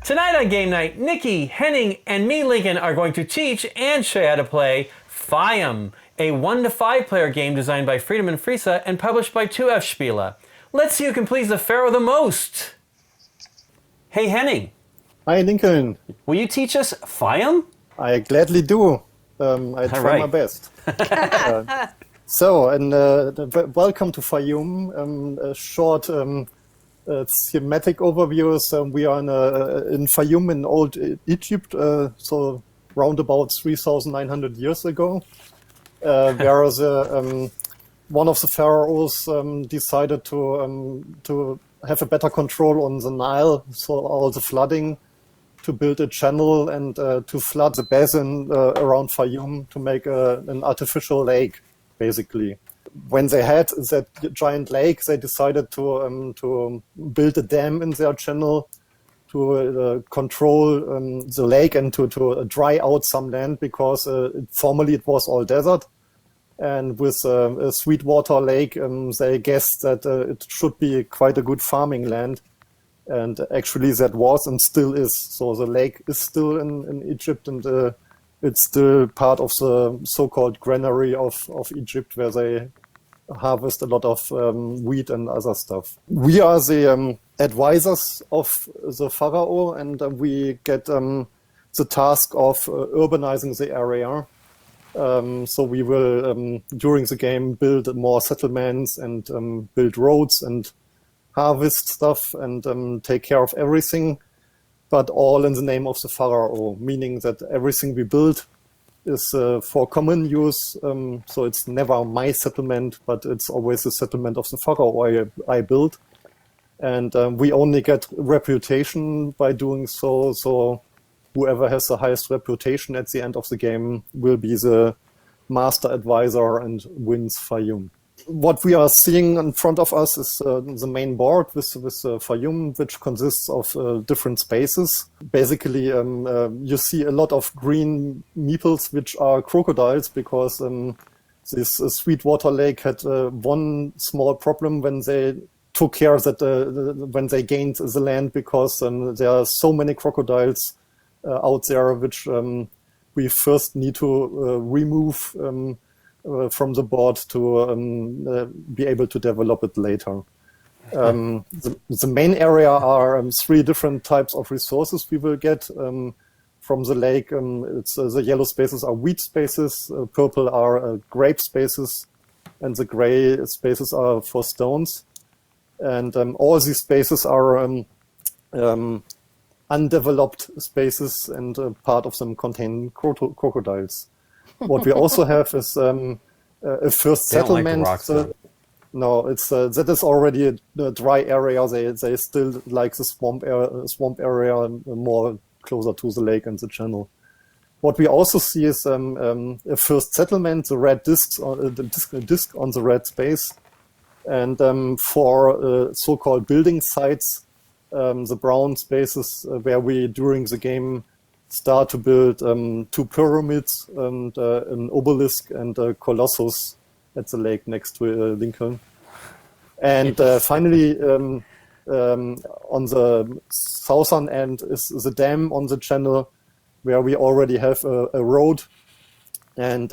Tonight on Game Night, Nikki, Henning, and me, Lincoln, are going to teach and show you how to play Faiyum, a 1 to 5 player game designed by Friedemann Friese and published by 2F Spiele. Let's see who can please the Pharaoh the most. Hey, Henning. Hi, Lincoln. Will you teach us Faiyum? I gladly do. I try my best. Welcome to Faiyum. A short thematic overview. So we are in Faiyum in old Egypt, so round about 3,900 years ago. Whereas one of the pharaohs decided to have a better control on the Nile, so all the flooding, to build a channel and to flood the basin around Faiyum to make an artificial lake, basically. When they had that giant lake, they decided to build a dam in their channel to control the lake and to dry out some land, because formerly it was all desert. And with a sweetwater lake, they guessed that it should be quite a good farming land. And actually that was and still is. So the lake is still in Egypt, and it's still part of the so-called granary of Egypt, where they harvest a lot of wheat and other stuff. We are the advisors of the pharaoh, and we get the task of urbanizing the area. So we will, during the game, build more settlements and build roads and harvest stuff and take care of everything, but all in the name of the pharaoh, meaning that everything we build is for common use. So it's never my settlement, but it's always the settlement of the pharaoh I build. And we only get reputation by doing so. So whoever has the highest reputation at the end of the game will be the master advisor and wins Faiyum. What we are seeing in front of us is the main board with Faiyum, which consists of different spaces. Basically, you see a lot of green meeples, which are crocodiles, because this Sweetwater Lake had one small problem when they took care that when they gained the land, because there are so many crocodiles out there, which we first need to remove from the board to be able to develop it later. The main area are 3 different types of resources we will get from the lake. It's the yellow spaces are wheat spaces, purple are grape spaces, and the gray spaces are for stones. And all these spaces are undeveloped spaces, and part of them contain crocodiles. What we also have is a first settlement. No, it's that is already a dry area. They still like the swamp area, more closer to the lake and the channel. What we also see is a first settlement, the red discs, the disc on the red space, and for so-called building sites, the brown spaces where we during the game start to build 2 pyramids and an obelisk and a colossus at the lake next to Lincoln. And finally, on the southern end is the dam on the channel, where we already have a road. And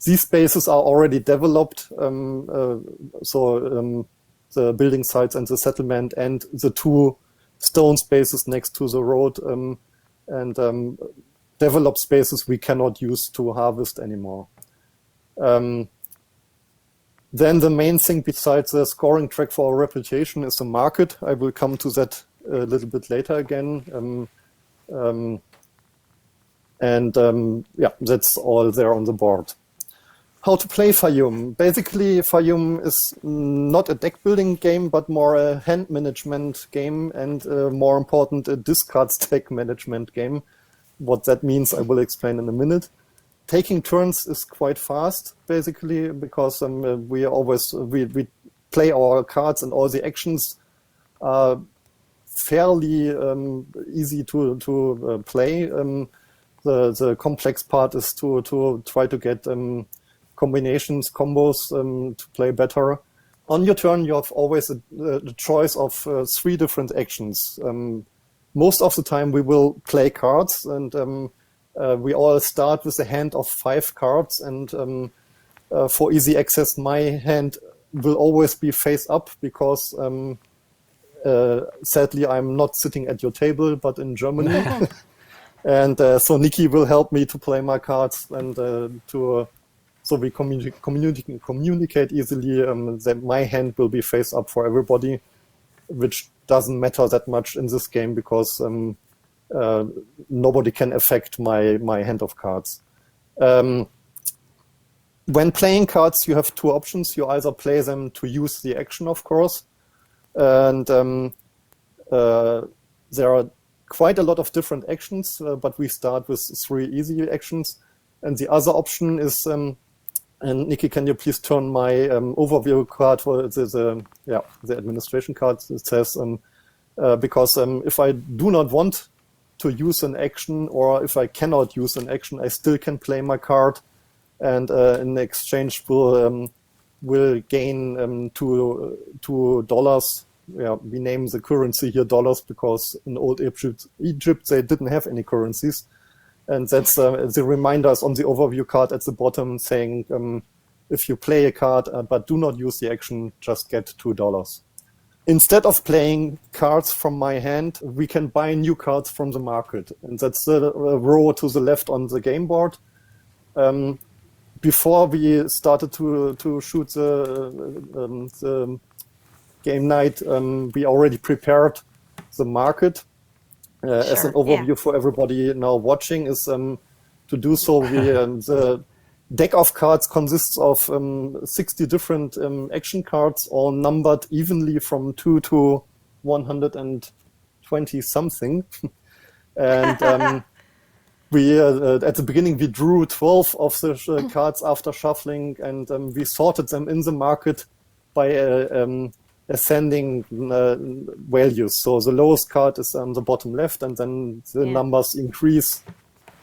these spaces are already developed, so the building sites and the settlement, and the 2 stone spaces next to the road, and develop spaces we cannot use to harvest anymore. Then the main thing besides the scoring track for our reputation is the market. I will come to that a little bit later again. Yeah, that's all there on the board. How to play Faiyum. Basically, Faiyum is not a deck building game, but more a hand management game, and more important, a discard stack management game. What that means, I will explain in a minute. Taking turns is quite fast, basically, because we play our cards, and all the actions are fairly easy to play. The complex part is to try to get combinations, combos to play better. On your turn, you have always the choice of 3 different actions. most of the time we will play cards, and we all start with a hand of 5 cards, and for easy access, my hand will always be face up because sadly I'm not sitting at your table, but in Germany. And so Nikki will help me to play my cards and so we communicate easily. That my hand will be face up for everybody, which doesn't matter that much in this game because nobody can affect my hand of cards. When playing cards, you have 2 options. You either play them to use the action, of course, and there are quite a lot of different actions, but we start with 3 easy actions. And the other option is, and Nikki, can you please turn my overview card for the administration card? It says, because if I do not want to use an action, or if I cannot use an action, I still can play my card, and in exchange will gain $2. Yeah, we name the currency here dollars because in old Egypt they didn't have any currencies, and that's the reminders on the overview card at the bottom saying if you play a card but do not use the action, just get $2. Instead of playing cards from my hand, we can buy new cards from the market, and that's the row to the left on the game board. Before we started to shoot the GameNight, we already prepared the market. As an overview for everybody now watching is to do so. The deck of cards consists of 60 different action cards, all numbered evenly from 2 to 120 something. And we at the beginning we drew 12 of the cards after shuffling, and we sorted them in the market by ascending values. So the lowest card is on the bottom left, and then the numbers increase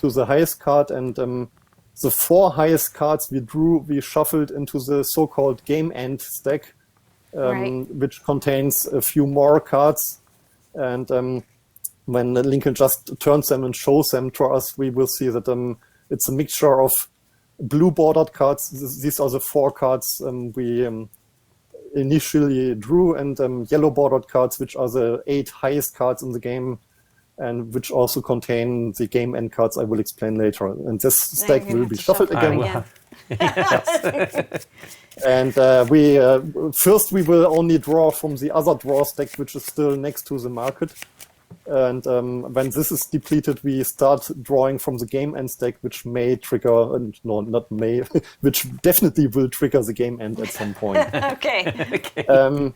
to the highest card. And the 4 highest cards we drew, we shuffled into the so-called game end stack, which contains a few more cards. And when Lincoln just turns them and shows them to us, we will see that it's a mixture of blue bordered cards. These are the 4 cards we initially drew, and yellow bordered cards, which are the 8 highest cards in the game, and which also contain the game end cards I will explain later. And this stack will be shuffled again. And we first we will only draw from the other draw stack, which is still next to the market. And when this is depleted, we start drawing from the game end stack, which may trigger, no, not may, which definitely will trigger the game end at some point. Okay.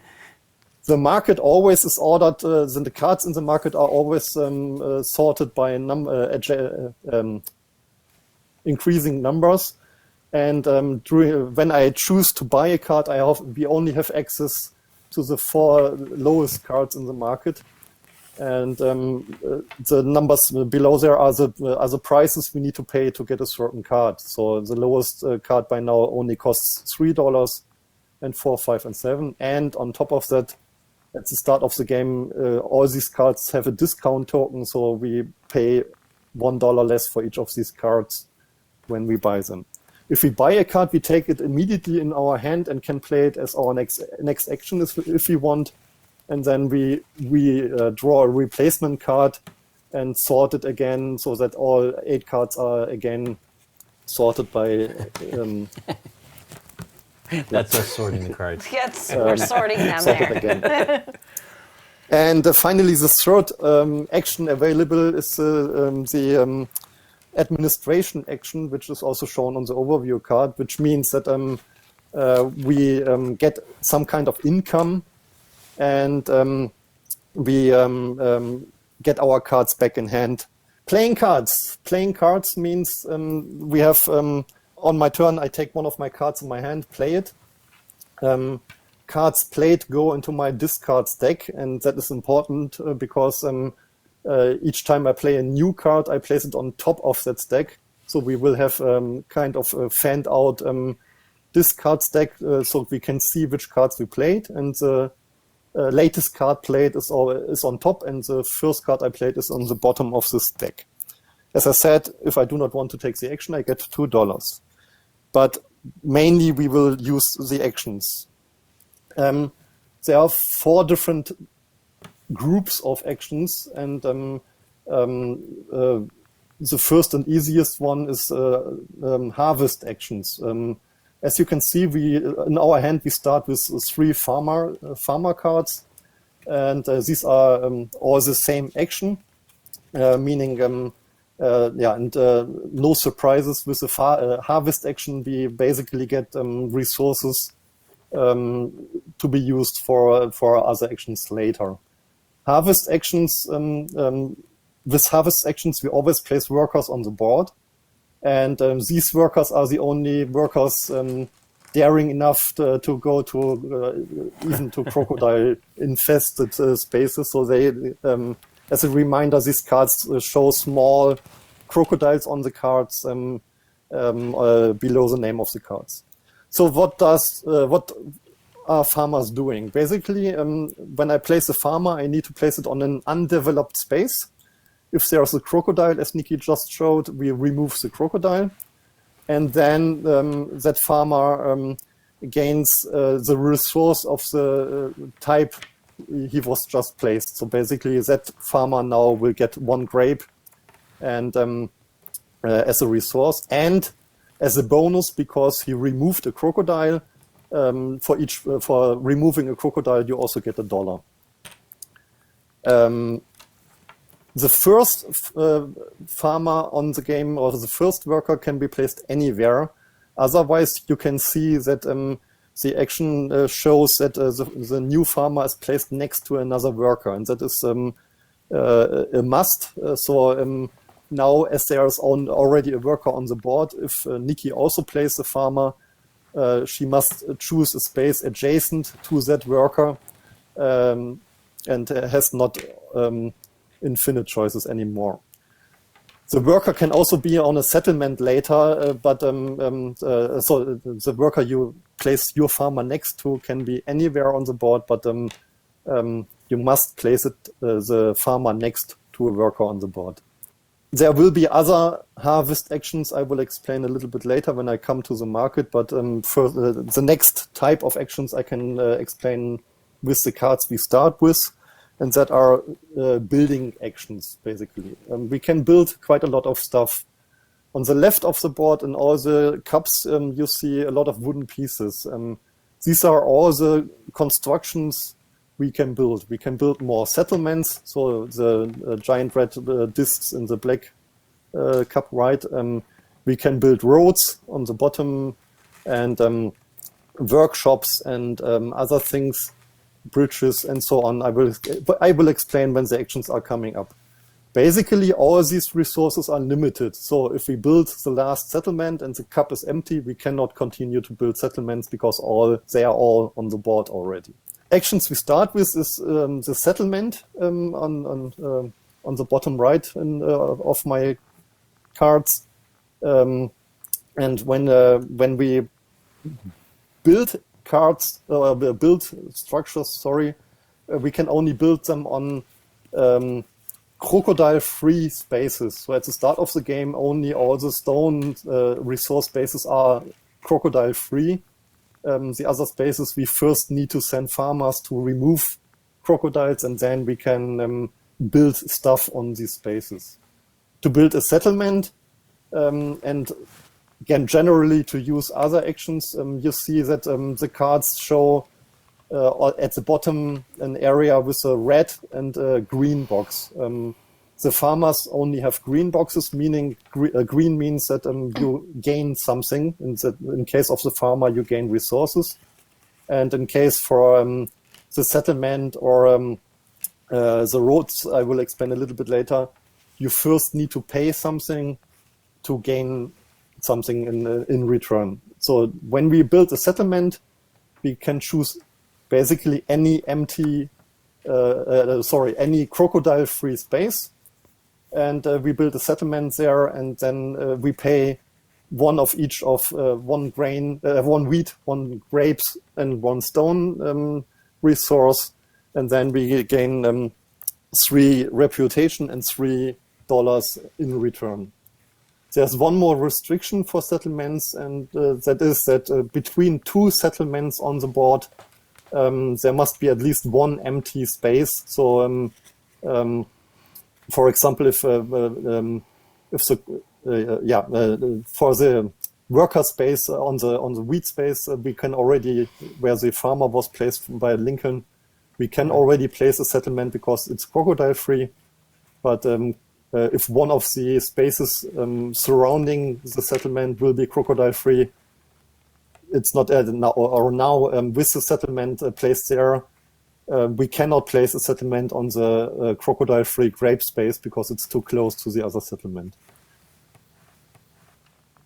The market always is ordered, the cards in the market are always sorted by increasing numbers. And when I choose to buy a card, we only have access to the 4 lowest cards in the market. And the numbers below there are the prices we need to pay to get a certain card. So the lowest card by now only costs $3, and 4, 5, and 7. And on top of that, at the start of the game, all these cards have a discount token, so we pay $1 less for each of these cards when we buy them. If we buy a card, we take it immediately in our hand and can play it as our next action if we want. And then we draw a replacement card and sort it again so that all 8 cards are again sorted by... That's us sorting the cards. Yes, we're sorting them there. Again. And finally, the third action available is the administration action, which is also shown on the overview card, which means that we get some kind of income, and we get our cards back in hand. Playing cards. Playing cards means we have... on my turn, I take one of my cards in my hand, play it. Cards played go into my discards deck, and that is important because each time I play a new card, I place it on top of that stack. So we will have kind of a fanned out discards deck so we can see which cards we played. And the latest card played is on top, and the first card I played is on the bottom of this deck. As I said, if I do not want to take the action, I get $2. But mainly we will use the actions. There are 4 different groups of actions, and the first and easiest one is harvest actions. As you can see, in our hand we start with 3 farmer cards, and these are all the same action, meaning no surprises with the harvest action. We basically get resources to be used for other actions later. Harvest actions. With harvest actions, we always place workers on the board, and these workers are the only workers daring enough to go to even to crocodile-infested spaces. So they, as a reminder, these cards show small crocodiles on the cards below the name of the cards. So what are farmers doing? Basically, when I place a farmer, I need to place it on an undeveloped space. If there's a crocodile, as Nikki just showed, we remove the crocodile, and then that farmer gains the resource of the type he was just placed. So basically, that farmer now will get 1 grape, and as a resource, and as a bonus, because he removed a crocodile. For removing a crocodile, you also get $1. The first farmer on the game, or the first worker, can be placed anywhere. Otherwise, you can see that the action shows that the new farmer is placed next to another worker, and that is a must. So now, as there is already a worker on the board, if Nikki also plays the farmer, she must choose a space adjacent to that worker, and has not infinite choices anymore. The worker can also be on a settlement later, but so the worker you place your farmer next to can be anywhere on the board, but you must place the farmer next to a worker on the board. There will be other harvest actions I will explain a little bit later when I come to the market, but for the next type of actions I can explain with the cards we start with, and that are building actions, basically. We can build quite a lot of stuff. On the left of the board, in all the cups, you see a lot of wooden pieces. These are all the constructions we can build. We can build more settlements, so the giant red discs in the black cup right. We can build roads on the bottom, and workshops and other things, bridges and so on. I will explain when the actions are coming up. Basically, all these resources are limited. So if we build the last settlement and the cup is empty, we cannot continue to build settlements because they are all on the board already. Actions we start with is the settlement on the bottom right of my cards. And when we build cards, build structures, we can only build them on crocodile-free spaces. So at the start of the game, only all the stone resource spaces are crocodile-free. The other spaces, we first need to send farmers to remove crocodiles, and then we can build stuff on these spaces. To build a settlement, and again, generally to use other actions, you see that the cards show at the bottom an area with a red and a green box. The farmers only have green boxes, meaning green means that you gain something. In case of the farmer, you gain resources. And in case for the settlement or the roads, I will explain a little bit later, you first need to pay something to gain something in return. So when we build a settlement, we can choose basically any any crocodile-free space, and we build a settlement there, and then we pay one of each of one grain, one wheat, one grapes, and one stone resource, and then we gain 3 reputation and $3 in return. There's one more restriction for settlements, and that is that between 2 settlements on the board, there must be at least 1 empty space. So, for example, if for the worker space on the wheat space, we can already, where the farmer was placed by Lincoln, we can already place a settlement because it's crocodile free. But if one of the spaces surrounding the settlement will be crocodile free, it's not now with the settlement placed there, we cannot place a settlement on the crocodile free grape space because it's too close to the other settlement.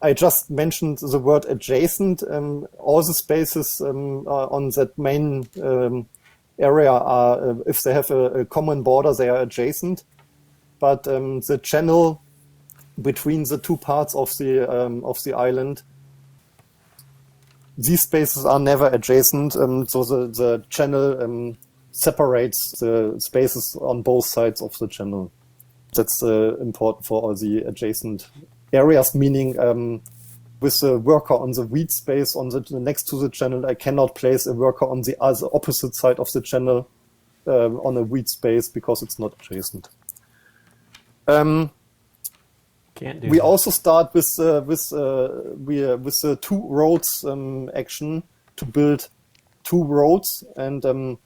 I just mentioned the word adjacent. All the spaces on that main area are, if they have a common border, they are adjacent. But the channel between the 2 parts of the island, these spaces are never adjacent. So the channel separates the spaces on both sides of the channel. That's important for all the adjacent areas, meaning with the worker on the wheat space on the next to the channel, I cannot place a worker on the other opposite side of the channel on a wheat space because it's not adjacent. Can't do we that. also start with the 2 roads action to build 2 roads, and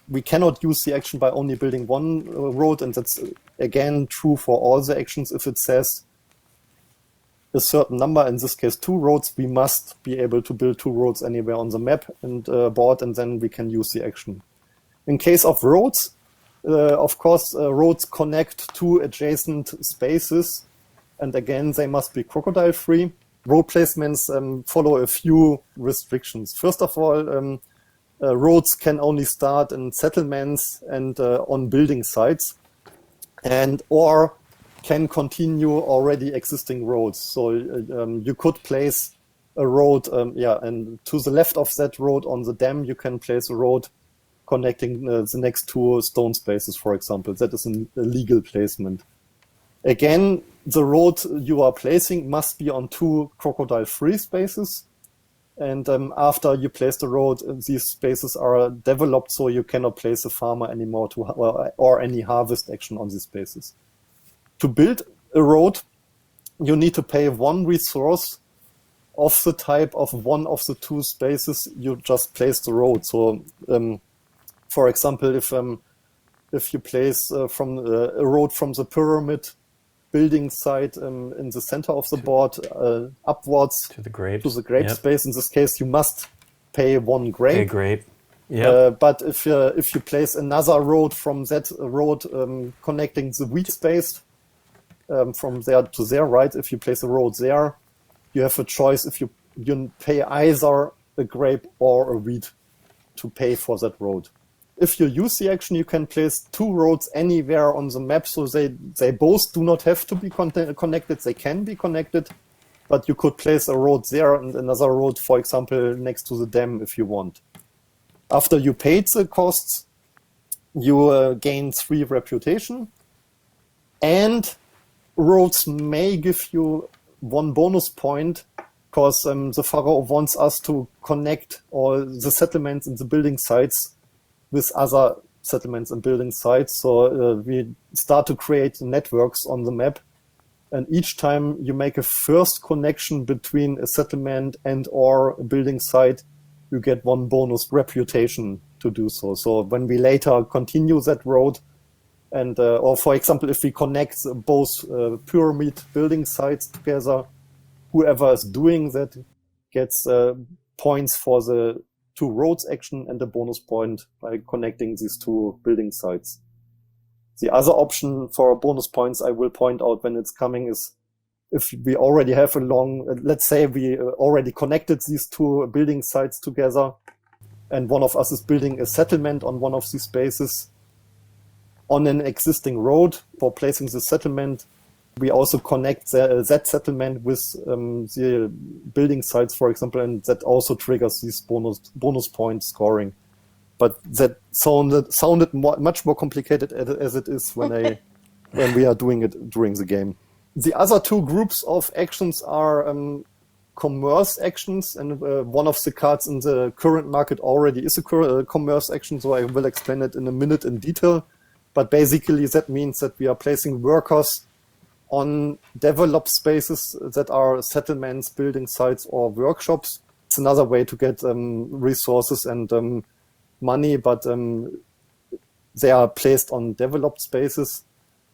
we cannot use the action by only building 1 road, and that's again true for all the actions. If it says a certain number, in this case 2 roads, we must be able to build 2 roads anywhere on the map and board, and then we can use the action. In case of roads, of course, roads connect 2 adjacent spaces, and again, they must be crocodile free. Road placements follow a few restrictions. First of all, roads can only start in settlements and on building sites, and or can continue already existing roads. So you could place a road, and to the left of that road on the dam, you can place a road connecting the next 2 stone spaces, for example. That is a legal placement. Again, the road you are placing must be on 2 crocodile-free spaces. And after you place the road, these spaces are developed, so you cannot place a farmer anymore or any harvest action on these spaces. To build a road, you need to pay 1 resource of the type of one of the 2 spaces you just placed the road. So, for example, if you place from a road from the pyramid building site in the center of the board upwards To the grape. Yep. Space, in this case, you must pay 1 grape. Pay grape. Yeah. But if you place another road from that road connecting the wheat space from there to there, right? If you place a road there, you have a choice if you pay either a grape or a wheat to pay for that road. If you use the action, you can place 2 roads anywhere on the map, so they both do not have to be connected. They can be connected, but you could place a road there and another road, for example, next to the dam if you want. After you paid the costs, you gain 3 reputation, and roads may give you 1 bonus point because the Pharaoh wants us to connect all the settlements and the building sites with other settlements and building sites. So we start to create networks on the map. And each time you make a first connection between a settlement and or a building site, you get 1 bonus reputation to do so. So when we later continue that road, and or for example, if we connect both pyramid building sites together, whoever is doing that gets points for the 2 roads action and a bonus point by connecting these 2 building sites. The other option for bonus points I will point out when it's coming is if we already have let's say we already connected these 2 building sites together, and one of us is building a settlement on one of these spaces on an existing road. For placing the settlement, we also connect that settlement with the building sites, for example, and that also triggers this bonus point scoring. but that sounded much more complicated as it is when we are doing it during the game. The other two groups of actions are commerce actions, and one of the cards in the current market already is a commerce action, so I will explain it in a minute in detail. But basically that means that we are placing workers on developed spaces that are settlements, building sites, or workshops. It's another way to get resources and money, but they are placed on developed spaces.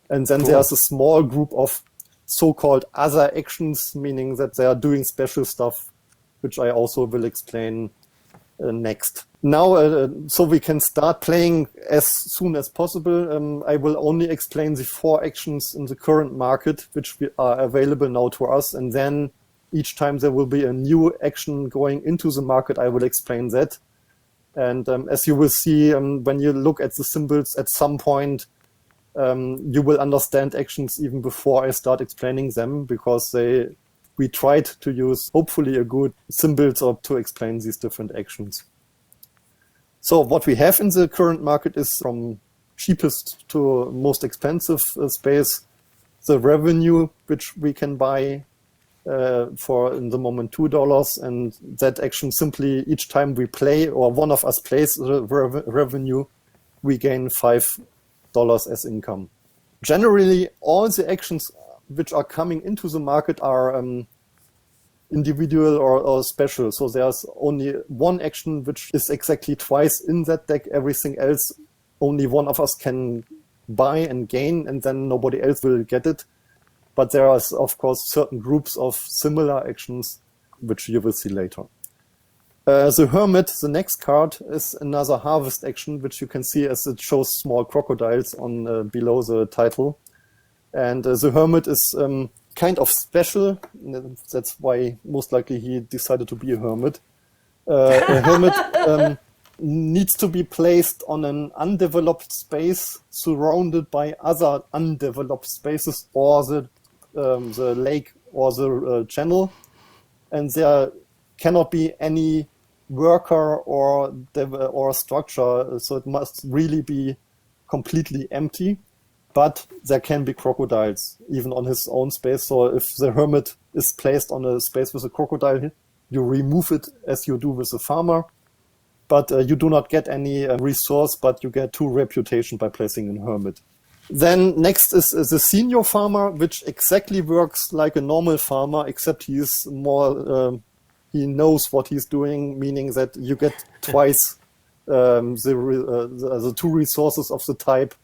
And then there's a small group of so-called other actions, meaning that they are doing special stuff, which I also will explain next. Now, so we can start playing as soon as possible. I will only explain the 4 actions in the current market, which are available now to us. And then each time there will be a new action going into the market, I will explain that. And as you will see, when you look at the symbols at some point, you will understand actions even before I start explaining them, because we tried to use hopefully a good symbols to explain these different actions. So what we have in the current market is from cheapest to most expensive space, the revenue, which we can buy for in the moment $2, and that action simply each time we play or one of us plays the revenue, we gain $5 as income. Generally, all the actions which are coming into the market are individual or special. So there's only one action which is exactly twice in that deck. Everything else, only one of us can buy and gain, and then nobody else will get it. But there are, of course, certain groups of similar actions, which you will see later. The Hermit, the next card, is another harvest action, which you can see as it shows small crocodiles on below the title. And the Hermit is kind of special. That's why most likely he decided to be a hermit. A hermit needs to be placed on an undeveloped space surrounded by other undeveloped spaces, or the lake or the channel. And there cannot be any worker or structure, so it must really be completely empty. But there can be crocodiles even on his own space. So if the hermit is placed on a space with a crocodile, you remove it as you do with a farmer. But you do not get any resource, but you get 2 reputation by placing a hermit. Then next is the senior farmer, which exactly works like a normal farmer, except he is more, he knows what he's doing, meaning that you get twice the 2 resources of the type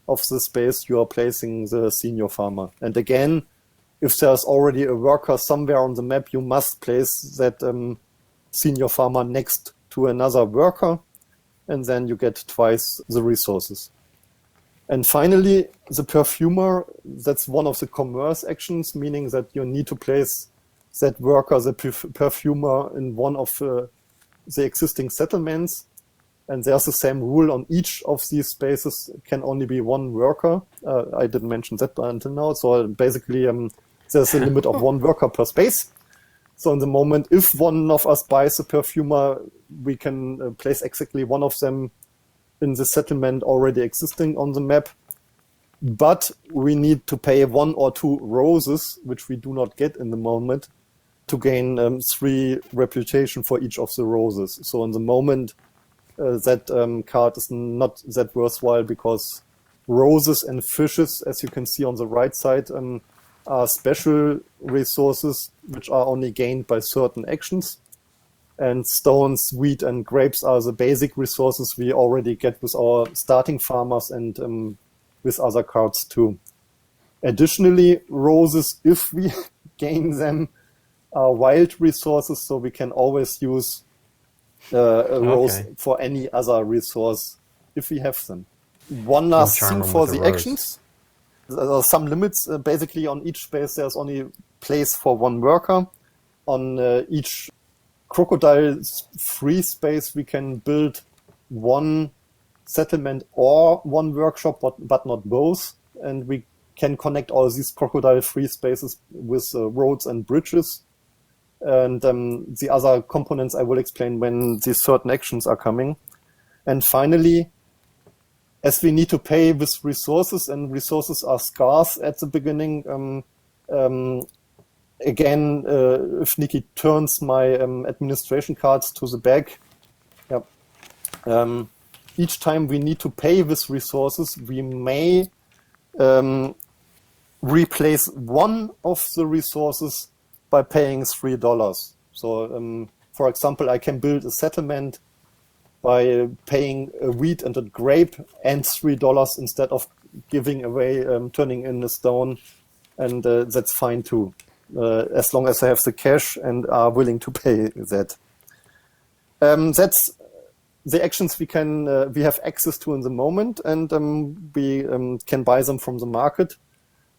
of the space you are placing the senior farmer. And again, if there's already a worker somewhere on the map, you must place that senior farmer next to another worker, and then you get twice the resources. And finally, the perfumer, that's one of the commerce actions, meaning that you need to place that worker, the perfumer, in one of the existing settlements. And there's the same rule on each of these spaces, can only be 1 worker. I didn't mention that until now. So basically, there's a limit of 1 worker per space. So in the moment, if one of us buys a perfumer, we can place exactly one of them in the settlement already existing on the map. But we need to pay 1 or 2 roses, which we do not get in the moment, to gain 3 reputation for each of the roses. So in the moment, that card is not that worthwhile, because roses and fishes, as you can see on the right side, are special resources which are only gained by certain actions. And stones, wheat, and grapes are the basic resources we already get with our starting farmers and with other cards too. Additionally, roses, if we gain them, are wild resources, so we can always use a rose for any other resource if we have them. One last thing for the actions. There are some limits. Basically, on each space, there's only place for 1 worker. On each crocodile-free space, we can build 1 settlement or 1 workshop, but not both. And we can connect all these crocodile-free spaces with roads and bridges. And the other components I will explain when these certain actions are coming. And finally, as we need to pay with resources, and resources are scarce at the beginning, again, if Nikki turns my administration cards to the back, each time we need to pay with resources, we may replace one of the resources by paying $3. So, for example, I can build a settlement by paying a wheat and a grape and $3 instead of giving away, turning in a stone, and that's fine too, as long as I have the cash and are willing to pay that. That's the actions we have access to in the moment, and we can buy them from the market.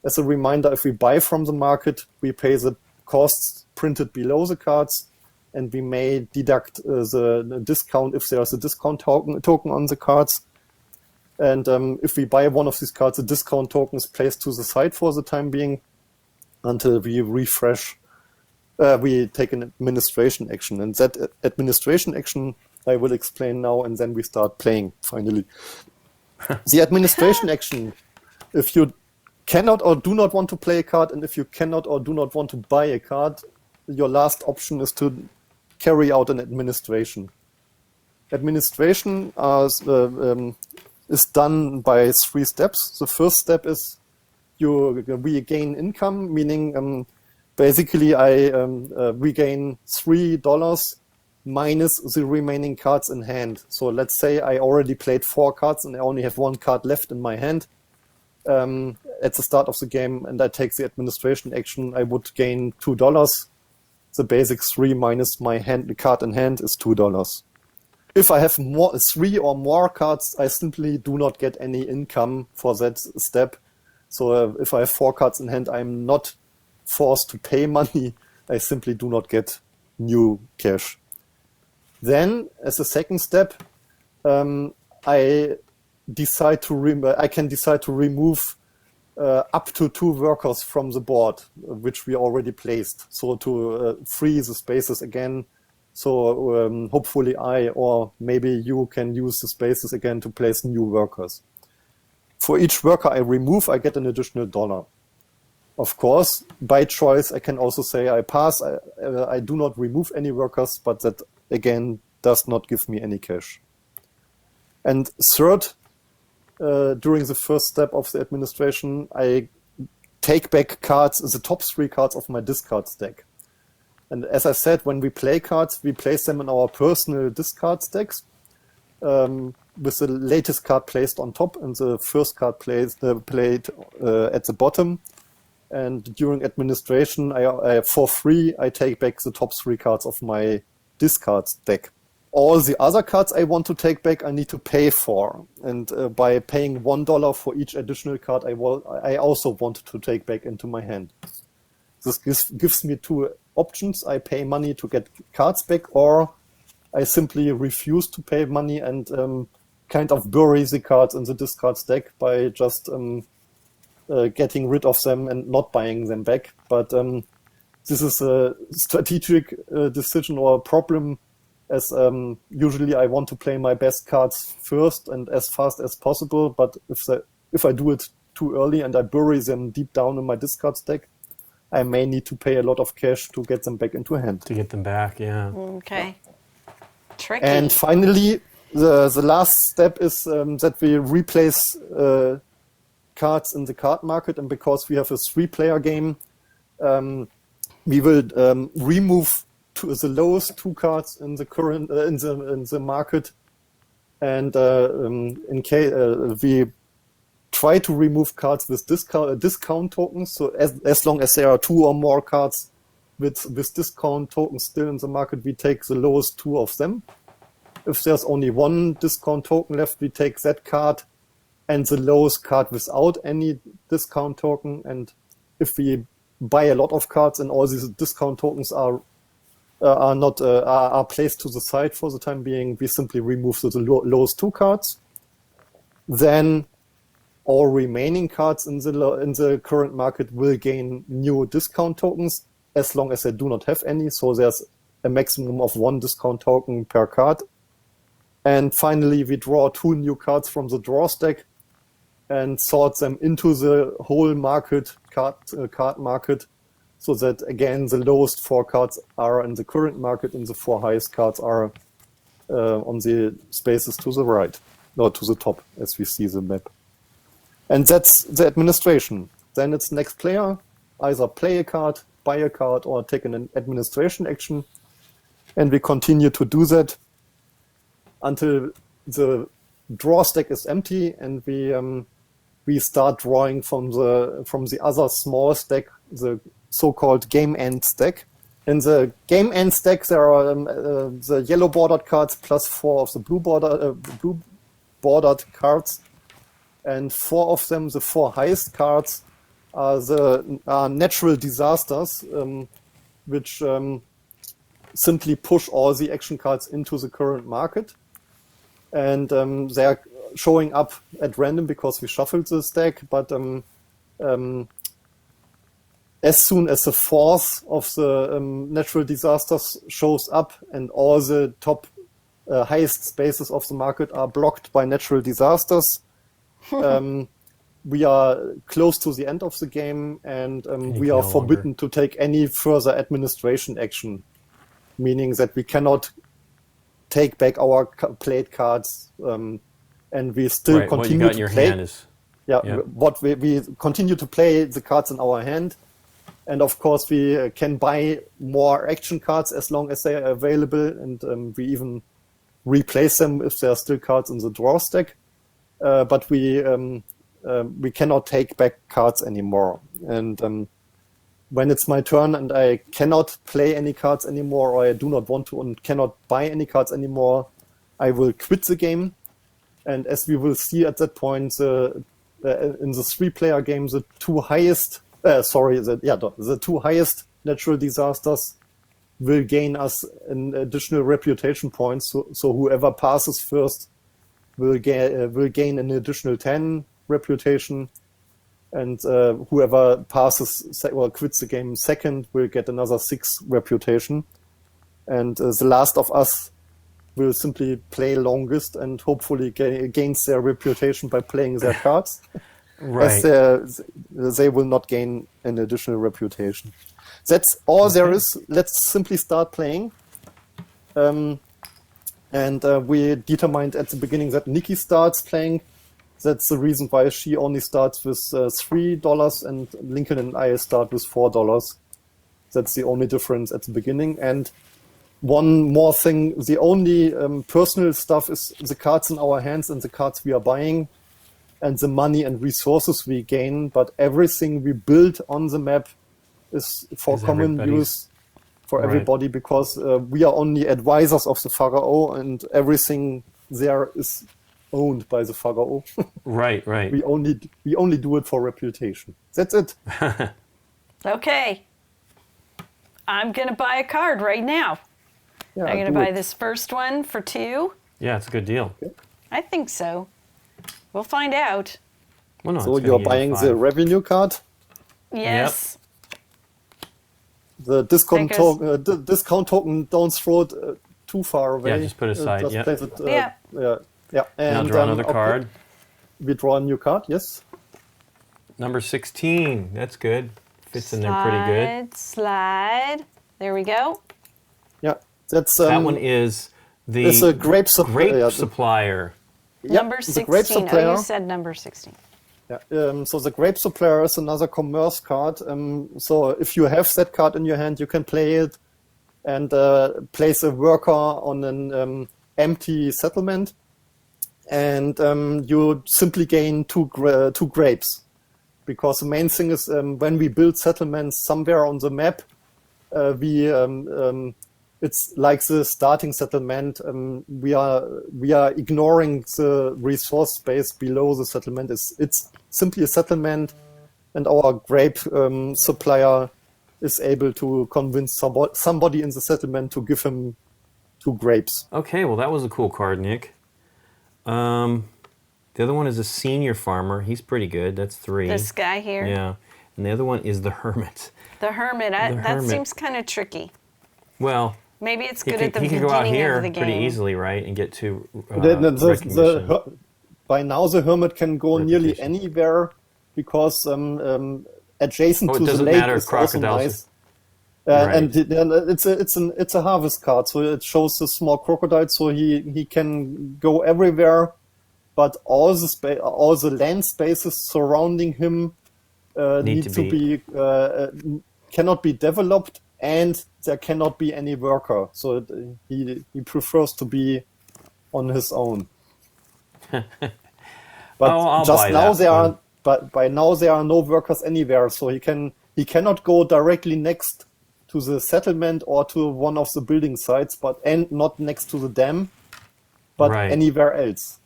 As a reminder, if we buy from the market, we pay the costs printed below the cards, and we may deduct the discount if there's a discount token on the cards. And if we buy one of these cards, the discount token is placed to the side for the time being until we refresh. We take an administration action, and that administration action I will explain now, and then we start playing finally. The administration action, if you cannot or do not want to play a card, and if you cannot or do not want to buy a card, your last option is to carry out an administration. Administration is done by 3 steps. The first step is we gain income, meaning basically I regain $3 minus the remaining cards in hand. So let's say I already played 4 cards and I only have 1 card left in my hand at the start of the game, and I take the administration action, I would gain $2. The basic 3 minus my card in hand is $2. If I have 3 or more cards, I simply do not get any income for that step. So if I have 4 cards in hand, I'm not forced to pay money. I simply do not get new cash. Then, as a second step, I can decide to remove up to 2 workers from the board, which we already placed. So to free the spaces again. So hopefully I or maybe you can use the spaces again to place new workers. For each worker I remove, I get an additional $1. Of course, by choice, I can also say I pass. I do not remove any workers, but that again does not give me any cash. And third, during the first step of the administration, I take back cards, the top 3 cards of my discard stack. And as I said, when we play cards, we place them in our personal discard stacks, with the latest card placed on top and the first card played at the bottom. And during administration, for free, I take back the top 3 cards of my discard stack. All the other cards I want to take back, I need to pay for. And by paying $1 for each additional card, I also want to take back into my hand. This gives me 2 options. I pay money to get cards back, or I simply refuse to pay money and kind of bury the cards in the discard stack by just getting rid of them and not buying them back. But this is a strategic decision or a problem, as usually I want to play my best cards first and as fast as possible. But if I do it too early and I bury them deep down in my discard stack, I may need to pay a lot of cash to get them back into hand. To get them back, yeah. Okay. Tricky. And finally, the last step is that we replace cards in the card market, and because we have a 3-player game, we will remove the lowest 2 cards in the current in the market, and in case we try to remove cards with discount tokens. So as long as there are 2 or more cards with discount tokens still in the market, we take the lowest 2 of them. If there's only 1 discount token left, we take that card and the lowest card without any discount token. And if we buy a lot of cards and all these discount tokens are placed to the side for the time being, we simply remove the lowest 2 cards. Then all remaining cards in the current market will gain new discount tokens as long as they do not have any. So there's a maximum of 1 discount token per card. And finally, we draw 2 new cards from the draw stack and sort them into the whole market, card market, so that, again, the lowest 4 cards are in the current market and the 4 highest cards are on the spaces to the right, or to the top, as we see the map. And that's the administration. Then it's next player, either play a card, buy a card, or take an administration action. And we continue to do that until the draw stack is empty, and we start drawing from the other small stack, the so-called game end stack. In the game end stack, there are the yellow bordered cards plus 4 of the blue bordered cards, and 4 of them, the 4 highest cards, are natural disasters, which simply push all the action cards into the current market. And they are showing up at random because we shuffled the stack, but as soon as the 4th of the natural disasters shows up and all the top highest spaces of the market are blocked by natural disasters, we are close to the end of the game, and we are forbidden to take any further administration action, meaning that we cannot take back our played cards, and we still continue to play. What we continue to play the cards in our hand, and of course we can buy more action cards as long as they are available, and we even replace them if there are still cards in the draw stack. But we cannot take back cards anymore. And when it's my turn and I cannot play any cards anymore, or I do not want to and cannot buy any cards anymore, I will quit the game. And as we will see at that point, in the 3-player game, the 2 highest, the 2 highest natural disasters will gain us an additional reputation points. So whoever passes first will gain an additional 10 reputation, and whoever passes or quits the game second will get another 6 reputation. And the last of us will simply play longest and hopefully gains their reputation by playing their cards. Right. As they will not gain an additional reputation. That's all there is. Let's simply start playing. And we determined at the beginning that Nikki starts playing. That's the reason why she only starts with $3 and Lincoln and I start with $4. That's the only difference at the beginning. And one more thing, the only personal stuff is the cards in our hands and the cards we are buying and the money and resources we gain. But everything we build on the map is for common use for everybody, because we are only advisors of the Pharao, and everything there is owned by the Pharao. Right. We only do it for reputation. That's it. Okay. I'm going to buy a card right now. Yeah, I'm going to buy this first one for 2. Yeah, it's a good deal. Okay. I think so. We'll find out. Well, no, So you're buying the revenue card? Yes. The discount token, don't throw it too far away. Yeah, just put it aside. Just place it, Yeah. Yeah. And now draw another card. We draw a new card, yes. Number 16. That's good. Fits in there pretty good. Slide. There we go. Yeah. That's that one is the it's a grape supplier. Yeah, Number 16. grape supplier. Oh, you said number 16. Yeah. So the grape supplier is another commerce card. So if you have that card in your hand, you can play it and place a worker on an empty settlement, and you simply gain two grapes. Because the main thing is when we build settlements somewhere on the map, it's like the starting settlement. We are ignoring the resource space below the settlement. It's simply a settlement, and our grape supplier is able to convince somebody in the settlement to give him 2 grapes. Okay, well that was a cool card, Nick. The other one is a senior farmer. He's pretty good. That's 3. This guy here. Yeah, and the other one is the hermit. The hermit. That seems kind of tricky. Well, Maybe it's He good could, at the he could go out beginning here of the game. pretty easily, right, and get to recognition. By now, the hermit can go nearly Reputation. anywhere because adjacent Oh, it to the doesn't lake matter if is also crocodiles- nice. Right. And it's a harvest card, so it shows the small crocodile, so he can go everywhere, but all the land spaces surrounding him need to be cannot be developed, and there cannot be any worker. So he prefers to be on his own. But I'll just buy now that one. but by now there are no workers anywhere, so he cannot go directly next to the settlement or to one of the building sites, and not next to the dam, but Right. anywhere else.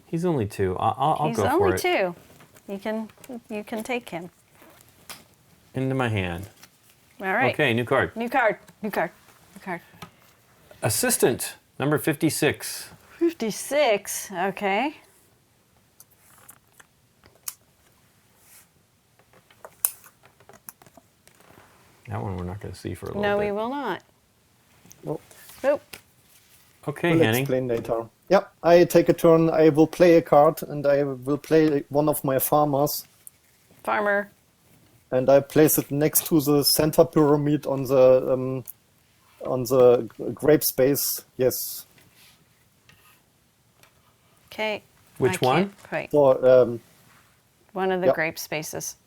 He's only 2. I'll He's go for only it. 2. You can take him. Into my hand. All right. Okay, new card. New card. Assistant, number 56. 56. Okay. That one we're not going to see for a little No, bit. we will not. Well, Nope. Okay, we'll Henning. explain later. Yeah, I take a turn. I will play a card, and I will play one of my farmers, Farmer. and I place it next to the center pyramid on the grape space. Yes. Okay. Which I one? can't quite- So One of the Yep. grape spaces.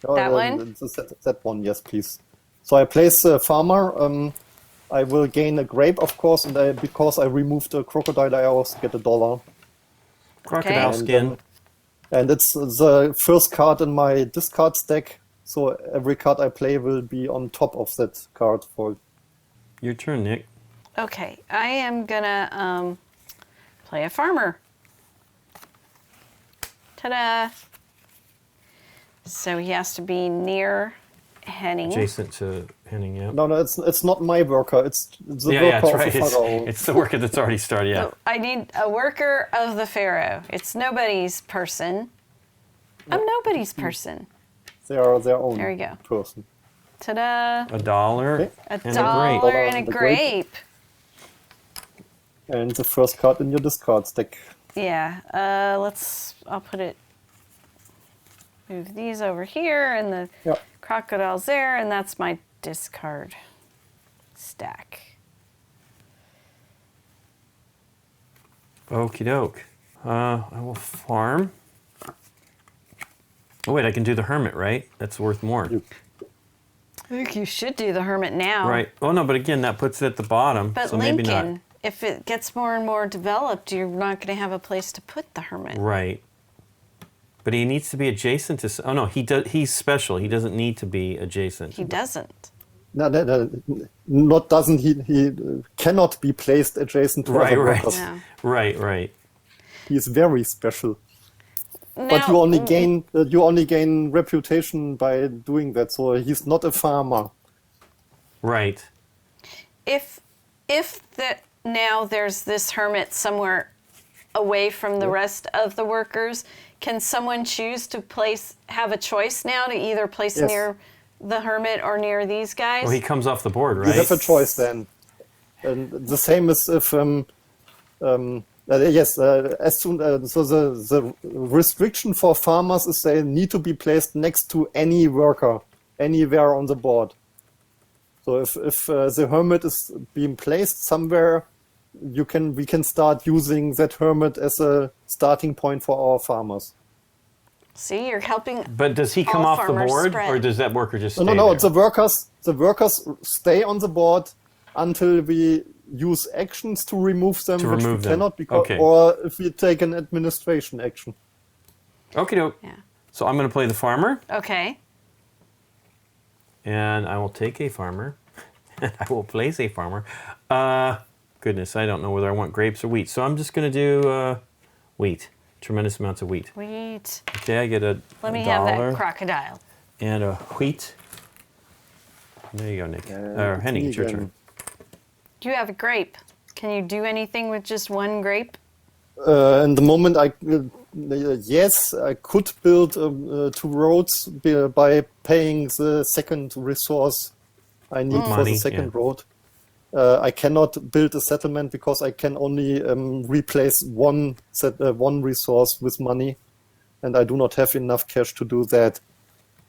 Oh, That one? That one, yes, please. So I place a farmer. I will gain a grape, of course, and because I removed a crocodile, I also get $1. Crocodile Okay. skin. And it's the first card in my discard stack. So every card I play will be on top of that card. Your turn, Nick. Okay. I am gonna play a farmer. Ta-da! So he has to be near Henning. Adjacent to Henning, yeah. No, it's not my worker. It's the Yeah, worker that's of right. the pharaoh. It's the worker that's already started, yeah. So I need a worker of the pharaoh. It's nobody's person. I'm nobody's person. They are their own There we go. person. Ta-da! $1 Okay. A and dollar a grape. and a And a grape. And the first card in your discard stack. Yeah. I'll put it. Move these over here, and the Yeah. crocodile's there, and that's my discard stack. Okie doke. I will farm. Oh, wait, I can do the hermit, right? That's worth more. I think you should do the hermit now. Right. Oh, no, but again, that puts it at the bottom. But so maybe Lincoln, not. if it gets more and more developed, you're not going to have a place to put the hermit. Right. But he needs to be adjacent to. Oh no, he's special. He doesn't need to be adjacent. He doesn't. No, not doesn't he cannot be placed adjacent to Right, other right. workers. No. Right. He is very special. But Now- you only gain reputation by doing that. So he's not a farmer. Right. If now there's this hermit somewhere away from the rest of the workers, can someone choose to have a choice now to either place Yes. near the hermit or near these guys? Well, he comes off the board, You right? have a choice then. And the same as if yes, as soon so the restriction for farmers is they need to be placed next to any worker anywhere on the board. So if the hermit is being placed somewhere, we can start using that hermit as a starting point for our farmers. See, you're helping. But does he come All off the farmers board, spread. or does that worker just stay No. there? The workers stay on the board until we use actions to remove them, To which remove we them. cannot, Okay. or if we take an administration action. Okie doke. Yeah. So I'm going to play the farmer, Okay. and I will take a farmer, and I will place a farmer. Goodness, I don't know whether I want grapes or wheat. So I'm just going to do wheat. Tremendous amounts of wheat. Wheat. Okay, I get a Let me $1 have that crocodile. and a wheat. There you go, Nick. Or Henning, it's your turn. You have a grape. Can you do anything with just one grape? In the moment, yes, I could build 2 roads by paying the second resource I need for Money, the second yeah. road. I cannot build a settlement because I can only replace one resource with money, and I do not have enough cash to do that.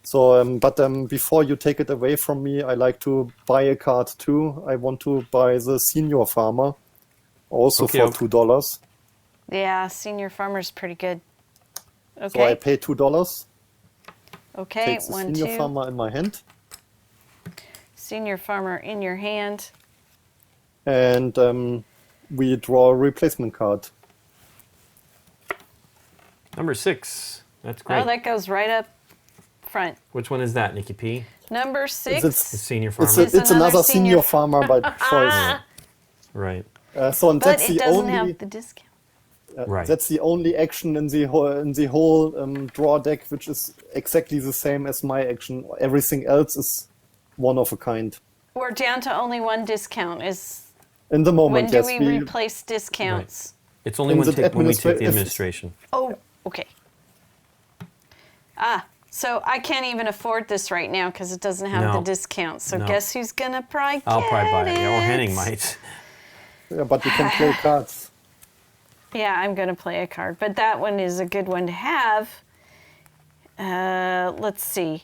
So, but before you take it away from me, I like to buy a card too. I want to buy the Senior Farmer, also Okay, for okay. Oh. $2. Yeah, Senior Farmer's pretty good. So I Okay. pay $2. Okay, Take the 1, Senior 2. Farmer in my hand, Senior Farmer in your hand. and we draw a replacement card. Number 6. That's Oh, great. that goes right up front. Which one is that, Nikki P? Number 6. The It's- Senior Farmer. It's It's another another Senior Senior Farmer by choice. Right. So But that's it the doesn't only have the discount. Right. that's the only action in the whole draw deck which is exactly the same as my action. Everything else is one of a kind. We're down to only one discount. Is In the moment, when do yes, we replace discounts? It's only in when, the when we take the if- administration. Oh, okay. So I can't even afford this right now because it doesn't have No. the discount. So No. guess who's gonna probably get I'll probably buy it. Yeah, or it? Henning might. Yeah, but you can play cards. Yeah, I'm gonna play a card, but that one is a good one to have. Let's see.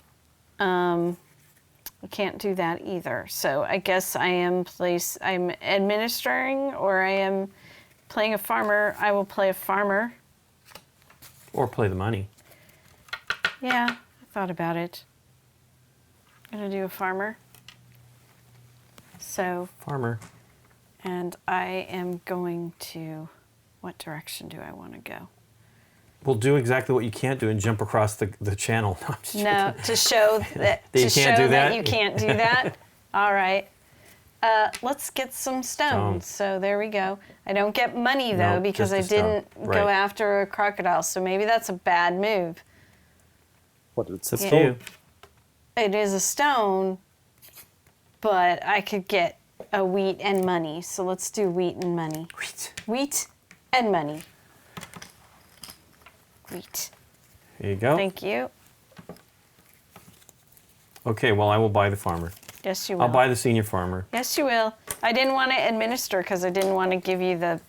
We can't do that either. So I guess I'm administering, or I am playing a farmer. I will play a farmer. Or play the money. Yeah, I thought about it. I'm gonna do a farmer. So, Farmer. and I am going to. What direction do I want to go? We'll do exactly what you can't do and jump across the channel. No, I'm just No, joking. to show that That you to can't show do that? you can't do that. All right. Let's get some stones. Stones. So there we go. I don't get money though No, because just I a stone. didn't go Right. after a crocodile. So maybe that's a bad move. But it's a It's stone. you. It is a stone, but I could get a wheat and money. So let's do wheat and money. Wheat and money. Wheat. Here you go. Thank you. Okay, well, I will buy the farmer. Yes, you will. I'll buy the Senior Farmer. Yes, you will. I didn't want to administer because I didn't want to give you the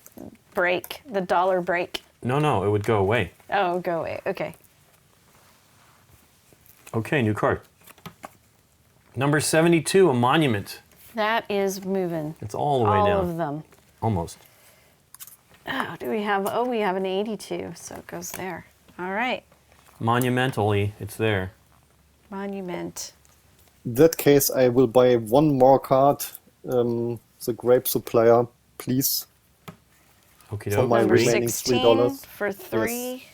break, the dollar break. No, it would go away. Oh, go away. Okay. Okay, new card. Number 72, a monument. That is moving. It's all the way All down. of them. Almost. Oh, do we have? Oh, we have an 82, so it goes there. All right. Monumentally, it's there. Monument. In that case, I will buy one more card, the Grape Supplier, please. Okay, For my Number remaining 16 $3. for 3.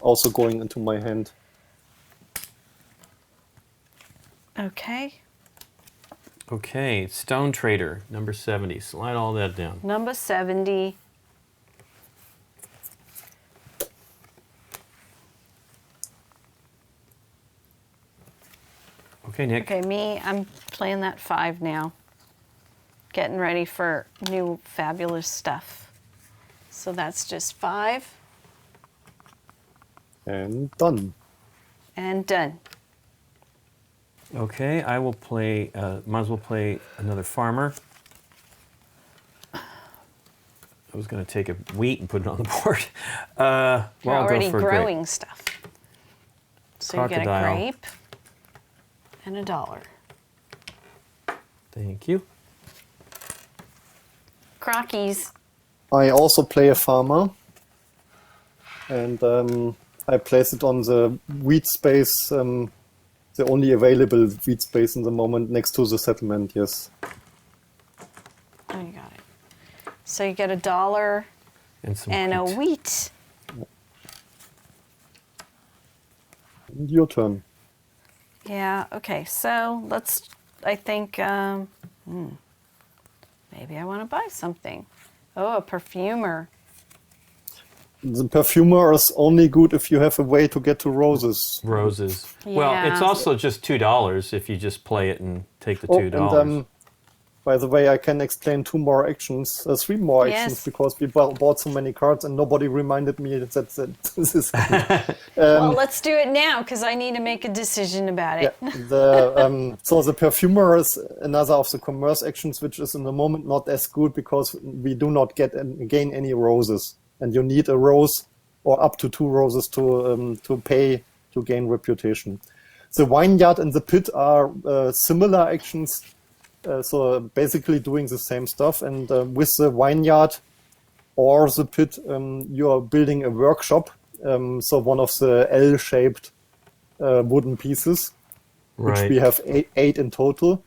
Also going into my hand. Okay. Okay, Stone Trader, number 70. Slide all that down. Number 70. Okay, Nick. Okay, me, I'm playing that 5 now. Getting ready for new fabulous stuff. So that's just 5 And done. and done. Okay, I will play, might as well play another farmer. I was going to take a wheat and put it on the board. Well, You're I'll go already for a grape. growing stuff. So you get a Crocodile. grape and a dollar. Thank you. Crockies. I also play a farmer. And I place it on the wheat space, the only available wheat space in the moment next to the settlement, yes. Oh, you got it. So you get a dollar And some and a wheat. wheat. And your turn. Yeah, okay. So let's, I think, maybe I want to buy something. Oh, a perfumer. The perfumer is only good if you have a way to get to roses. Roses. Well, it's Yeah. also just $2 if you just play it and take the Oh, $2. and By the way, I can explain three more actions, Yes. because we bought so many cards and nobody reminded me that this is. Well, let's do it now because I need to make a decision about it. So the perfumer is another of the commerce actions, which is in the moment not as good because we do not gain any roses, and you need a rose or up to 2 roses to pay to gain reputation. The vineyard and the pit are similar actions. So basically doing the same stuff, and with the vineyard or the pit, you are building a workshop. So one of the L-shaped wooden pieces, which we have eight in total.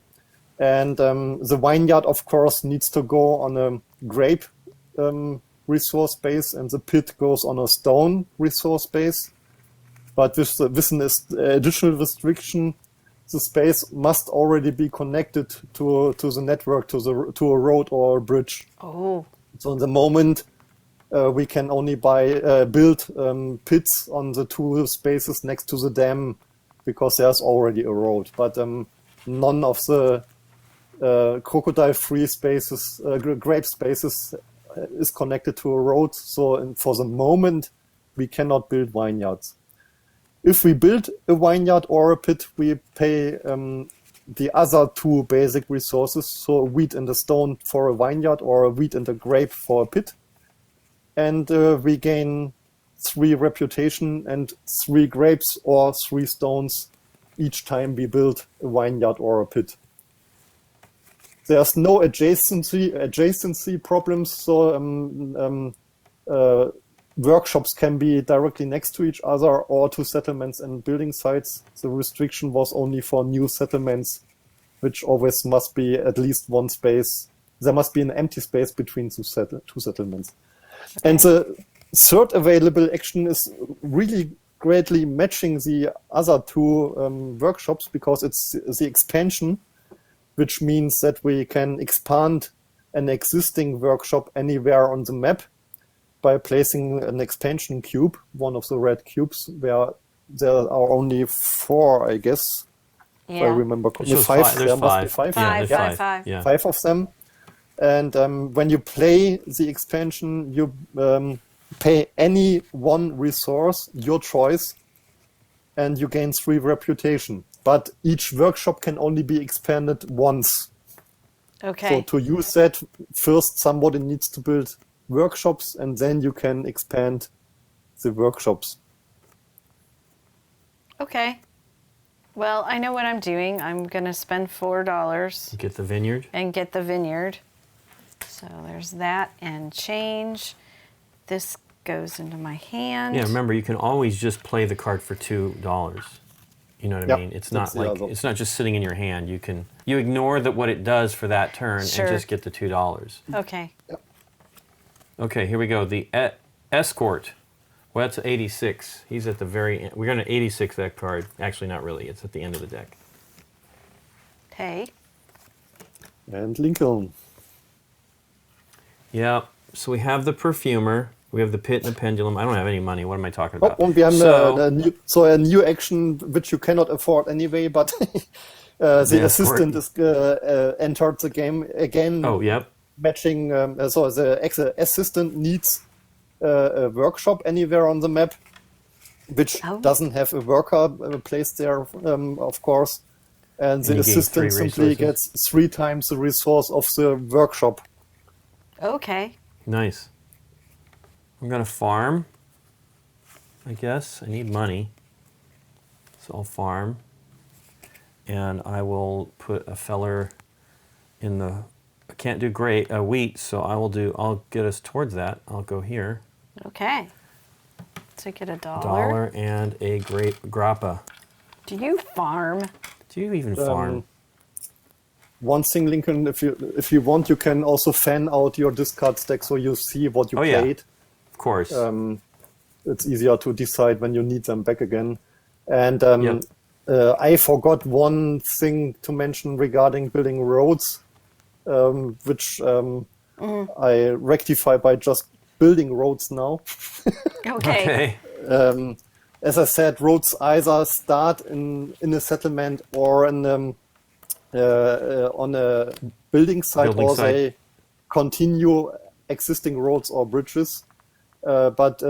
And the vineyard, of course, needs to go on a grape resource base, and the pit goes on a stone resource base. But with an additional restriction, the space must already be connected to the network, to a road or a bridge. Oh. So in the moment, we can only build pits on the 2 spaces next to the dam because there's already a road. But none of the crocodile-free spaces, grape spaces, is connected to a road. So for the moment, we cannot build vineyards. If we build a vineyard or a pit, we pay the other 2 basic resources, so a wheat and a stone for a vineyard or a wheat and a grape for a pit. And we gain 3 reputation and 3 grapes or 3 stones each time we build a vineyard or a pit. There's no adjacency problems, so workshops can be directly next to each other or to settlements and building sites. The restriction was only for new settlements, which always must be at least one space. There must be an empty space between two settlements. Okay. And the third available action is really greatly matching the other 2 workshops because it's the expansion, which means that we can expand an existing workshop anywhere on the map by placing an expansion cube, one of the red cubes, where there are only 4, I guess. Yeah. If I remember correctly. There's 5. There's there 5. Must be 5. Yeah, Five. Yeah. 5 of them. And when you play the expansion, you pay any 1 resource, your choice, and you gain 3 reputation. But each workshop can only be expanded once. Okay. So to use that, first somebody needs to build workshops, and then you can expand the workshops. Okay. Well, I know what I'm doing. I'm going to spend $4. Get the vineyard. And get the vineyard. So there's that and change. This goes into my hand. Yeah, remember, you can always just play the card for $2. You know what I mean? It's not like it's not just sitting in your hand. You ignore what it does for that turn Sure. and just get the $2. Okay. Yep. Okay, here we go. The escort. Well, that's 86. He's at the very end. We're going to 86 that card. Actually, not really. It's at the end of the deck. Okay. And Lincoln. Yeah. So we have the perfumer. We have the pit and the pendulum. I don't have any money. What am I talking about? And we have a new action which you cannot afford anyway, but the assistant is entered the game again. Oh, yep. Matching, so the assistant needs a workshop anywhere on the map, which doesn't have a worker placed there, of course. And the assistant simply gets 3 times the resource of the workshop. Okay. Nice. I'm going to farm, I guess. I need money. So I'll farm. And I will put a feller in the... I can't do wheat, so I'll get us towards that. I'll go here. Okay. So get $1. $1 and a grappa. Do you farm? Do you even farm? One thing, Lincoln, if you want, you can also fan out your discard stack so you see what you played. Yeah. Of course. It's easier to decide when you need them back again. And I forgot one thing to mention regarding building roads, which I rectify by just building roads now. Okay. As I said, roads either start in a settlement or on a building site, Building or site. they continue existing roads or bridges. But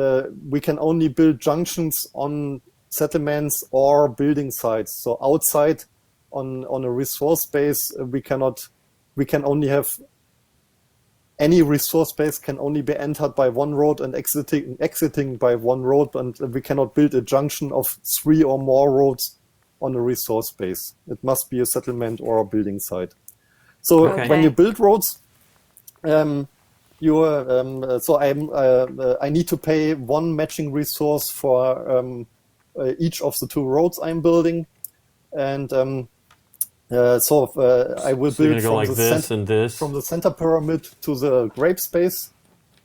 we can only build junctions on settlements or building sites. So outside on a resource base, we can only have any resource base can only be entered by one road and exiting by one road, and we cannot build a junction of 3 or more roads on a resource base. It must be a settlement or a building site. So Okay. when you build roads, I need to pay one matching resource for each of the 2 roads I'm building, and I will So you're build gonna go like this and this. from the center pyramid to the grape space.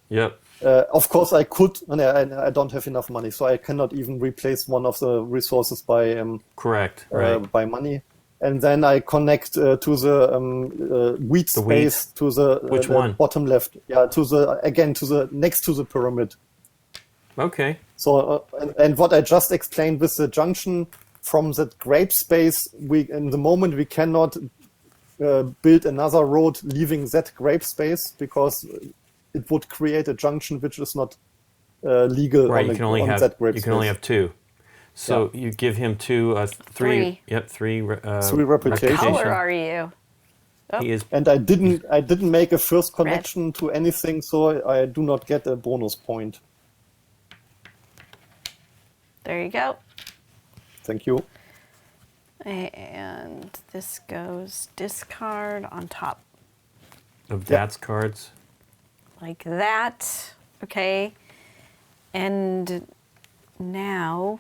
Yep. Of course, I could, and I don't have enough money, so I cannot even replace one of the resources by Correct. Right. by money. And then I connect to the wheat The wheat. space to the Which one? bottom left. Yeah, to the next to the pyramid. Okay. So and what I just explained with the junction from that grape space, in the moment we cannot build another road leaving that grape space, because it would create a junction which is not legal Right. on, You can only have that grape you space. can only have 2. So you give him 2, 3. Three. Yep. 3. 3 reputation. Color are you? Oh. He is. And I didn't make a first connection to anything, so I do not get a bonus point. There you go. Thank you. And this goes discard on top Of that's cards. like that. Okay. And now,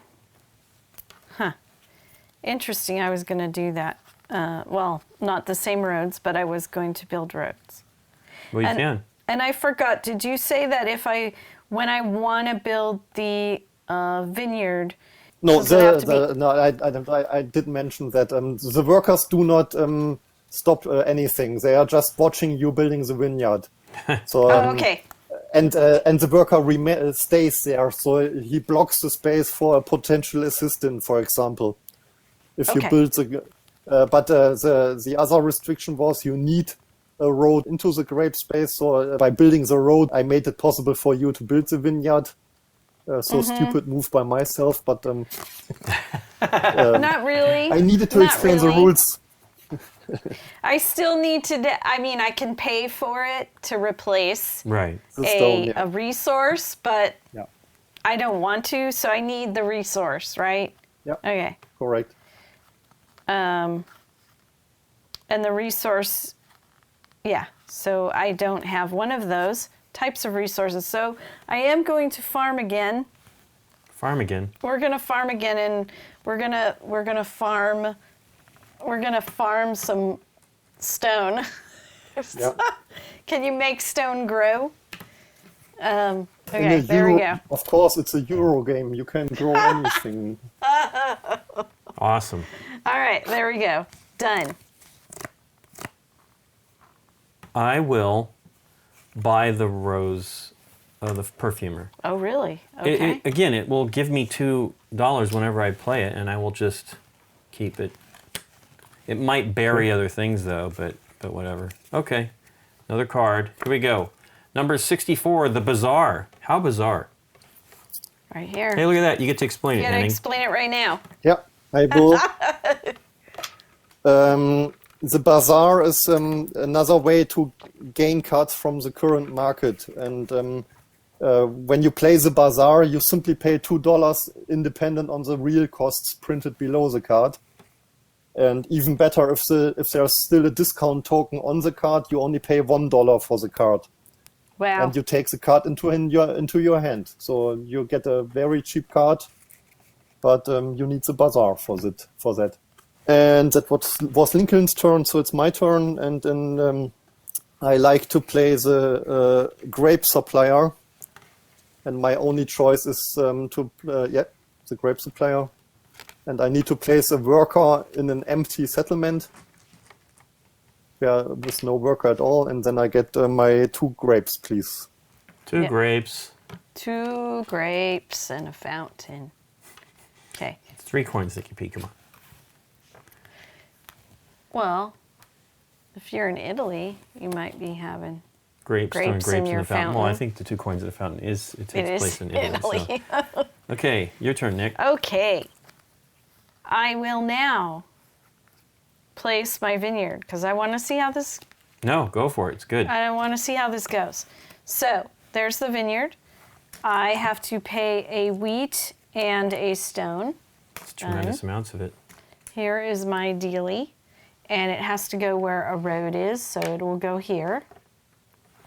interesting. I was going to do that. Well, not the same roads, but I was going to build roads. Well, you can. And I forgot. Did you say that when I want to build the vineyard? No, does it have to be- no, I did mention that the workers do not stop anything. They are just watching you building the vineyard. So Oh, okay. and the worker stays there, so he blocks the space for a potential assistant, for example. If you Okay. build the other restriction was you need a road into the grape space. So by building the road, I made it possible for you to build the vineyard. Stupid move by myself, but Not really. I needed to Not explain the really. rules. I still need to. I mean, I can pay for it to replace Right. The stone, yeah. a resource, but Yeah, I don't want to, so I need the resource, right? yeah, Okay. correct. And the resource, yeah. So I don't have one of those types of resources. So I am going to farm again. Farm again. We're gonna farm again, and we're gonna farm some stone. Yeah. Can you make stone grow? In Okay, a there we Euro- go. Of course, it's a Euro game. You can grow anything. Awesome. All right, there we go. Done. I will buy the rose, the perfumer. Oh, really? Okay. Again, it will give me $2 whenever I play it, and I will just keep it. It might bury other things though, but whatever. Okay, another card. Here we go. Number 64, the Bazaar. How bizarre! Right here. Hey, look at that. You get to explain You it, gotta Henning. explain it right now. Yeah, I will. The bazaar is another way to gain cards from the current market. And when you play the bazaar, you simply pay $2 independent on the real costs printed below the card. And even better, if there's still a discount token on the card, you only pay $1 for the card. Wow. And you take the card into your hand. So you get a very cheap card, but you need the bazaar for that. And that was Lincoln's turn, so it's my turn. And then I like to play the grape supplier. And my only choice is the grape supplier. And I need to place a worker in an empty settlement. Yeah, with no worker at all. And then I get my 2 grapes, please. 2 Yeah. grapes. 2 grapes and a fountain. Okay. It's 3 coins, Nikki P. Come on. Well, If you're in Italy, you might be having Grapes, throwing grapes grapes in in your the fountain. Well, I fountain. think the 2 coins of the fountain it takes it is place in Italy. So. Okay, your turn, Nick. Okay. I will now place my vineyard because I want to see how this. No, go for it. It's good. I want to see how this goes. So there's the vineyard. I have to pay a wheat and a stone. It's tremendous amounts of it. Here is my dealie, and it has to go where a road is, so it will go here.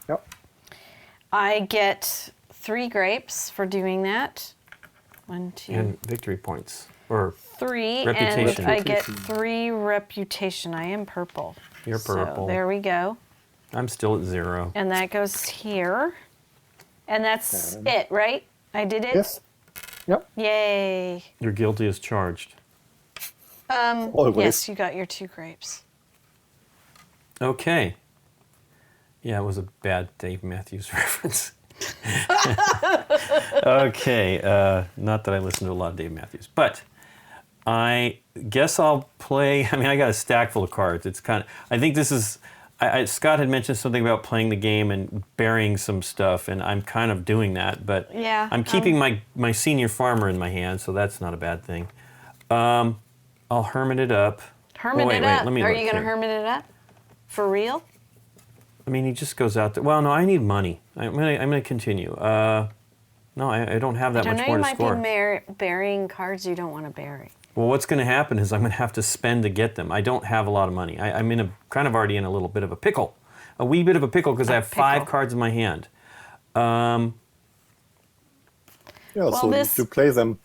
Yep. I get 3 grapes for doing that. 1, 2, And victory points. Or 3, reputation. and I get 3 reputation. I am purple. You're purple. So there we go. I'm still at 0. And that goes here. And that's it, right? I did it? Yes. Yep. Yay. You're guilty as charged. Always. Yes, you got your 2 grapes. Okay. Yeah, it was a bad Dave Matthews reference. Okay, not that I listen to a lot of Dave Matthews, but I guess I'll play. I mean, I got a stack full of cards. It's kind of. I think this is. Scott had mentioned something about playing the game and burying some stuff, and I'm kind of doing that. But Yeah, I'm keeping my senior farmer in my hand, so that's not a bad thing. I'll hermit it up. Hermit Wait, it up. let me Are look you going to here. hermit it up? For real? I mean, he just goes out there. Well, no, I need money. I'm gonna continue. No, I don't have that I much know more you to might score. be burying cards you don't want to bury. Well, what's going to happen is I'm going to have to spend to get them. I don't have a lot of money. I'm in a kind of already in a little bit of a pickle, a wee bit of a pickle because I have 5 cards in my hand. Yeah, Well, so this- you play them.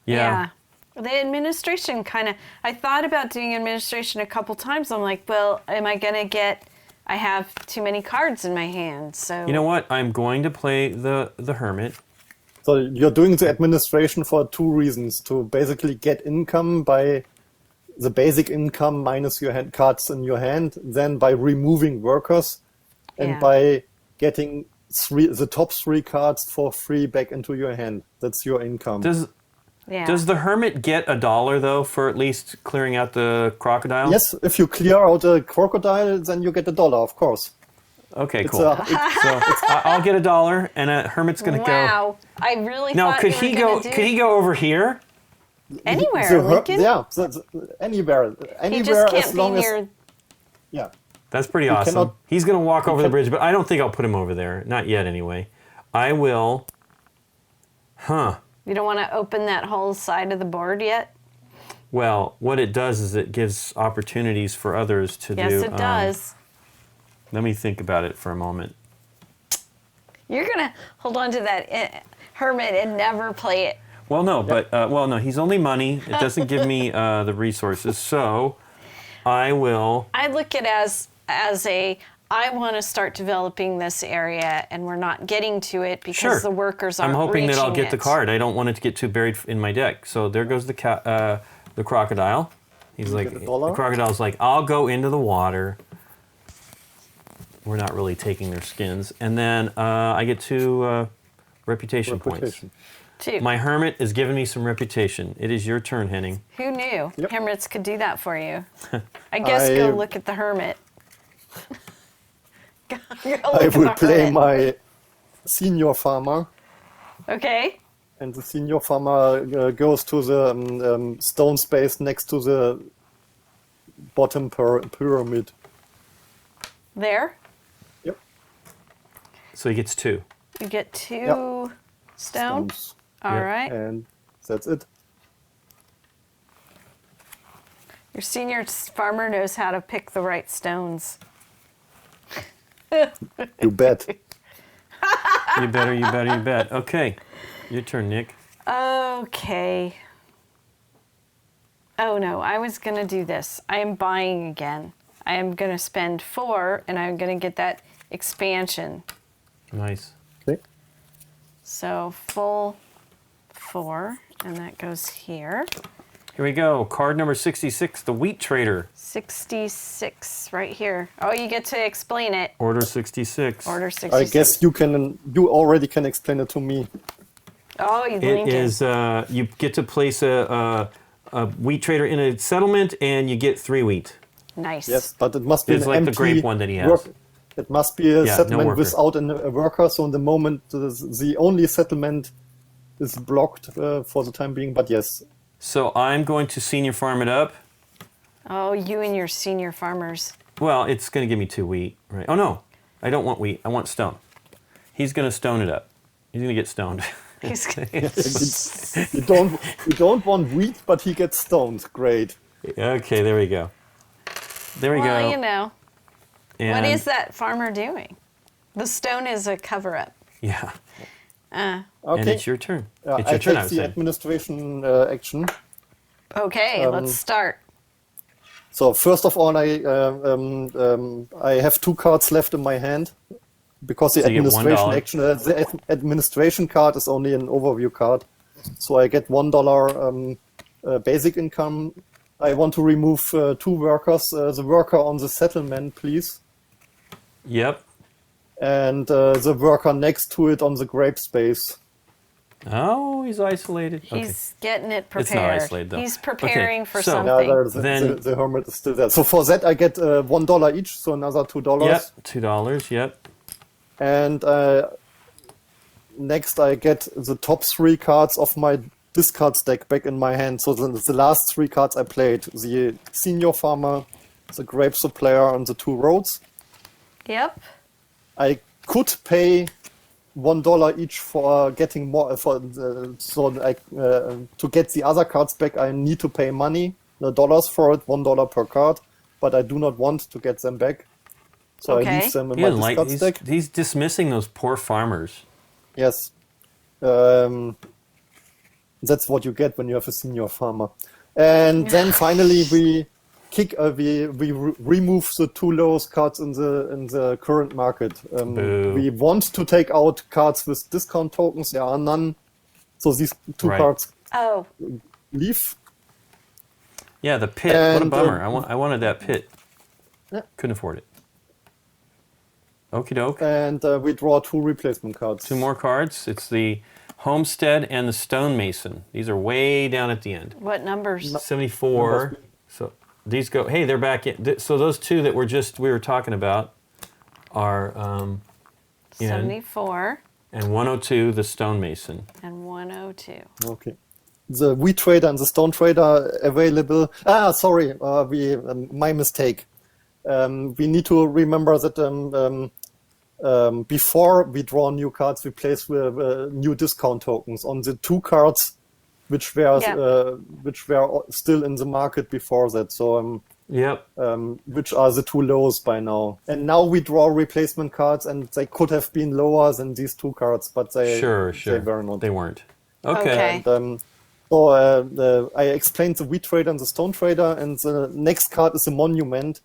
Yeah. The administration kind of, I thought about doing administration a couple times. I'm like, well, am I going to get, I have too many cards in my hand, so. You know what? I'm going to play the hermit. So you're doing the administration for 2 reasons: to basically get income by the basic income minus your hand cards in your hand, then by removing workers, and Yeah. by getting the top 3 cards for free back into your hand. That's your income. Does the hermit get $1 though for at least clearing out the crocodile? Yes, if you clear out a crocodile, then you get $1, of course. Okay, It's cool. a- So I'll get $1, and a hermit's going to go. Wow. I really Now, thought could you he were go? gonna do Could he go over here? anywhere, the Lincoln? Yeah, anywhere, He just can't as be long as near. yeah. That's pretty awesome. cannot- He's going to walk over the can- bridge, but I don't think I'll put him over there. Not yet, anyway. I will. Huh. You don't want to open that whole side of the board yet? Well, what it does is it gives opportunities for others to do. Yes, it does. Let me think about it for a moment. You're going to hold on to that hermit and never play it. Well, no, but no, he's only money. It doesn't give me the resources, so I will. I look at it as a, I want to start developing this area, and we're not getting to it because Sure. the workers aren't I'm hoping that I'll reaching get the it. card. I don't want it to get too buried in my deck. So there goes the crocodile. He's like, get the $1? crocodile's like, I'll go into the water. We're not really taking their skins. And then I get 2 reputation points. Reputation. Two. My hermit is giving me some reputation. It is your turn, Henning. Who knew Yep. hermits could do that for you? I guess go look at the hermit. Go look I at will the play hermit. my senior farmer, Okay. and the senior farmer goes to the stone space next to the bottom pyramid. There. Yep. So he gets 2. You get 2 Yep. stone. Stones. All Yep. right. And that's it. Your senior farmer knows how to pick the right stones. You bet. You better, you better, you bet. Okay, your turn, Nick. Okay. Oh no, I was going to do this. I am buying again. I am going to spend 4 and I'm going to get that expansion. Nice. Okay. So full 4 and that goes here. Here we go. Card number 66, the Wheat Trader. 66 right here. Oh, you get to explain it. Order 66. Order 66. I guess you already can explain it to me. Oh, you It Lincoln. is, you get to place a Wheat Trader in a settlement and you get 3 wheat. Nice. Yes, but it must be It's an like the empty grape one that he has. It must be a Yeah, no settlement worker. without a worker. So in the moment, the only settlement is blocked for the time being. But yes, So I'm going to senior farm it up. Oh, you and your senior farmers. Well, it's going to give me 2 wheat, right? Oh no, I don't want wheat. I want stone. He's going to stone it up. He's going to get stoned. He's you don't want wheat, but he gets stoned. Great. Okay, there we go. There we well, go. you know. And What is that farmer doing? The stone is a cover-up. Yeah. Uh, Okay. And it's your turn. It's I your turn, I take was the saying. administration action. okay, let's start. So first of all, I have 2 cards left in my hand because the So you get administration $1. action, the administration card is only an overview card. So I get $1 basic income. I want to remove 2 workers. The worker on the settlement, please, Yep. and the worker next to it on the grape space. Oh, he's isolated. He's getting it prepared. It's not isolated, though. He's preparing Okay, for so- Yeah, something. Then- the hermit is still there. So for that, I get $1 each, so another $2. Yep. $2. Yep. And next, I get the top 3 cards of my discard stack back in my hand. So the last 3 cards I played: the senior farmer, the grape supplier, and the 2 roads. Yep. I could pay $1 each for getting more. To get the other cards back, I need to pay money, the dollars for it, $1 per card. But I do not want to get them back, so Okay. I leave them in He my doesn't like. discard stack. He's dismissing those poor farmers. Yes. That's what you get when you have a senior farmer. And then finally we remove the 2 lowest cards in the current market. Boo. We want to take out cards with discount tokens. There are none. So these 2 Right. cards Oh, leave. Yeah, the pit. What a And, bummer. I wanted that pit. Yeah. Couldn't afford it. Okie doke. And we draw 2 replacement cards. 2 more cards. It's the Homestead and the Stonemason. These are way down at the end. what numbers? 74. Numbers. So these go. Hey, they're back in. So those 2 that we were talking about are in 74 and 102, the Stonemason. and 102. Okay. The wheat trader and the stone trader available. Sorry, my mistake. We need to remember that before we draw new cards, we place new discount tokens on the 2 cards which were still in the market before that. So Yep. which are the 2 lows by now. And now we draw replacement cards, and they could have been lower than these 2 cards, but they Sure. they were not. They weren't. Okay. Okay. And, I explained the wheat trader and the stone trader, and the next card is the monument.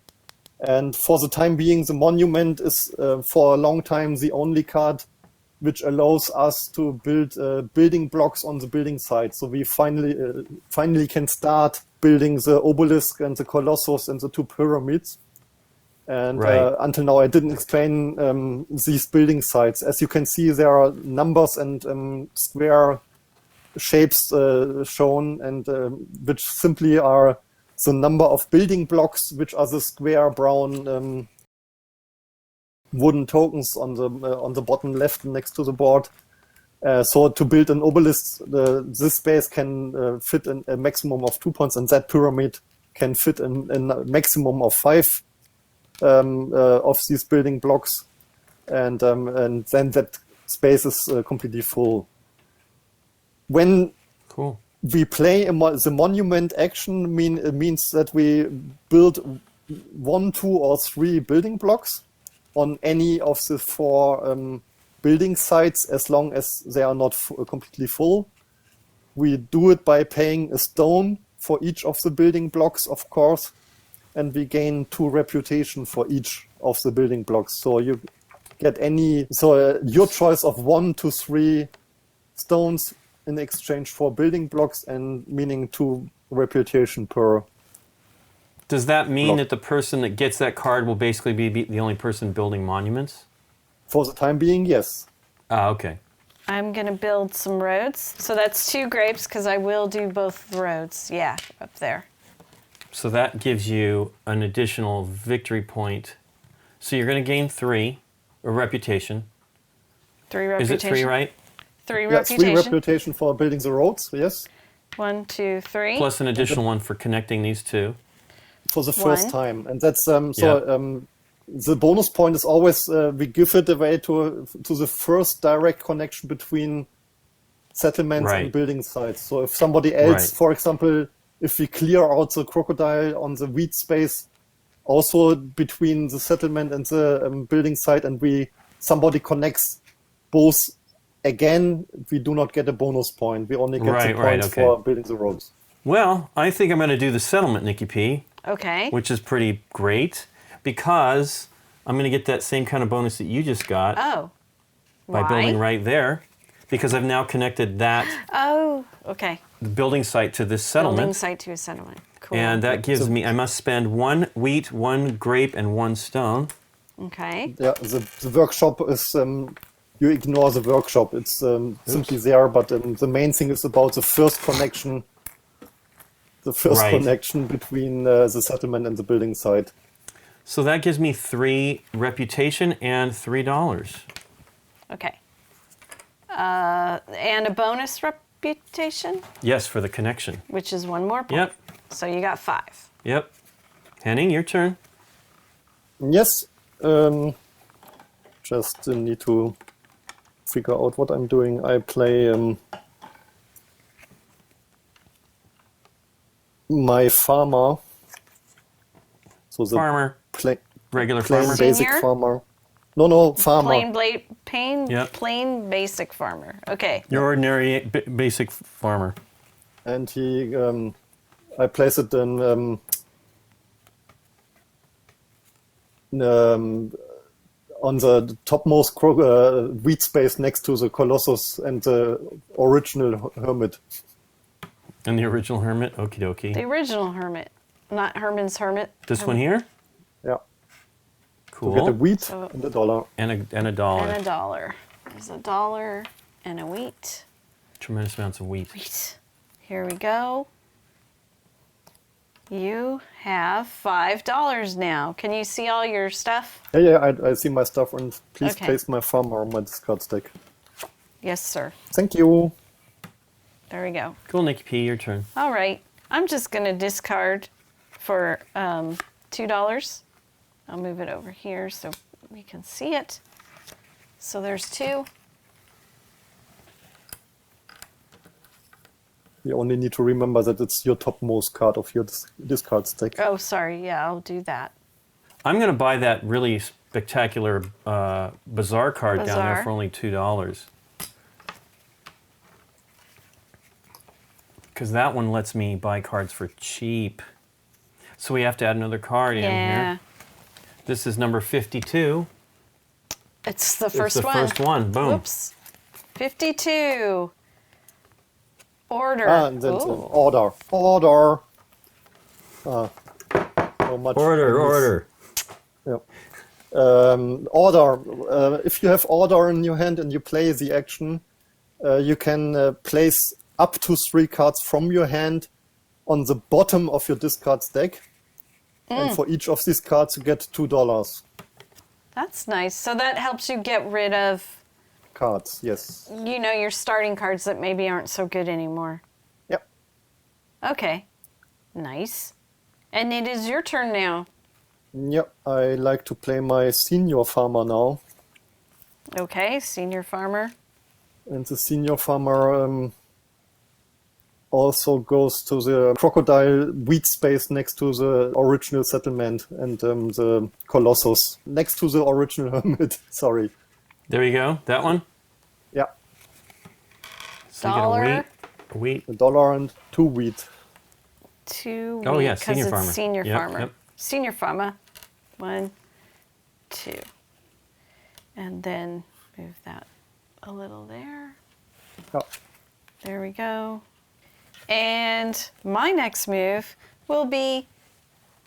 And for the time being, the monument is for a long time the only card which allows us to build building blocks on the building site. So we finally can start building the obelisk and the colossus and the 2 pyramids. And Right. until now, I didn't explain these building sites. As you can see, there are numbers and square shapes shown, and which simply are the number of building blocks, which are the square brown wooden tokens on the bottom left next to the board. So to build an obelisk, this space can fit in a maximum of 2 points, and that pyramid can fit in a maximum of 5 of these building blocks, and then that space is completely full. When Cool. we play the monument action, means that we build 1, 2, or 3 building blocks on any of the 4 building sites, as long as they are not completely full. We do it by paying a stone for each of the building blocks, of course, and we gain 2 reputation for each of the building blocks. So you get your choice of 1 to 3 stones in exchange for building blocks, and meaning 2 reputation per. Does that mean Block. that the person that gets that card will basically be the only person building monuments? For the time being, yes. Ah, okay. I'm going to build some roads. So that's 2 grapes because I will do both roads. Yeah, up there. So that gives you an additional victory point. So you're going to gain 3, or reputation. 3 Is reputation. it 3, right? 3 Yeah, reputation. 3 reputation for building the roads, yes. 1, 2, 3. Plus an additional one for connecting these two. For the first 1. time. And that's Yeah. the bonus point is always we give it away to the first direct connection between settlements and Right. building sites. So if somebody else, Right. for example, if we clear out the crocodile on the wheat space, also between the settlement and the building site, and somebody connects both again, we do not get a bonus point. We only get Right, the right, points okay. for building the roads. Well, I think I'm going to do the settlement, Nikki P, Okay. which is pretty great because I'm going to get that same kind of bonus that you just got Oh. by Why? building right there, because I've now connected that Oh, okay. building site to this Building settlement. site to a settlement. Cool. And that gives me, I must spend 1 wheat, 1 grape, and 1 stone. Okay. Yeah, the workshop is you ignore the workshop. It's simply there, but the main thing is about the first connection. The first Right. connection between the settlement and the building site. So that gives me 3 reputation and $3. Okay. And a bonus reputation, Yes, for the connection. which is 1 more point. Yep, So you got 5. yep. Henning, your turn. Yes, just need to figure out what I'm doing. I play my farmer. So the Farmer, plain regular farmer. basic Senior? farmer. No, farmer. Yep. Plain basic farmer. Okay. Your ordinary basic farmer. And I place it in on the topmost wheat space next to the Colossus and the original hermit. And the original hermit, okie dokie. The original hermit, not Herman's hermit. This one here? Yeah, Cool. to get a wheat So- and a dollar. And a dollar. And a dollar. There's a dollar and a wheat. Tremendous amounts of wheat. Wheat. Here we go. You have $5 now. Can you see all your stuff? Yeah, I see my stuff, and please Okay. place my farmer on my discard stack. Yes, sir. Thank you. There we go. Cool, Nikki P, your turn. All right. I'm just going to discard for $2. I'll move it over here so we can see it. So there's 2. You only need to remember that it's your topmost card of your discard stack. Oh, sorry. Yeah, I'll do that. I'm going to buy that really spectacular Bazaar card down there Bazaar. for only $2. Because that one lets me buy cards for cheap. So we have to add another card in Yeah. here. This is number 52. It's the first it's the one. first one. Boom. Oops. 52. Order. And then Ooh. order. So much. Order. Yeah. Order. If you have order in your hand and you play the action, you can place up to 3 cards from your hand on the bottom of your discard stack. And for each of these cards, you get $2 That's nice. So that helps you get rid of, cards. Yes. your starting cards that maybe aren't so good anymore. Yep. Okay. Nice. And it is your turn now. Yep. I like to play my senior farmer now. Okay, senior farmer. And the senior farmer also goes to the crocodile wheat space next to the original settlement and the Colossus next to the original hermit. Sorry. There you go. That one. Yeah. So you Dollar. get a wheat. A dollar and 2 wheat. 2 Oh, yeah, because senior it's farmer. senior Yep, farmer. yep. Senior farmer. 1, 2. And then move that a little there. Yeah. There we go. And my next move will be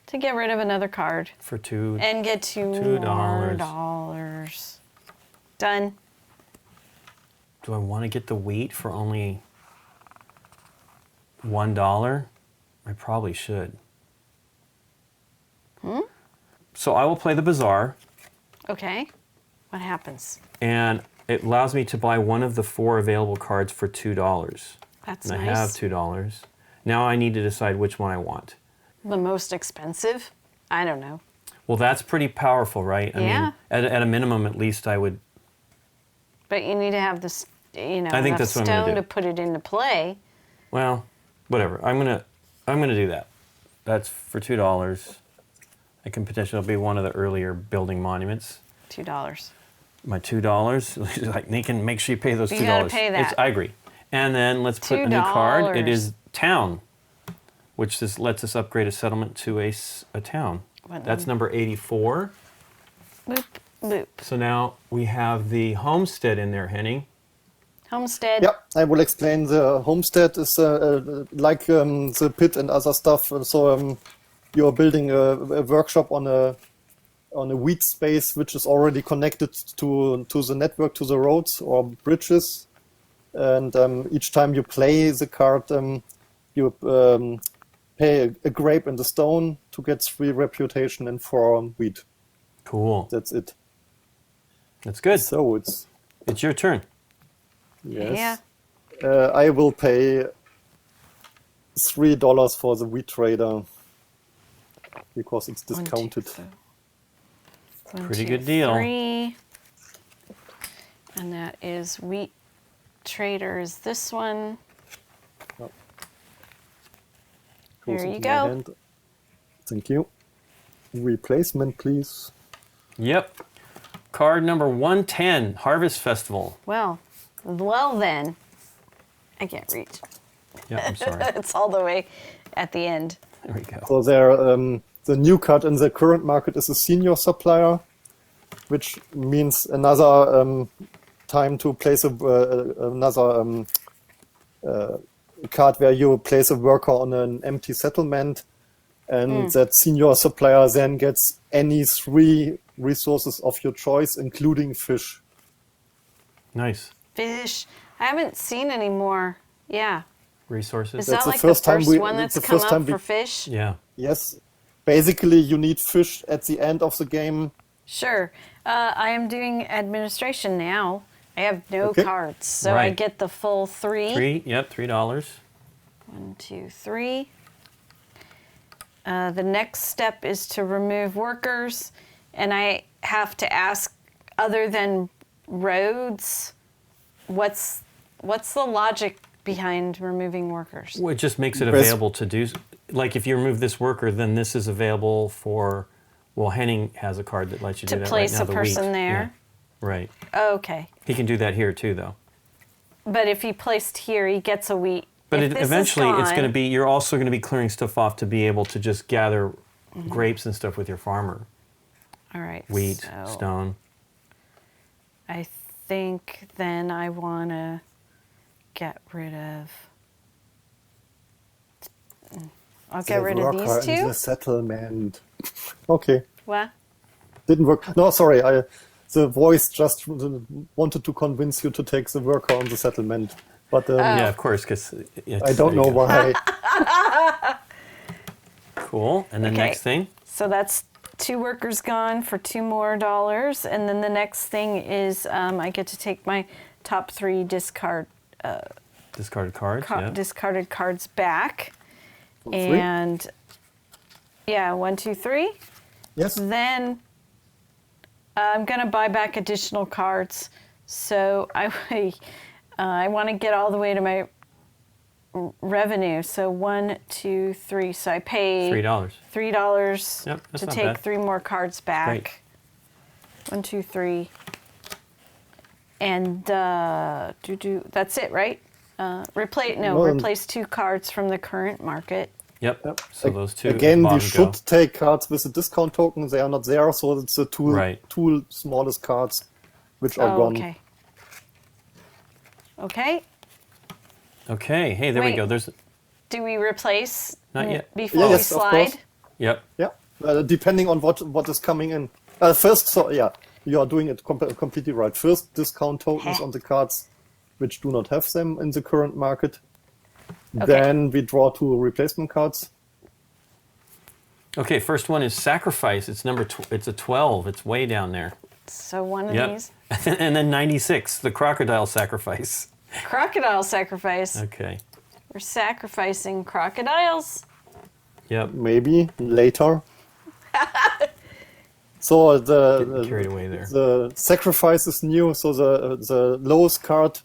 to get rid of another card For 2. and get $2 more dollars. Done. Do I want to get the wheat for only $1? I probably should. So I will play the Bazaar, Okay. What happens? and it allows me to buy one of the 4 available cards for $2. That's And nice. I have $2. Now I need to decide which one I want. The most expensive? I don't know. Well, that's pretty powerful, right? I Yeah. mean, at a minimum, at least I would. But you need to have this, I think enough that's what I'm gonna stone do. to put it into play. Well, whatever. I'm gonna do that. That's for $2. I can potentially be one of the earlier building monuments. $2. My $2. Like, Nathan, make sure you pay those $2. You gotta pay that. I agree. And then let's put a new card. It $2. is Town, which just lets us upgrade a settlement to a town. That's number 84. Boop, boop. So now we have the homestead in there, Henning. Homestead. Yeah, I will explain. The homestead is like the pit and other stuff. So you are building a workshop on a wheat space which is already connected to the network, to the roads or bridges. And each time you play the card, you pay a grape and a stone to get 3 reputation and 4 wheat. Cool. That's it. That's good. So it's It's your turn. yes. I will pay $3 for the wheat trader because it's discounted. Pretty good deal. 3. And that is wheat trader is this one. Goes There you into my go. hand. Thank you. Replacement, please. Yep. Card number 110, Harvest Festival. Well then. I can't reach. Yeah, I'm sorry. It's all the way at the end. There we go. So there, the new card in the current market is a senior supplier, which means another time to place another card where you place a worker on an empty settlement, and that senior supplier then gets any 3 resources of your choice, including fish. Nice. Fish. I haven't seen any more. Yeah. Resources. Is That's that the like the first time first we- one it's that's the come first time up we- for fish? Yeah. Yes, basically you need fish at the end of the game. Sure. I am doing administration now. I have no Okay. cards, so I Right. get the full 3. 3, yep, $3. 1, 2, 3. The next step is to remove workers, and I have to ask, other than roads, what's the logic behind removing workers? Well, it just makes it Bas- available to do. Like if you remove this worker, then this is available for. Well, Henning has a card that lets you To do that place right now. a the person wheat. there? Yeah. Right. Okay. He can do that here too, though. But if he placed here, he gets a wheat. But If this is eventually, it's going to gone- be. You're also going to be clearing stuff off to be able to just gather grapes and stuff with your farmer. All right. Wheat, so stone. I think then I want to get rid of. I'll get The rid of worker these in two. the settlement. Okay, What? didn't work. No, sorry. The voice just wanted to convince you to take the worker on the settlement, but Yeah, of course, because I don't know why. Cool. And the Okay. next thing. So that's 2 workers gone for $2 more, and then the next thing is I get to take my top 3 Discarded cards. Yeah. discarded cards back, 3? and yeah, 1, 2, 3. Yes. Then I'm gonna buy back additional cards, so I want to get all the way to my revenue. So 1, 2, 3. So I pay $3. $3 Yep, that's to not take bad. 3 more cards back. Great. 1, 2, 3. And that's it, right? Replace 2 cards from the current market. Yep. So those two. at the Again, we bottom should go. take cards with a discount token. They are not there, so it's the Right. two smallest cards which are gone. Okay. Okay. Okay. Hey, there we Wait. go. There's. Do we replace Not yet. before Yeah, we yes, of course. slide? Yep. Yeah, depending on what is coming in. First, so yeah, you are doing it completely right. First, discount tokens on the cards which do not have them in the current market. Okay. Then we draw 2 replacement cards. Okay, first one is sacrifice. It's it's a 12. It's way down there. So one of Yep. these. And then 96, the crocodile sacrifice. Crocodile sacrifice. Okay. We're sacrificing crocodiles. Yep. Maybe later. So Getting carried away there. the sacrifice is new. So the lowest card,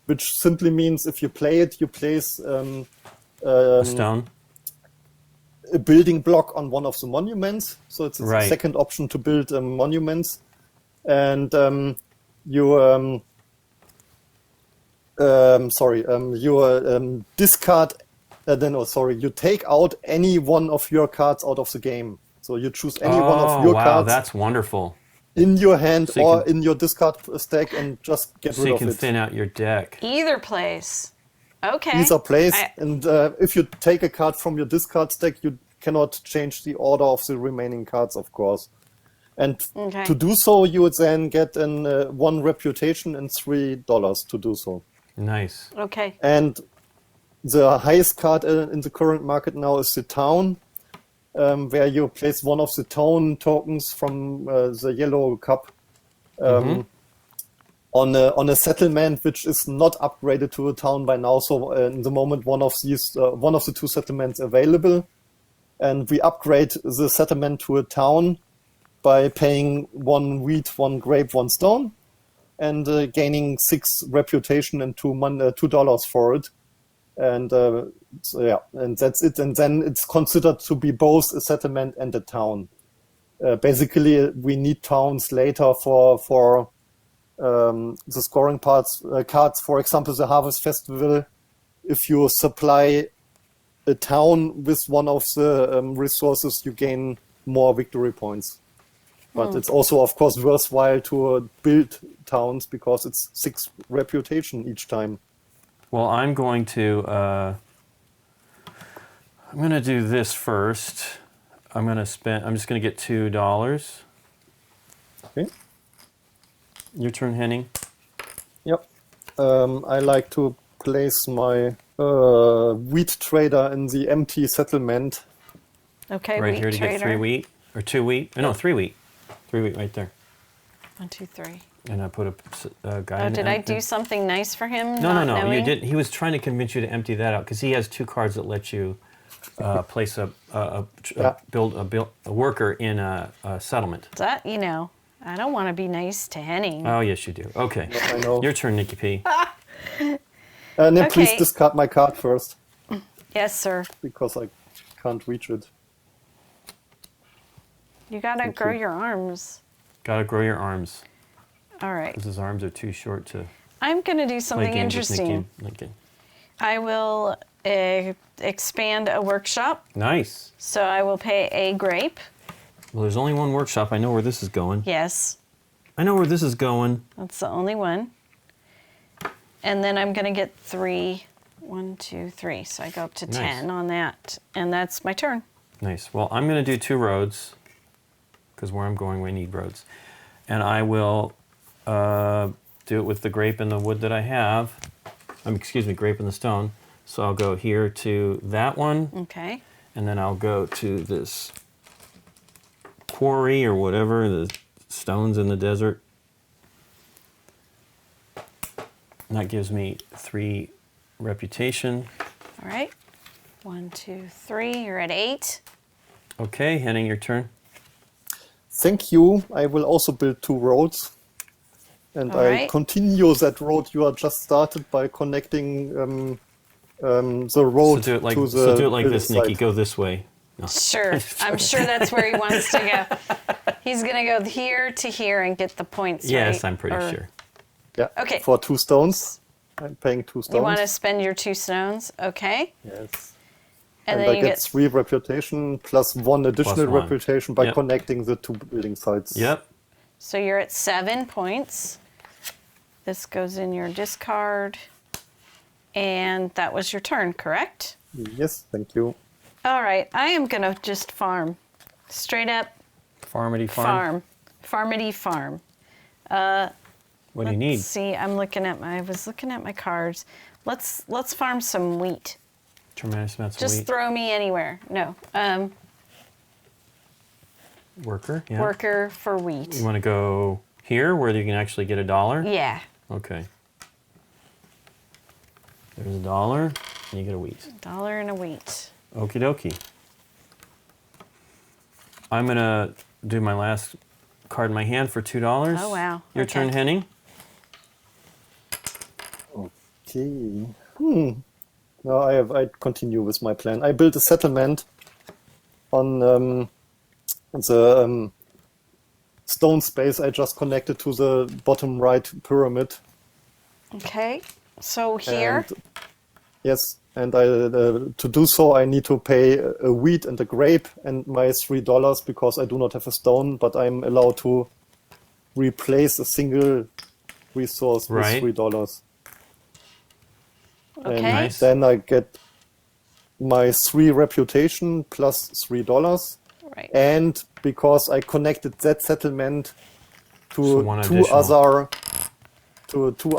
which simply means if you play it, you place A stone. a building block on one of the monuments. So it's the Right. second option to build monuments, and you discard. You take out any one of your cards out of the game. So you choose any one of your wow, cards that's wonderful. in your hand So you or can- in your discard stack and just get So rid you of can it. thin out your deck. Either place. Okay. These are placed, I- and if you take a card from your discard stack, you cannot change the order of the remaining cards, of course. And Okay. to do so, you would then get an 1 reputation and $3 to do so. Nice. Okay. And the highest card in the current market now is the town, where you place one of the town tokens from the yellow cup on a settlement which is not upgraded to a town by now. So in the moment, one of the two settlements available, and we upgrade the settlement to a town by paying 1 wheat, 1 grape, 1 stone, and gaining 6 reputation and $2 for it. And and that's it. And then it's considered to be both a settlement and a town. Basically, we need towns later for the scoring cards. For example, the Harvest Festival. If you supply a town with one of the resources, you gain more victory points. But it's also, of course, worthwhile to build towns because it's 6 reputation each time. Well, I'm going to do this first. I'm just going to get $2. Okay. Your turn, Henning. Yep. I like to place my wheat trader in the empty settlement. Okay. Right wheat here to trader. get 3 wheat or 2 wheat. No, 3 wheat. 3 wheat right there. 1, 2, 3. And I put a guy Oh, in. did I do something nice for him? No, not no, no. You knowing? did. He was trying to convince you to empty that out because he has 2 cards that let you place build a worker in a settlement. That, I don't want to be nice to Henning. Oh yes, you do. Okay. I know. Your turn, Nikki P. And then please Okay. discard my card first Yes, sir. because I can't reach it. You got to Thank grow you. your arms. Gotta grow your arms All right. because his arms are too short to I'm going to do play something games with interesting. Nikki. I will expand a workshop. Nice. So I will pay a grape. Well, there's only one workshop. I know where this is going. Yes. I know where this is going. That's the only one. And then I'm going to get 3. 1, 2, 3. So I go up to Nice. 10 on that. And that's my turn. Nice. Well, I'm going to do 2 roads because where I'm going, we need roads. And I will do it with the grape and the wood that I have. Grape and the stone. So I'll go here to that one, Okay. and then I'll go to this quarry or whatever, the stones in the desert. And that gives me 3 reputation. All right. 1, 2, 3. You're at 8. Okay, Henning, your turn. Thank you. I will also build 2 roads. And All I right. continue that road you are just started by connecting the So road do it like, to the this, building Nikki. site. Go this way. No. Sure. I'm sure that's where he wants to go. He's going to go here to here and get the points, Yes, right? I'm pretty Or- sure. Yeah. Okay. For 2 stones. I'm paying 2 stones. You want to spend your 2 stones? Okay. Yes. And And then I you get get 3 reputation plus 1 additional one. reputation by Yep. connecting the 2 building sites. Yep. So you're at 7 points. This goes in your discard. And that was your turn, correct? Yes, thank you. All right. I am going to just farm. Straight up Farmity farm. Farmity farm. What do you need? Let's see, I was looking at my cards. Let's farm some wheat. Tremendous amounts of Just wheat. throw me anywhere. No. Worker, yeah. Worker for wheat. You want to go here where you can actually get $1? Yeah. Okay. There's $1, and you get a wheat. $1 and a wheat. Okie dokie. I'm going to do my last card in my hand for $2. Oh, wow. Your Okay. turn, Henning. Okay. No, I continue with my plan. I built a settlement on the stone space I just connected to the bottom right pyramid. Okay. So here. And, yes, and to do so, I need to pay a wheat and a grape and my $3 because I do not have a stone, but I'm allowed to replace a single resource with $3. Okay. And Nice. then I get my 3 reputation plus $3. Right. And because I connected that settlement So to one two additional.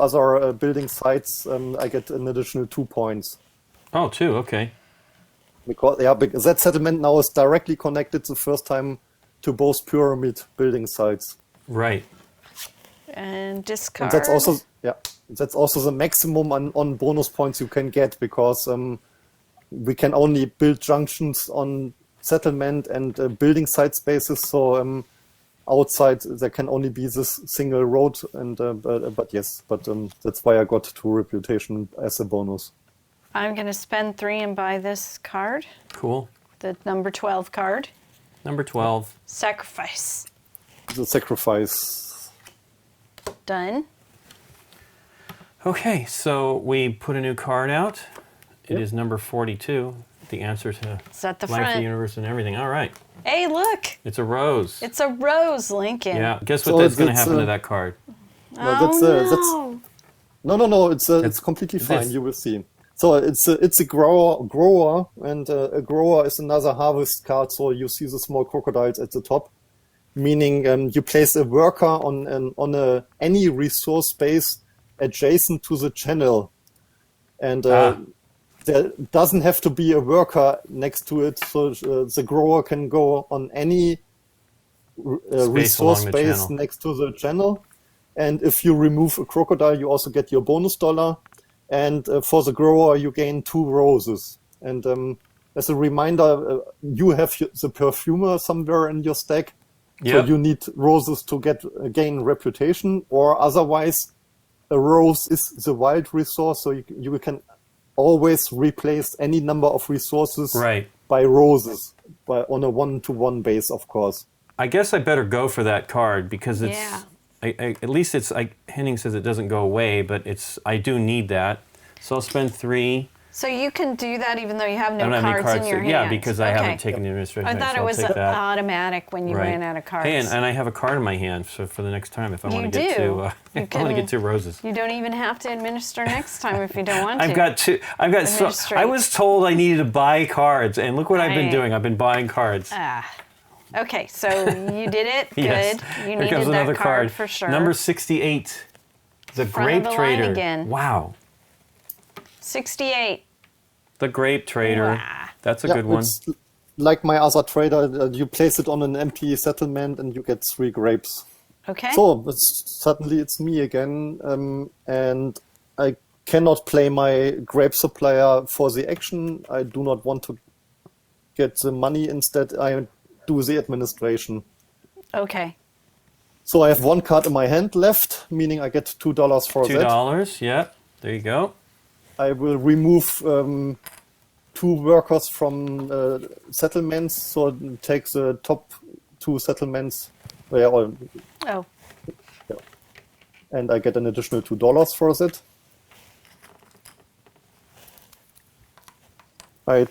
other building sites, I get an additional 2 points. Oh, 2, okay. Because that settlement now is directly connected the first time to both pyramid building sites. Right. And discard. And that's also the maximum on bonus points you can get because we can only build junctions on settlement and building site spaces. So outside there can only be this single road. And but that's why I got 2 reputation as a bonus. I'm going to spend 3 and buy this card, Cool. the number 12 card. Number 12. Sacrifice. The sacrifice. Done. Okay, so we put a new card out. It Yep. is number 42. The answer to It's at the life, the front. universe, and everything. All right. Hey, look. It's a rose. It's a rose, Lincoln. Yeah. Guess what So that's going to it's, happen to that card? Oh, no. No. It's completely fine. this. You will see. So it's a grower, and a grower is another harvest card. So you see the small crocodiles at the top, meaning you place a worker on any resource space adjacent to the channel, and there doesn't have to be a worker next to it. So the grower can go on any resource along the space channel. next to the channel. And if you remove a crocodile, you also get your bonus $. And for the grower, you gain 2 roses. And as a reminder, you have the perfumer somewhere in your stack. So Yep. you need roses to gain reputation, or otherwise a rose is the wild resource. So you can always replace any number of resources Right. by roses, on a 1-to-1 base, of course. I guess I better go for that card because it's. Yeah. At least it's. Henning says it doesn't go away, but I do need that. So I'll spend 3. So you can do that even though you have I no don't have any cards in cards. your hand. Yeah, because I haven't Okay. taken the administration. I thought so it I'll was take that. automatic when you Right. ran out of cards. Hey, and I have a card in my hand so for the next time if I You want to get do. to. You if I want to can- get 2 roses. You don't even have to administer next time if you don't want to. I've got 2. I Administrate. was told I needed to buy cards, and look what I've been Right. doing. I've been buying cards. Okay, so you did it. Yes. Good. You Here needed comes another that card for sure. Number 68. The Front of Grape the line Trader. again. Wow. 68. The Grape Trader. Wow. That's a good one. It's like my other trader, you place it on an empty settlement and you get 3 grapes. Okay. So suddenly it's me again, and I cannot play my grape supplier for the action. I do not want to get the money. Instead, I do the administration. Okay. So I have 1 card in my hand left, meaning I get $2 for that. $2. Yeah. There you go. I will remove 2 workers from settlements, so take the top 2 settlements, Oh, and I get an additional $2 for that. I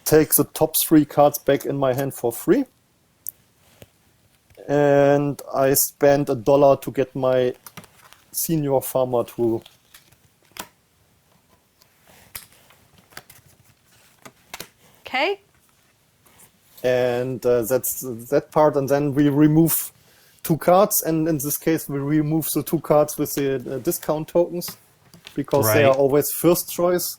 take the top 3 cards back in my hand for free, and I spend $1 to get my senior farmer to. okay. And that's that part, and then we remove 2 cards, and in this case we remove the 2 cards with the discount tokens, because they are Right. always first choice.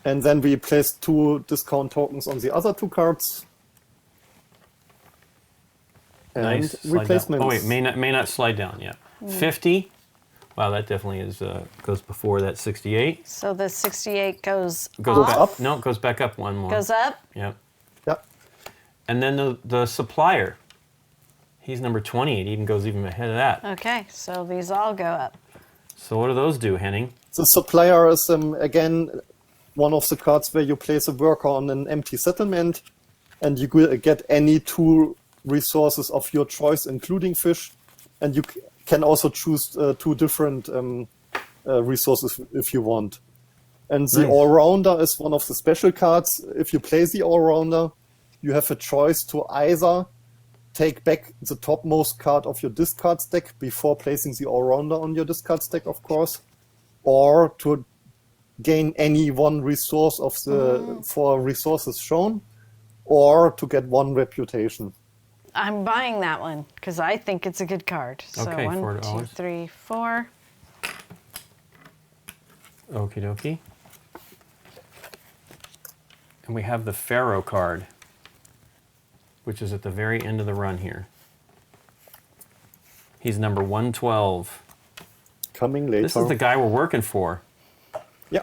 And then we place 2 discount tokens on the other 2 cards, And Nice. Slide down. replacements. Oh wait, may not slide down yet. 50. Wow, that definitely is goes before that 68. So the 68 goes Goes off. back up. No, it goes back up one more. Goes up. Yep. Yeah. And then the supplier. He's number 20. It even goes ahead of that. Okay, so these all go up. So what do those do, Henning? The supplier is, again, one of the cards where you place a worker on an empty settlement, and you get any 2 resources of your choice, including fish, and you can also choose 2 different resources if you want. And the Nice. All-Rounder is one of the special cards. If you play the All-Rounder, you have a choice to either take back the topmost card of your discard stack before placing the All-Rounder on your discard stack, of course, or to gain any 1 resource of the 4 resources shown, or to get 1 reputation. I'm buying that one because I think it's a good card. So Okay, 1, $4. 2, 3, 4. Okie dokie. And we have the Pharaoh card, which is at the very end of the run here. He's number 112. Coming later. This is the guy we're working for. Yeah.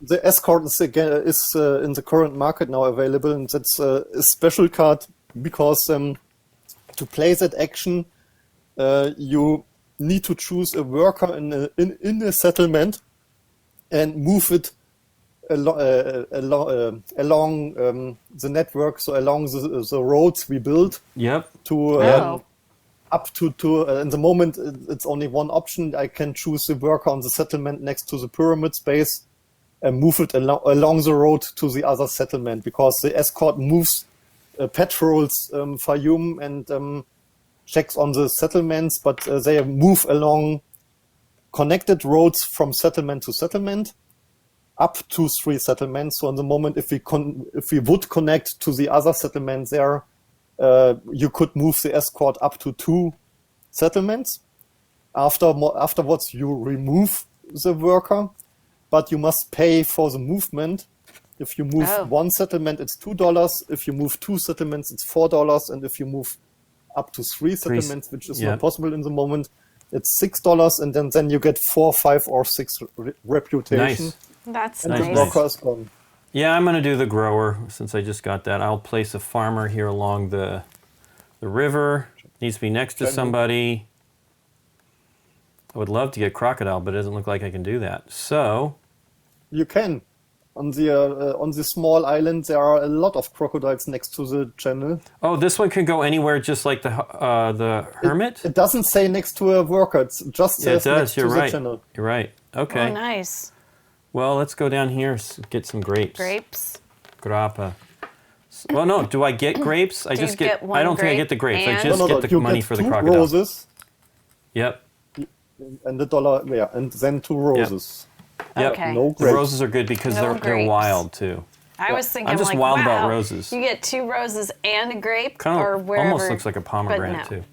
The escort is again in the current market now available, and that's a special card because to play that action, you need to choose a worker in a settlement and move it along the network, so along the roads we build Yep. to Oh. up to in the moment it's only 1 option. I can choose the worker on the settlement next to the pyramid space and move it along the road to the other settlement, because the escort moves patrols Faiyum and checks on the settlements, but they move along connected roads from settlement to settlement up to 3 settlements. So in the moment, if we would connect to the other settlement there, you could move the escort up to 2 settlements. Afterwards, you remove the worker, but you must pay for the movement. If you move 1 settlement, it's $2. If you move 2 settlements, it's $4. And if you move up to 3 settlements, which is not possible in the moment, it's $6. And then you get 4, 5, or 6 reputation. Nice. That's And nice. the worker is gone. Yeah, I'm going to do the grower since I just got that. I'll place a farmer here along the river. Needs to be next to somebody. I would love to get crocodile, but it doesn't look like I can do that. So You can. On the small island, there are a lot of crocodiles next to the channel. oh, this one can go anywhere, just like the hermit. It doesn't say next to a worker. It just Yeah, it says does. next You're to right. the channel. You're right. Okay. Oh, nice. Well, let's go down here, get some grapes. Grapes. Grappa. Well, no. Do I get grapes? I Do just you get. get one I don't think I grape get the grapes. I and- just get the You money get for the 2 crocodile. roses Yep. and the dollar. Yeah, and then 2 roses. Yep. Okay. No The grapes. roses are good because No they're grapes. wild too. I was thinking, I'm just like, wild wow, about roses. You get 2 roses and a grape, Kind or of wherever. almost looks like a pomegranate no. too.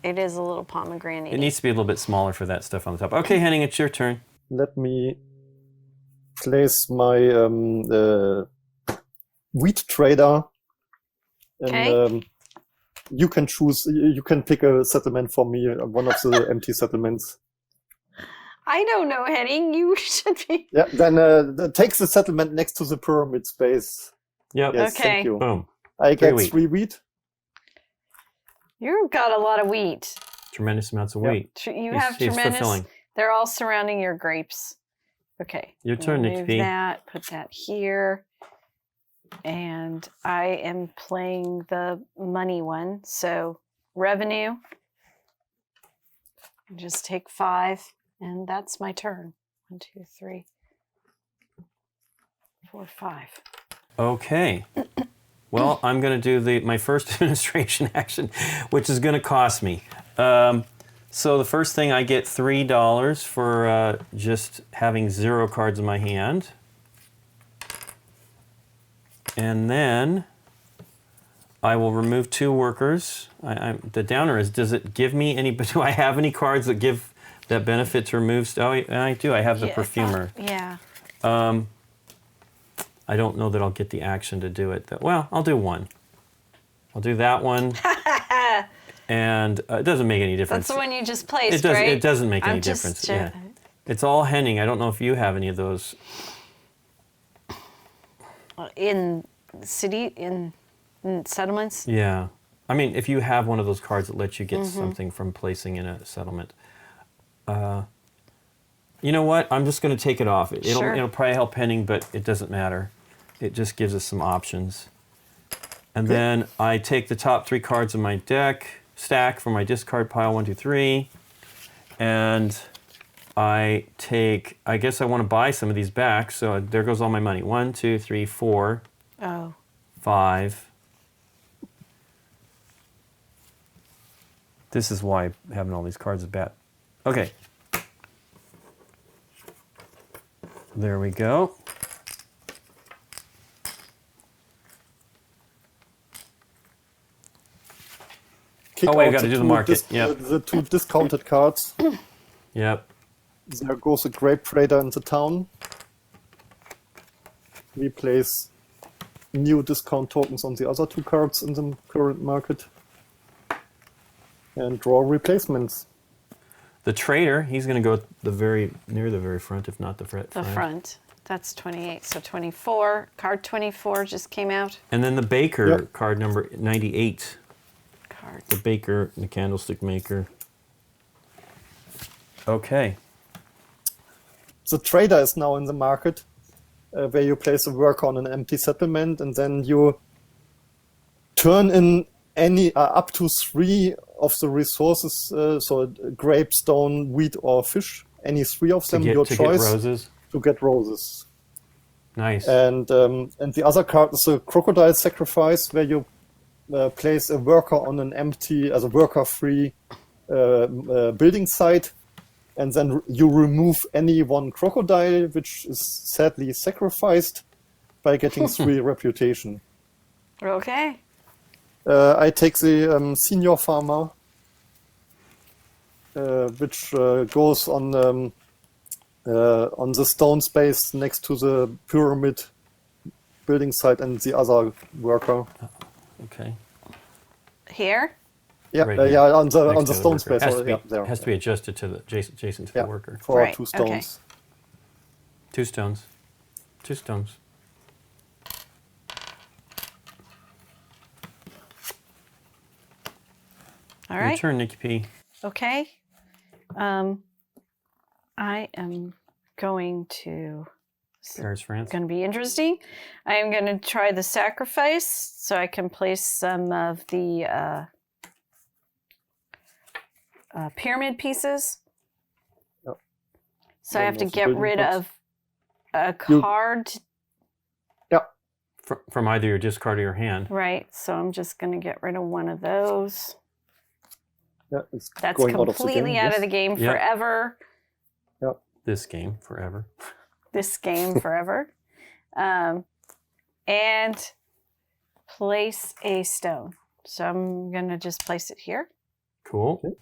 It is a little pomegranate. It needs to be a little bit smaller for that stuff on the top. Okay, Henning, it's your turn. Let me place my wheat trader. And Okay. you can choose. You can pick a settlement for me. One of the empty settlements. I don't know, Henning. You should be. Yeah. Then take the settlement next to the pyramid space. Yep. Yes. Okay. Thank you. Boom. I get wheat. 3 wheat. You've got a lot of wheat. Tremendous amounts of Yep. wheat. You He's- have he's tremendous. fulfilling. They're all surrounding your grapes. Okay. Your turn, Move Nikki. that. Put that here. And I am playing the money one. So revenue. Just take 5, and that's my turn. 1, 2, 3, 4, 5. Okay. Well, I'm going to do my first administration action, which is going to cost me. So the first thing, I get $3 for just having 0 cards in my hand. And then I will remove 2 workers. The downer is, does it give me any, do I have any cards that give that benefit to remove? Oh, I do. I have the Yeah, I perfumer. thought- yeah. I don't know that I'll get the action to do it. Well, I'll do one. I'll do that one. and it doesn't make any difference. That's the one you just placed, It does. right? It doesn't make any I'm just difference. Yeah. It's all Henning. I don't know if you have any of those. In city, in settlements? Yeah. I mean, if you have one of those cards that lets you get something from placing in a settlement. You know what? I'm just going to take it off. It'll probably help Henning, but it doesn't matter. It just gives us some options. And then I take the top 3 cards of my deck, stack from my discard pile, 1, 2, 3. And I guess I want to buy some of these back, so there goes all my money. 1, 2, 3, 4, 5. This is why having all these cards is bad. Okay. There we go. Kick wait, out we got to do the market. Yep. The 2 discounted cards. Yep. There goes a Grape Trader in the town. We place new discount tokens on the other 2 cards in the current market. And draw replacements. The trader, he's going to go near the very front, if not the front. The front. That's 28. So 24. Card 24 just came out. And then the baker, card number 98. Card. The baker, the candlestick maker. Okay. The trader is now in the market, where you place a worker on an empty settlement, and then you turn in any up to 3 of the resources, so grape, stone, wheat, or fish, any 3 of them, your choice. Get roses. To get roses. Nice. And the other card is a crocodile sacrifice, where you place a worker on an empty, as a worker-free building site, and then you remove any 1 crocodile, which is sadly sacrificed, by getting 3 reputation. Okay. I take the senior farmer, which goes on the stone space next to the pyramid building site and the other worker. Okay. Here? Yeah, Right here. yeah, on the Next to stone worker. space. Has to be adjusted to the adjacent to the worker. For Right, 2 stones. 2 stones. 2 stones. All right. Your turn, Nikki P. Okay. I am going to. Paris, France. Going to be interesting. I am going to try the sacrifice so I can place some of the pyramid pieces. Yep. So I have to most get building rid blocks. of a card. Yeah. From either your discard or your hand. Right. So I'm just going to get rid of one of those. Yeah, it's That's going out of the completely game, out of the game Yep. forever. Yeah. This game forever. This game forever. And place a stone. So I'm going to just place it here. Cool. Okay.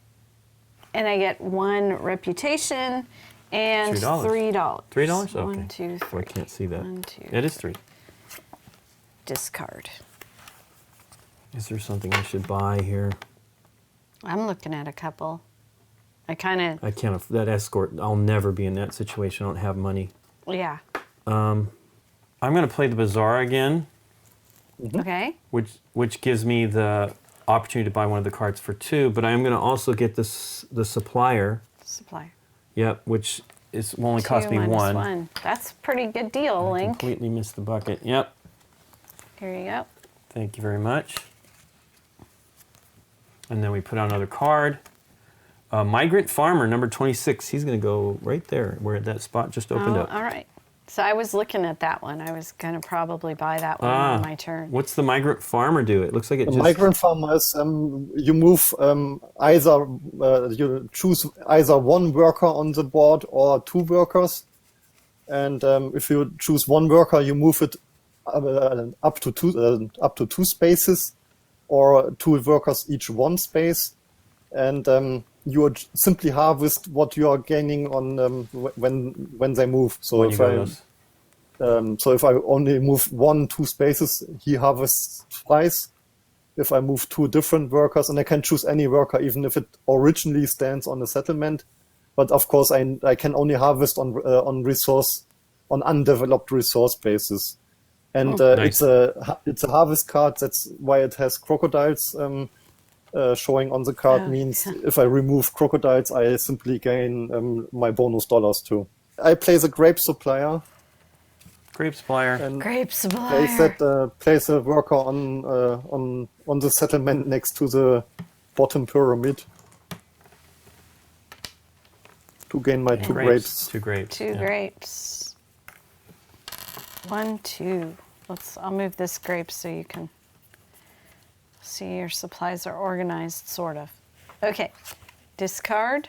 And I get 1 reputation and $3. $3. $3? Okay. 1, 2, 3. Oh, I can't see that. 1, 2. It is 3. Discard. Is there something I should buy here? I'm looking at a couple. I can't. That escort. I'll never be in that situation. I don't have money. Yeah. I'm going to play the bazaar again. Okay. Which gives me the opportunity to buy one of the cards for 2. But I am going to also get the supplier. Supplier. Yep, which will only cost 2 me minus 1. 1. That's a pretty good deal, I Link. completely missed the bucket. Yep. Here you go. Thank you very much. And then we put out another card. Migrant Farmer, number 26. He's going to go right there where that spot just opened up. All right. So I was looking at that one. I was going to probably buy that one on my turn. What's the Migrant Farmer do? It looks like it The just... migrant farmer is you move you choose either 1 worker on the board or 2 workers, and if you choose 1 worker, you move it up to 2 spaces, or 2 workers each 1 space, and you would simply harvest what you are gaining on when they move. So if I only move 1, 2 spaces, he harvests twice. if I move 2 different workers, and I can choose any worker, even if it originally stands on a settlement. But of course, I can only harvest on undeveloped resource bases. And Nice. it's a harvest card. That's why it has crocodiles showing on the card. Oh, Means if I remove crocodiles, I simply gain my bonus dollars too. I play the grape supplier. Grape supplier. And Grape supplier. place a worker on the settlement next to the bottom pyramid to gain my 2 grapes. 2 grapes. 2 grapes. 1, 2. I'll move this grape so you can see your supplies are organized, sort of. Okay. Discard.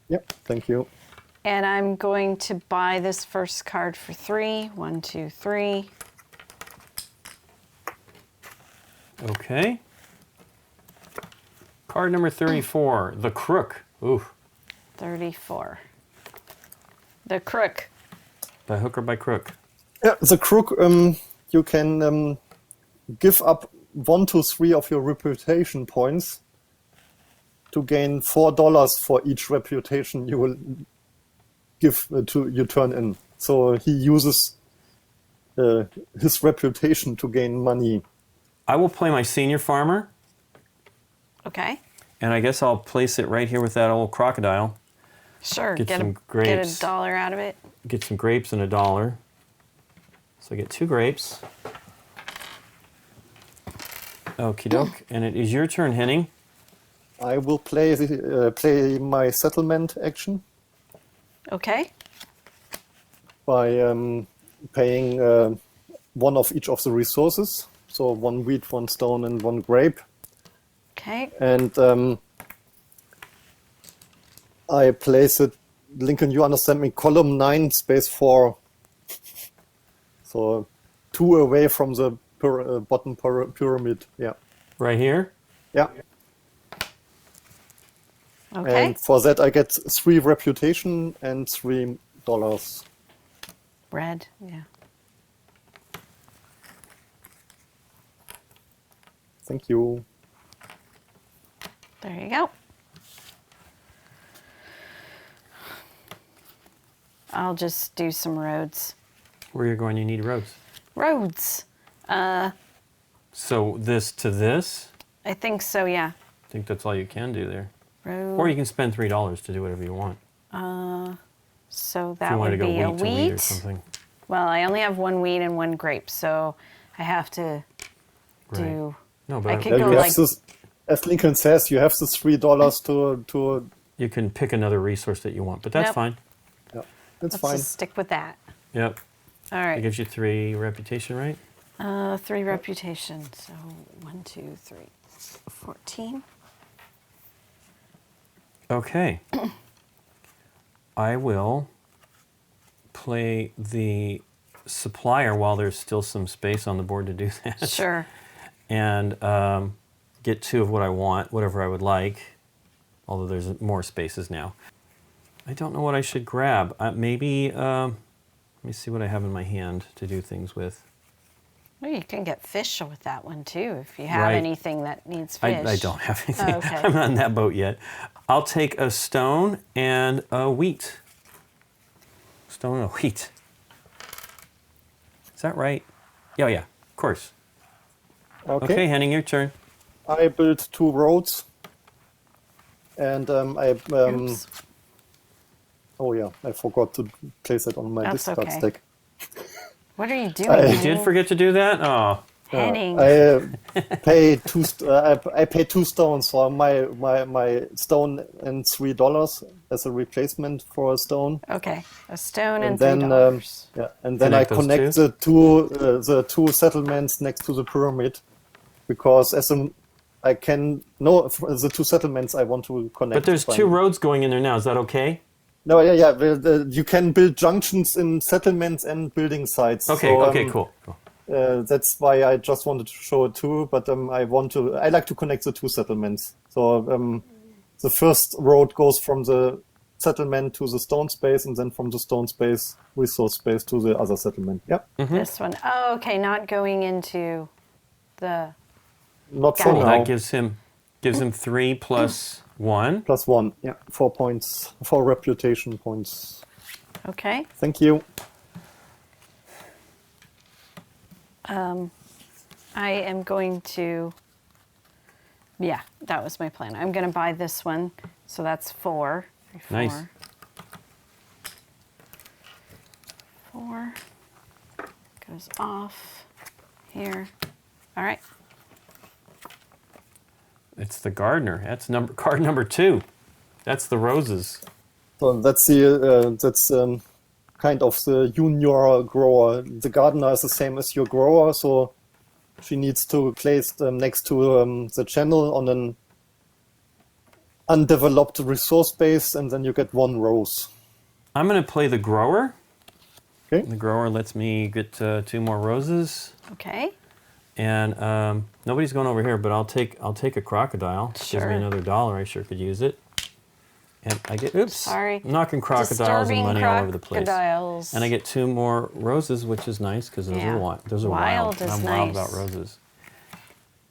Yep, thank you. And I'm going to buy this first card for 3. 1, 2, 3. Okay. Card number 34, the Crook. Ooh. 34. The Crook. By hook or by crook? Yeah, the crook, you can give up 1 to 3 of your reputation points to gain $4 for each reputation you will give you turn in. So he uses his reputation to gain money. I will play my senior farmer, Okay. and I guess I'll place it right here with that old crocodile. Sure. Get some Get grapes. $1 out of it. Get some grapes and $1. So I get 2 grapes. Okie doke. And it is your turn, Henning. I will play my settlement action Okay. by paying 1 of each of the resources. So 1 wheat, 1 stone, and 1 grape. Okay. And I place it, Lincoln, you understand me, column 9, space 4. So 2 away from the bottom pyramid. Yeah. Right here. Yeah. Okay. And for that, I get 3 reputation and $3. Red. Yeah. Thank you. There you go. I'll just do some roads. Where you're going, you need roads. Roads. So this to this, I think so, yeah. I think that's all you can do there. Road. Or you can spend $3 to do whatever you want. So If that you want would to go be a wheat to wheat or wheat. something. Well, I only have 1 wheat and 1 grape, so I have to do. No, but I I- could Yeah, go you like. have this, as Lincoln says, you have the $3 to you can pick another resource that you want, but that's Nope. fine. yeah, it's Let's fine. just stick with that. Yep. All It right. gives you 3 reputation, right? 3 reputation. So 1, 2, 3, 14. Okay. I will play the supplier while there's still some space on the board to do that. Sure. And get 2 of what I want, whatever I would like, although there's more spaces now. I don't know what I should grab. Maybe, let me see what I have in my hand to do things with. Well, you can get fish with that one too if you have Right. anything that needs fish. I don't have anything. Oh, okay. I'm not in that boat yet. I'll take a stone and a wheat. Stone and a wheat. Is that right? Yeah, yeah, of course. Okay, Henning, your turn. I built 2 roads, and Oops. oh yeah, I forgot to place it on my That's discard okay. stack. What are you doing? I You Henning? did forget to do that? Oh, Henning. I pay 2. I pay 2 stones for my stone and $3 as a replacement for a stone. Okay, a stone and And then $3. and then I Connect those connect the 2 settlements next to the pyramid, because the 2 settlements I want to connect. but there's 2 roads going in there now. Is that okay? No, yeah. Well, you can build junctions in settlements and building sites. Okay, So, okay, cool. that's why I just wanted to show it too. But I like to connect the 2 settlements. So the first road goes from the settlement to the stone space, and then from the stone space, resource space, to the other settlement. Yep. This one. Oh, okay, not going into the. Not Got for it. Well, now. that gives him 3 plus 1. +1. Yeah, 4 points. 4 reputation points. Okay. Thank you. I am going to. Yeah, that was my plan. I'm going to buy this one. So that's 4. Nice. 4 goes off here. All right. It's the gardener. That's card number 2. That's the roses. So that's kind of the junior grower. The gardener is the same as your grower, so she needs to place them next to the channel on an undeveloped resource base, and then you get 1 rose. I'm going to play the grower. Okay. The grower lets me get 2 more roses. Okay. And nobody's going over here, but I'll take a crocodile. Gives Sure. me another $1. I sure could use it. And I get Sorry. I'm knocking crocodiles Disturbing and money all over the place. crocodiles. And I get 2 more roses, which is nice because those Yeah. are wild. Those are Wild wild. is I'm wild nice. about roses.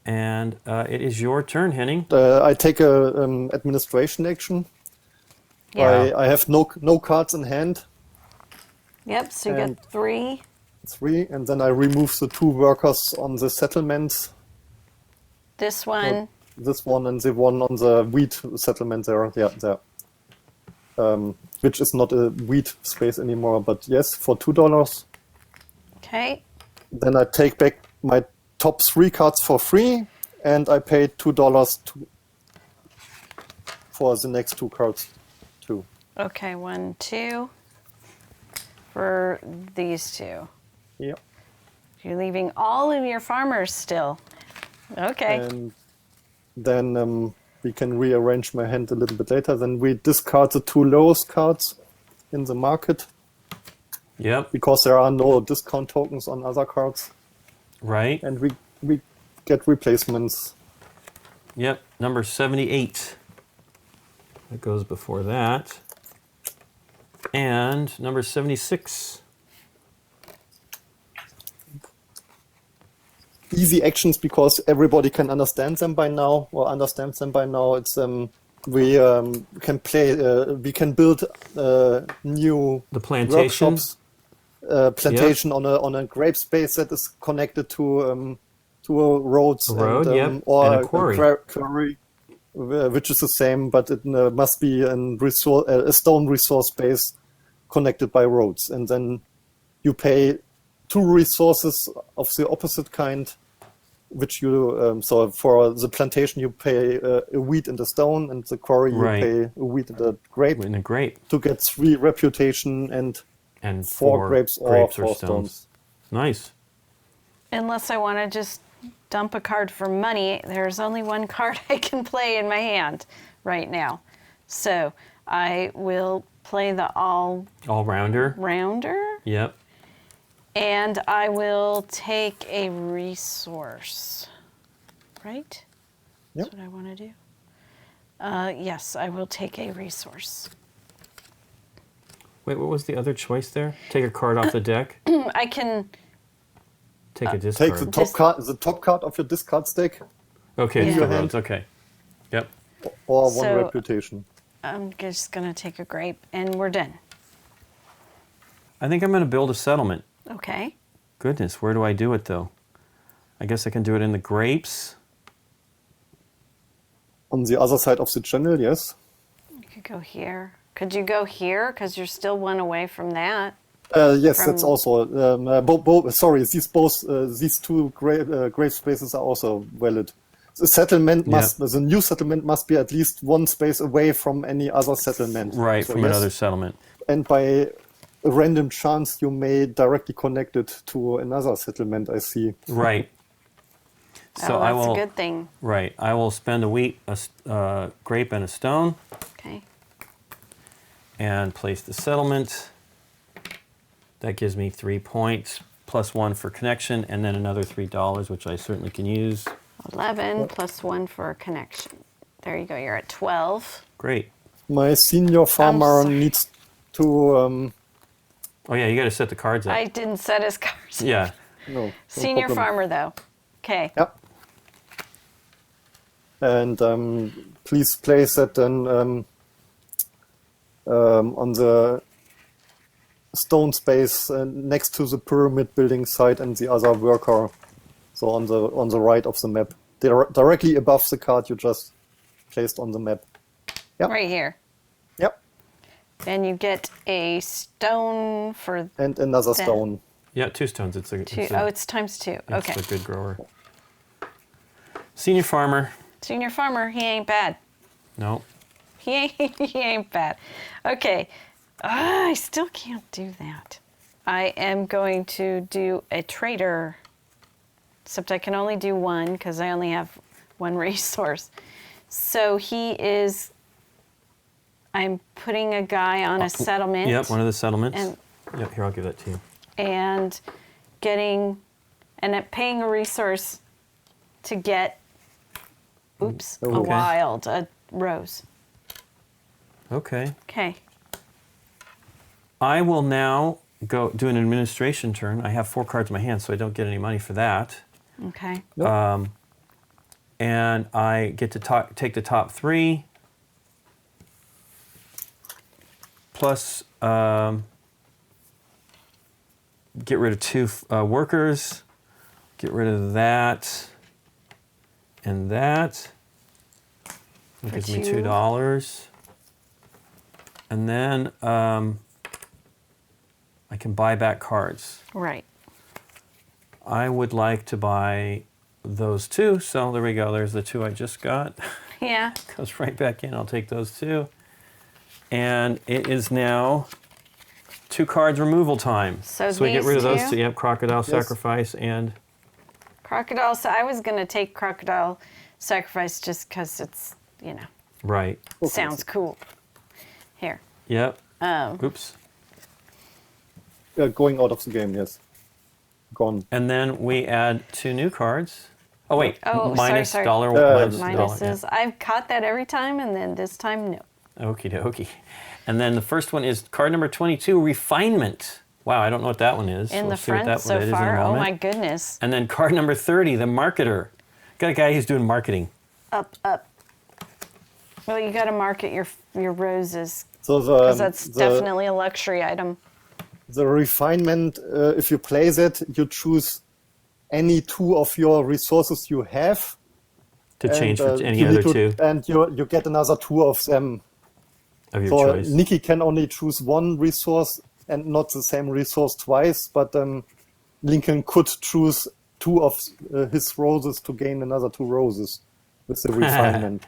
And it is your turn, Henning. I take a administration action. Yeah. I have no cards in hand. Yep. So you And- get 3. 3, and then I remove the 2 workers on the settlement. This one. This one and the one on the wheat settlement there. Yeah, there. Which is not a wheat space anymore, but yes, for $2. Okay. Then I take back my top 3 cards for free, and I pay $2 for the next 2 cards too. Okay. 1, 2. For these 2. Yeah. You're leaving all of your farmers still. Okay. And then we can rearrange my hand a little bit later. Then we discard the 2 lowest cards in the market Yep. because there are no discount tokens on other cards. Right. And we get replacements. Yep. Number 78. That goes before that. And number 76. Easy actions because everybody can understand them by now, or understands them by now. It's we can play. We can build new The plantation. workshops, plantation on a grape space that is connected to roads A road, and, yep, or and a quarry. quarry, which is the same, but it must be a stone resource base connected by roads, and then you pay 2 resources of the opposite kind, which you so for the plantation you pay a wheat and a stone, and the quarry you Right. pay a wheat and a grape In a grape. to get 3 reputation and And 4 grapes or grapes 4 stones. Nice. Unless I want to just dump a card for money, there's only 1 card I can play in my hand right now. So I will play the All-rounder. all-rounder, Yep. and I will take a resource. Right? Yep. That's what I want to do. Yes, I will take a resource. Wait, what was the other choice there? Take a card off the deck. I can. Take a discard. Take the top card of your discard stack, Okay, in it's your the hand. roads. Okay. Yep. or 1 So- reputation. I'm just going to take a grape, and we're done. I think I'm going to build a settlement. Okay. Goodness, where do I do it though? I guess I can do it in the grapes. On the other side of the channel, yes. You could go here. Could you go here? Because you're still 1 away from that. Yes, From- that's also. Sorry, these 2 grape spaces are also valid. The settlement the new settlement must be at least 1 space away from any other settlement. Right, So from yes, another settlement. And by a random chance, you may directly connect it to another settlement. I see. Right. So oh, I that's will. a good thing. Right. I will spend a wheat, a grape, and a stone, Okay. and place the settlement. That gives me 3 points plus 1 for connection, and then another $3, which I certainly can use. 11 plus 1 for a connection. There you go. You're at 12. Great. My senior farmer sorry. needs to. Oh yeah, you got to set the cards up. I didn't set his cards. Yeah. No Senior problem. farmer, though. Okay. Yep. And please place it then on the stone space next to the pyramid building site and the other worker. So on the right of the map, directly above the card you just placed on the map. Yep. Right here. Yep. And you get a stone for And another Then- stone. Yeah, 2 stones. It's two. It's times 2. It's Okay. a good grower. Senior farmer. Senior farmer, he ain't bad. No. He ain't bad. Okay. I still can't do that. I am going to do a trader. Except I can only do one because I only have one resource. So I'm putting a guy on a settlement. Yep, one of the settlements. And- Yep, here, I'll give that to you. And paying a resource to get, a Okay. wild, a rose. Okay. Okay. I will now go do an administration turn. I have 4 cards in my hand, so I don't get any money for that. Okay. Yep. And I get to take the top 3. Plus, get rid of 2 workers. Get rid of that. And that. That For gives me two. $2. And then I can buy back cards. Right. I would like to buy those 2. So there we go. There's the 2 I just got. Yeah. Goes right back in. I'll take those 2. And it is now 2 cards removal time. So we get rid of these those two? 2. Yep, Crocodile Sacrifice and Crocodile. So I was going to take Crocodile Sacrifice just because it's, right. sounds cool. Here. Yep. Um, Oops. Going out of the game, yes. Gone. And then we add 2 new cards. Oh wait, Oh, minus sorry. dollar. Minuses. Minuses. I've caught that every time, and then this time, no. Okie dokie. And then the first one is card number 22, Refinement. Wow, I don't know what that one is. In We'll the see what front that one so is in a far. Oh moment. my goodness. And then card number 30, the Marketer. Got a guy who's doing marketing. Up. Well, you got to market your roses So because that's definitely a luxury item. the refinement. If you place it, you choose any 2 of your resources you have. To change for any you other need 2 and you get another 2 of them. of your So choice. Nikki can only choose 1 resource and not the same resource twice, but Lincoln could choose 2 of his roses to gain another 2 roses with the refinement.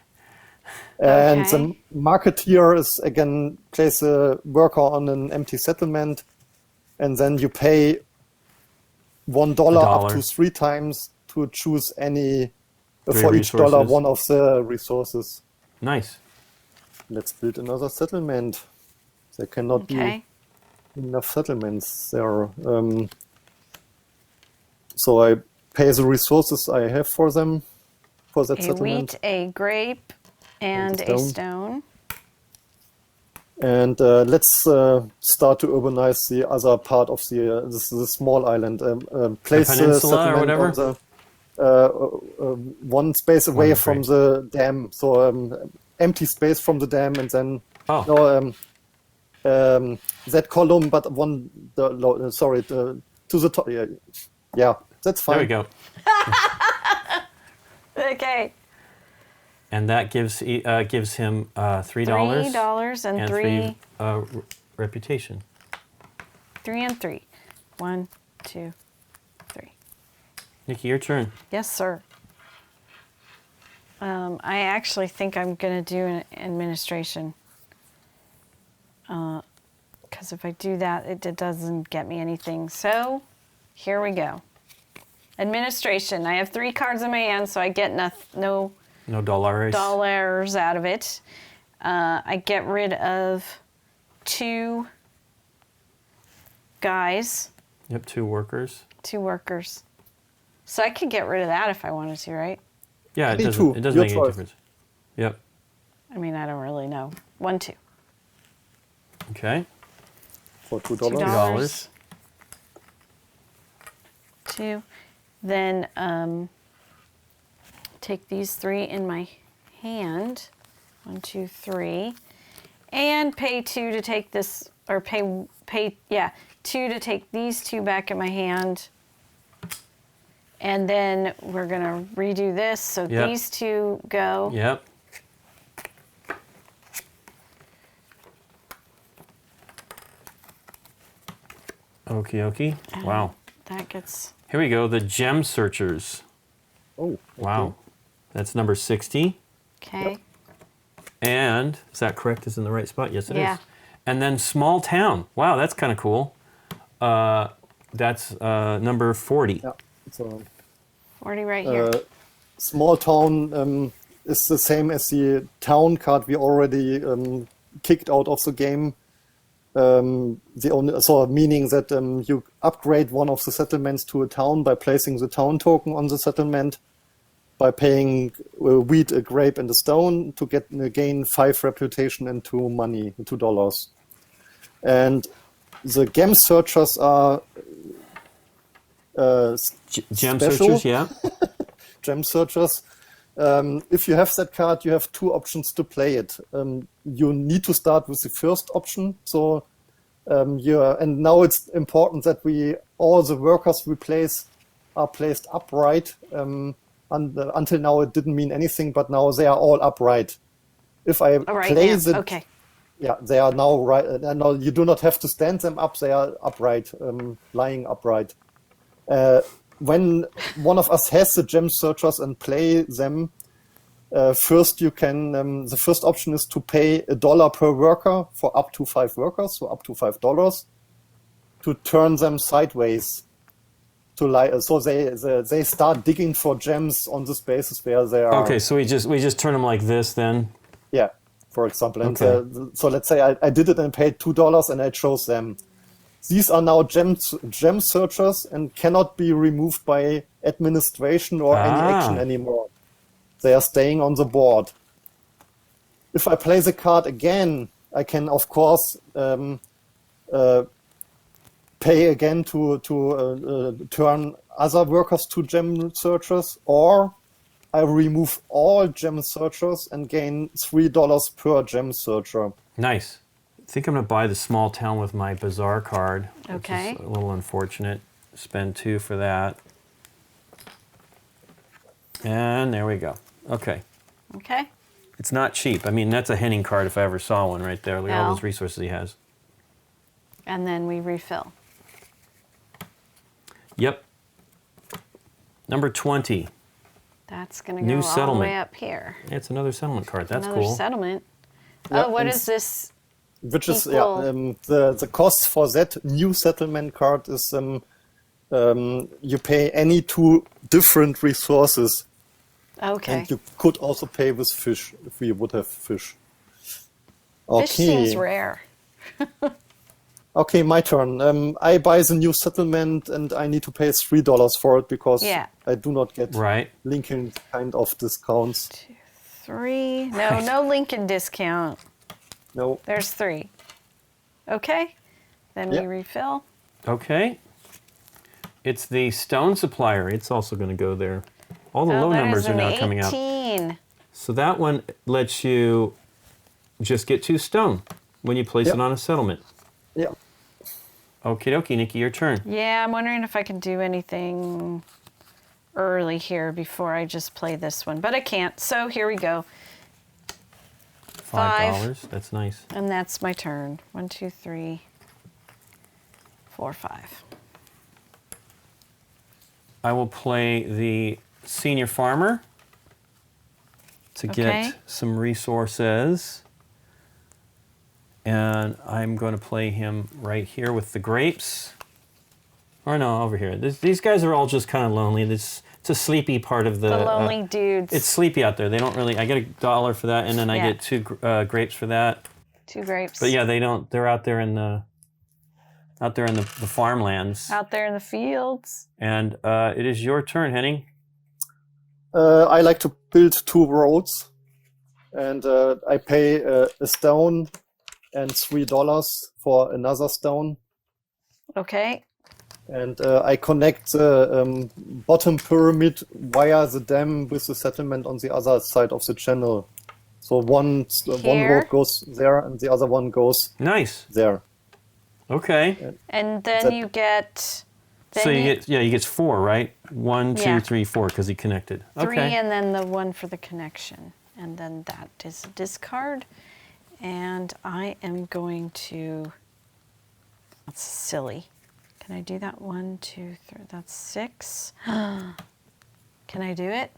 And Okay. the marketeer is again place a worker on an empty settlement, and then you pay $1 up to 3 times to choose any 3 for each dollar resources. 1 of the resources. Nice. Let's build another settlement. There cannot Okay. be enough settlements there. So I pay the resources I have for them, for that A settlement. wheat, a grape, and And a a stone. stone. And let's start to urbanize the other part of the small island. Place the peninsula or settlement whatever? on the 1 space away One from space. the dam. So empty space from the dam, and then that column, but to the top. Yeah, that's fine. There we go. Okay. And that gives him $3 $3 and and 3. 3 reputation. 3 and 3. 1, 2, 3. Nikki, your turn. Yes, sir. I actually think I'm going to do an administration. Because if I do that, it doesn't get me anything. So, here we go. Administration. I have 3 cards in my hand, so I get no No dollars. dollars out of it. I get rid of 2 guys, Yep, 2 workers. 2 workers. So I could get rid of that if I wanted to, right? Yeah, it Me doesn't. too. It doesn't Your make any choice. difference. Yep. I mean, I don't really know. 1, 2. Okay. For $2. $2. 2. Then take these 3 in my hand. 1, 2, 3. And pay 2 to take this, or pay 2 to take these 2 back in my hand. And then we're gonna redo this, so these 2 go. Yep. Okie dokie. Wow. That gets... Here we go, the gem searchers. Oh, okay. Wow. That's number 60. Okay. Yep. And, is that correct? Is in the right spot? Yes, it is. Yeah. And then small town. Wow, that's kind of cool. That's number 40. Yeah. So, 40 right here. small town is the same as the town card we already kicked out of the game. Meaning that you upgrade one of the settlements to a town by placing the town token on the settlement, by paying wheat, a grape, and a stone to gain 5 reputation and 2 money, $2. And the gem searchers are Gem special. searchers, yeah. Gem searchers. If you have that card, you have 2 options to play it. You need to start with the first option. So, and now it's important that all the workers we place are placed upright. Until now, it didn't mean anything, but now they are all upright. If I place it, okay. Yeah, they are now right. Now you do not have to stand them up; they are upright, lying upright. When one of us has the gem searchers and play them, first you can. The first option is to pay $1 per worker for up to 5 workers, so up to $5, to turn them sideways. So they start digging for gems on the spaces where they are. Okay, so we just turn them like this then. Yeah, for example. And Okay. so let's say I did it and paid $2 and I chose them. These are now gem searchers and cannot be removed by administration or any action anymore. They are staying on the board. If I play the card again, I can of course pay again to turn other workers to gem searchers, or I remove all gem searchers and gain $3 per gem searcher. Nice. I think I'm going to buy the small town with my bazaar card. Okay. Which is a little unfortunate. Spend 2 for that. And there we go. Okay. Okay. It's not cheap. I mean, that's a Henning card if I ever saw one right there. Look at all Well. those resources he has. And then we refill. Yep. Number 20. That's going to New go all the settlement. way up here. It's another settlement card. That's Another cool. settlement. Yeah, Oh, what and is this? Which is Equal. the cost for that new settlement card is you pay any 2 different resources, Okay. and you could also pay with fish if we would have fish. Fish seems rare. Okay, my turn. I buy the new settlement and I need to pay $3 for it because Yeah. I do not get Right. Lincoln kind of discounts. 3. No Lincoln discount. No. There's 3. Okay. Then Yeah. we refill. Okay. It's the stone supplier. It's also going to go there. All the low that numbers is are an now coming out. 18. So that one lets you just get 2 stone when you place Yep. it on a settlement. Yeah. Okie dokie, Nikki, your turn. Yeah, I'm wondering if I can do anything early here before I just play this one. But I can't. So here we go. $5. That's nice. And that's my turn. 1, 2, 3, 4, 5. I will play the senior farmer to Okay. get some resources. And I'm going to play him right here with the grapes. Or no, over here. These guys are all just kind of lonely. It's a sleepy part of the... The lonely dudes. It's sleepy out there. They don't really... I get $1 for that, and then I Yeah. get 2 grapes for that. 2 grapes. But yeah, they don't... They're out there in the... the farmlands. Out there in the fields. And it is your turn, Henning. I like to build 2 roads, and I pay a stone and $3 for another stone. Okay. And I connect the bottom pyramid via the dam with the settlement on the other side of the channel. So one Here. road goes there and the other one goes Nice. there. Okay. And then That- you get. Then So he gets 4, right? 1, 2, Yeah. 3, 4, because he connected. 3 Okay. and then the 1 for the connection. And then that is a discard. And I am going to. That's silly. Can I do that? 1, 2, 3. That's 6. Can I do it?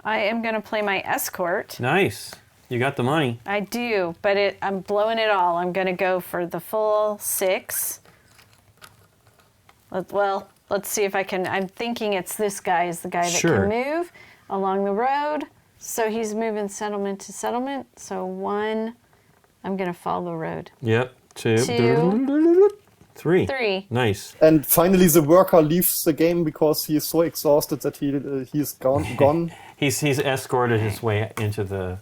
I am going to play my escort. Nice. You got the money. I do, but I'm blowing it all. I'm going to go for the full 6. Let's see if I can. I'm thinking it's this guy is the guy that Sure. can move along the road. So he's moving settlement to settlement. So 1, I'm going to follow the road. Yep. 2. 2. 3. 3. Nice. And finally, the worker leaves the game because he is so exhausted that he's gone. He's escorted his way into the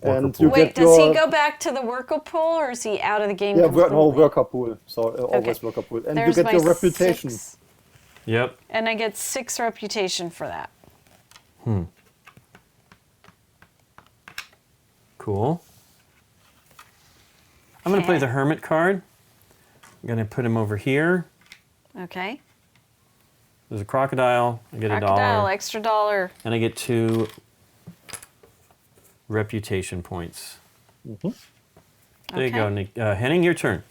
worker And pool. you Wait, get does your he go back to the worker pool or is he out of the game? no completely? worker pool. So always Okay. worker pool, and There's you get my your reputation. 6. Yep. And I get 6 reputation for that. Cool. I'm going to play Okay. the Hermit card. I'm going to put him over here. Okay. There's a crocodile. I get Crocodile, $1. extra $1. And I get 2 reputation points. There you go, Okay. Nick. Henning, your turn.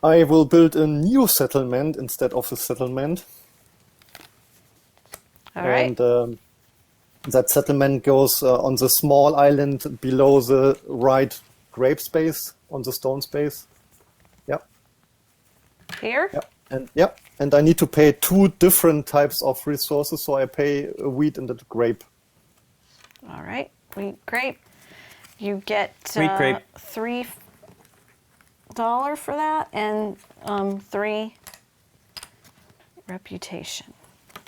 I will build a new settlement instead of the settlement. All right. And that settlement goes on the small island below the right grape space, on the stone space. Yeah, Here? yeah. And I need to pay 2 different types of resources, so I pay a wheat and a grape. All right. Wheat grape. You get Wheat grape. $3 for that and 3 reputation.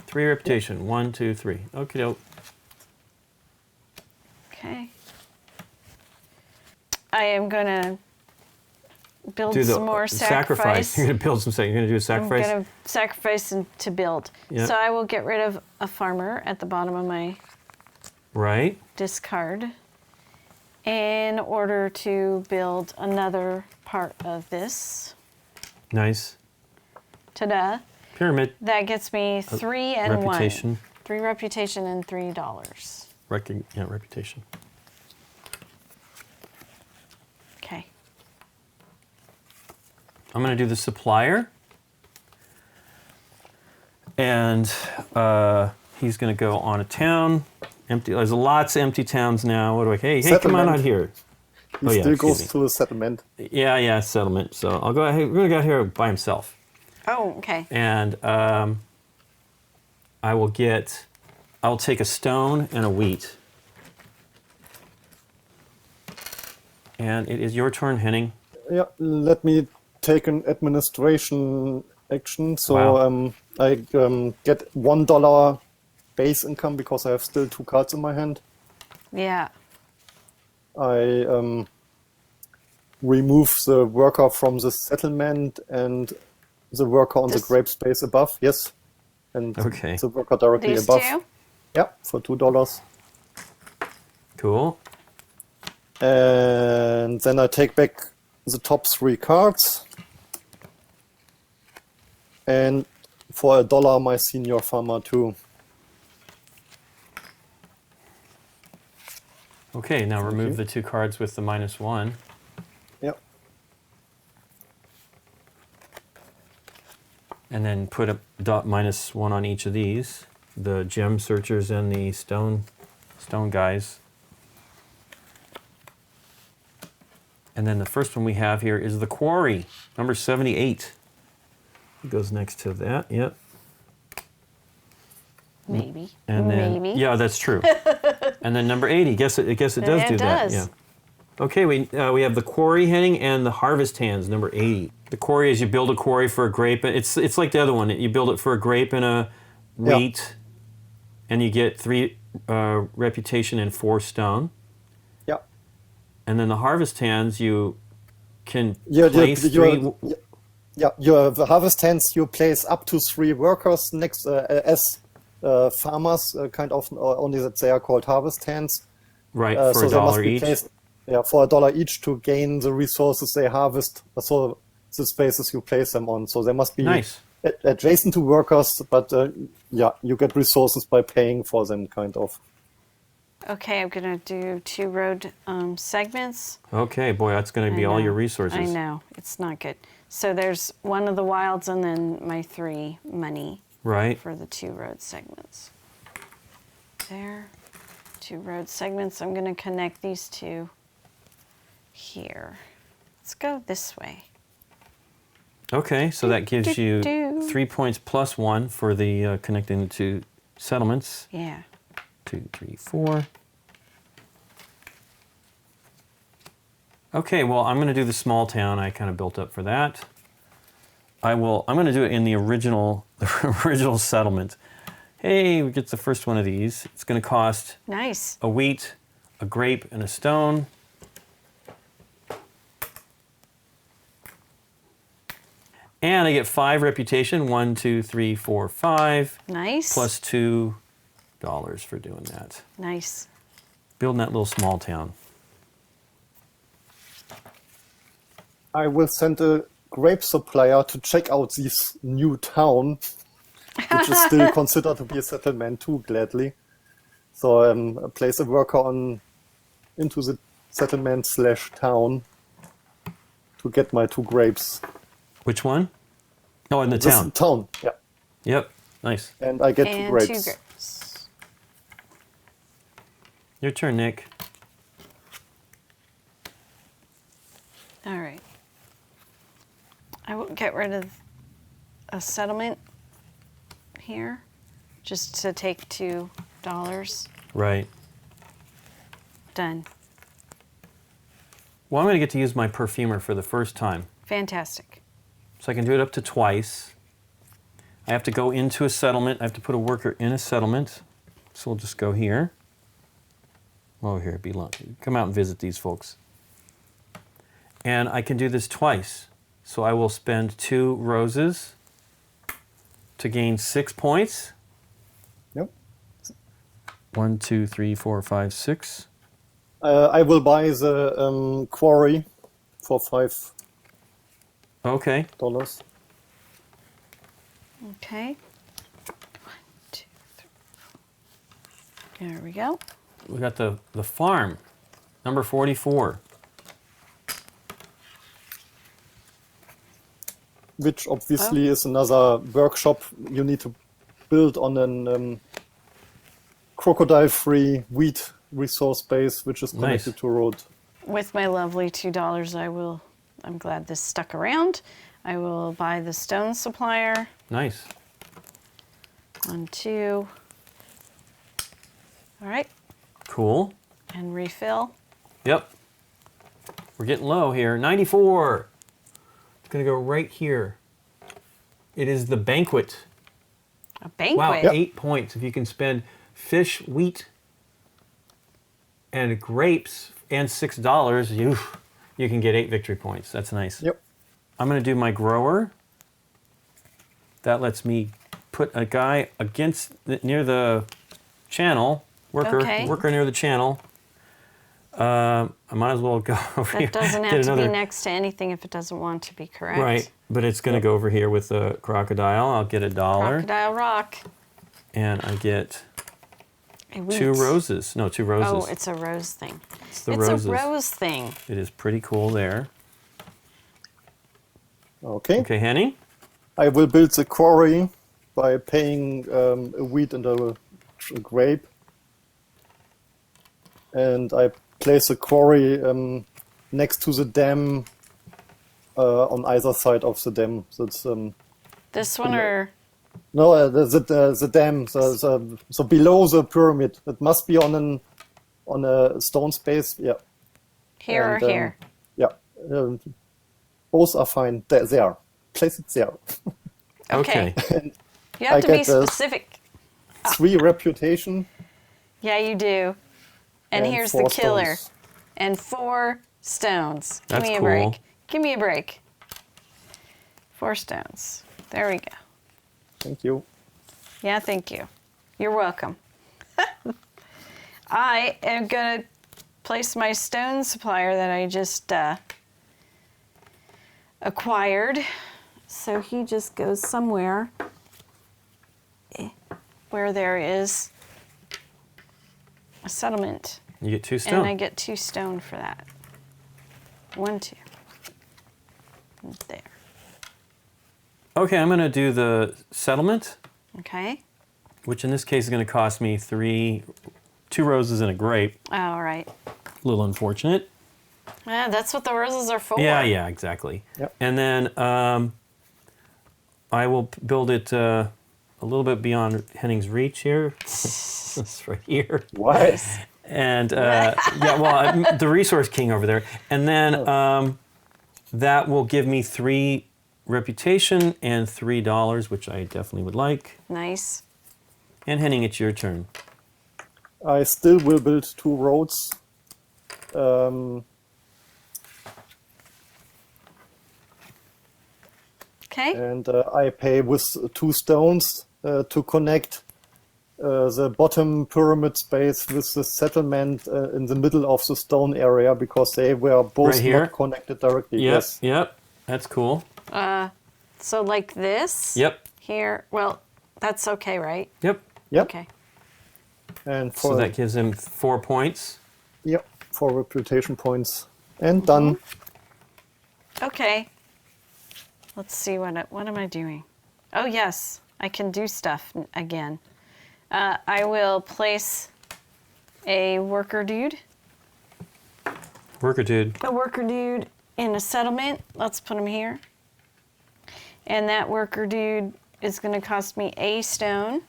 3 reputation. 1, 2, 3. Okay, doke. Okay. I am going to build Do the some more sacrifice. You're going to build some. You're going to do a sacrifice. I'm going to sacrifice to build. Yeah. So I will get rid of a farmer at the bottom of my Right. discard in order to build another part of this. Nice. Ta-da. Pyramid. That gets me 3 and reputation. 1. 3 reputation and $3. Reputation. Okay. I'm going to do the supplier. And he's going to go on a town. Empty. There's lots of empty towns now. What do I? Hey, come on Settlement. out here. He Oh, yeah, still excuse goes me. to a settlement. Yeah, settlement. So I'll go ahead. We're going to go out here by himself. Oh, okay. And I'll take a stone and a wheat. And it is your turn, Henning. Yeah, let me take an administration action. So Wow. I get $1 base income because I have still 2 cards in my hand. Yeah. I remove the worker from the settlement and the worker on the This- grape space above. Yes. And Okay. the worker directly These above. 2? Yeah, for $2. Cool. And then I take back the top 3 cards. And for $1, my senior farmer too. Okay, now remove you. the 2 cards with the -1. Yep. And then put a -1 on each of these. The gem searchers and the stone guys. And then the first one we have here is the quarry, number 78. It goes next to that, yep. Maybe. And then, Maybe. yeah, that's true. And then number 80, I guess it does It do that. does. Yeah. Okay, we have the quarry Henning and the harvest hands, number 80. The quarry is you build a quarry for a grape. It's like the other one. You build it for a grape and a wheat, and you get 3 reputation and 4 stone. Yeah. And then the harvest hands, you can Yeah, place 3. Yeah, your the harvest hands, you place up to 3 workers next as farmers, kind of only that they are called harvest hands. Right, for So a they must dollar be each. placed, for $1 each to gain the resources they harvest. So the spaces you place them on. So they must be Nice. adjacent to workers, but you get resources by paying for them, kind of. Okay, I'm gonna do 2 road segments. Okay, boy, that's going to be I all know, your resources. I know, it's not good. So there's 1 of the wilds and then my 3 money Right. for the 2 road segments. There, 2 road segments. I'm gonna connect these 2 here. Let's go this way. Okay, so that gives you do. 3 points plus 1 for the connecting the 2 settlements. Yeah. 2, 3, 4. Okay, well, I'm going to do the small town. I kind of built up for that. I'm going to do it in the original settlement. Hey, we get the first one of these. It's going to cost Nice. a wheat, a grape, and a stone. And I get 5 reputation. 1, 2, 3, 4, 5. Nice. Plus $2 for doing that. Nice. Building that little small town. I will send a grape supplier to check out this new town, which is still considered to be a settlement too, gladly. So place a worker into the settlement/town to get my 2 grapes. Which one? Oh, in the This town. town, yeah. Yep, nice. And I get 2 And grapes. 2 grapes. Your turn, Nick. All right. I will get rid of a settlement here, just to take $2. Right. Done. Well, I'm going to get to use my perfumer for the first time. Fantastic. So I can do it up to twice. I have to go into a settlement. I have to put a worker in a settlement. So we'll just go here. Oh, here, come out and visit these folks. And I can do this twice. So I will spend 2 roses to gain 6 points. Yep. 1, 2, 3, 4, 5, 6. I will buy the quarry for $5. Okay. Okay. 1, 2, 3, 4. There we go. We got the farm, number 44. Which obviously is another workshop you need to build on an crocodile-free wheat resource base, which is connected to a road. With my lovely $2, I'm glad this stuck around. I will buy the stone supplier. Nice. 1, 2. All right. Cool. And refill. Yep. We're getting low here. 94. It's going to go right here. It is the banquet. A banquet. Wow, Yep. 8 points. If you can spend fish, wheat, and grapes and $6, you can get 8 victory points. That's nice. Yep. I'm going to do my grower. That lets me put a guy near the channel. Worker near the channel. I might as well go over here. That doesn't have to be next to anything if it doesn't want to be, correct? Right, but it's going to go over here with the crocodile. I'll get $1. Crocodile rock. And I get A wheat. 2 roses. No, 2 roses. Oh, it's a rose thing. It's the roses. a rose thing. It is pretty cool there. Okay. Okay, Henning? I will build the quarry by paying a wheat and a grape. And I place a quarry next to the dam on either side of the dam. So it's, This one or? no, the dam. So below the pyramid. It must be on a stone space. Yeah. Here And, or here? Yeah. Both are fine. There. Place it there. Okay. Okay. You have I to be get the- specific. 3 reputation. Yeah, you do. And here's the 4 killer. stones. And 4 stones. Give That's me a cool. break. Give me a break. 4 stones. There we go. Thank you. Yeah, thank you. You're welcome. I am going to place my stone supplier that I just acquired. So he just goes somewhere where there is a settlement. You get 2 stone. And I get 2 stone for that. 1, 2. There. Okay, I'm going to do the settlement, Okay. which in this case is going to cost me 2 roses and a grape. All right. A little unfortunate. Yeah, that's what the roses are for. Yeah, exactly. Yep. And then I will build it a little bit beyond Henning's reach here. It's right here. What? And the resource king over there. And then that will give me 3 reputation and $3, which I definitely would like. Nice. And Henning, it's your turn. I still will build 2 roads. Um, Okay. and I pay with 2 stones to connect the bottom pyramid space with the settlement in the middle of the stone area, because they were both Right here? not connected directly. Yep, Yes. yep. That's cool. So like this. Yep, Here. Well, that's okay, right? yep. Yep. Okay. And So for that gives him 4 points. yep, 4 reputation points. And done. Okay. Let's see what am I doing? Oh yes, I can do stuff again. I will place a worker dude. Worker dude. A worker dude in a settlement. Let's put him here. And that worker dude is going to cost me a stone.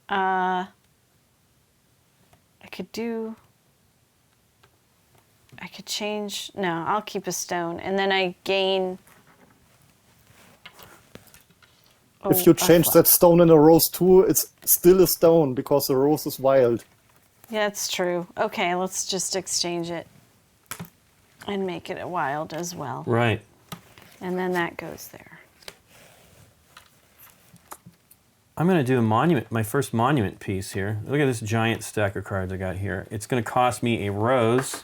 I could change. No, I'll keep a stone. And then I gain. If you change that stone in a rose too, it's still a stone because the rose is wild. Yeah, it's true. Okay, let's just exchange it and make it a wild as well. Right. And then that goes there. I'm going to do a monument, my first monument piece here. Look at this giant stack of cards I got here. It's going to cost me a rose,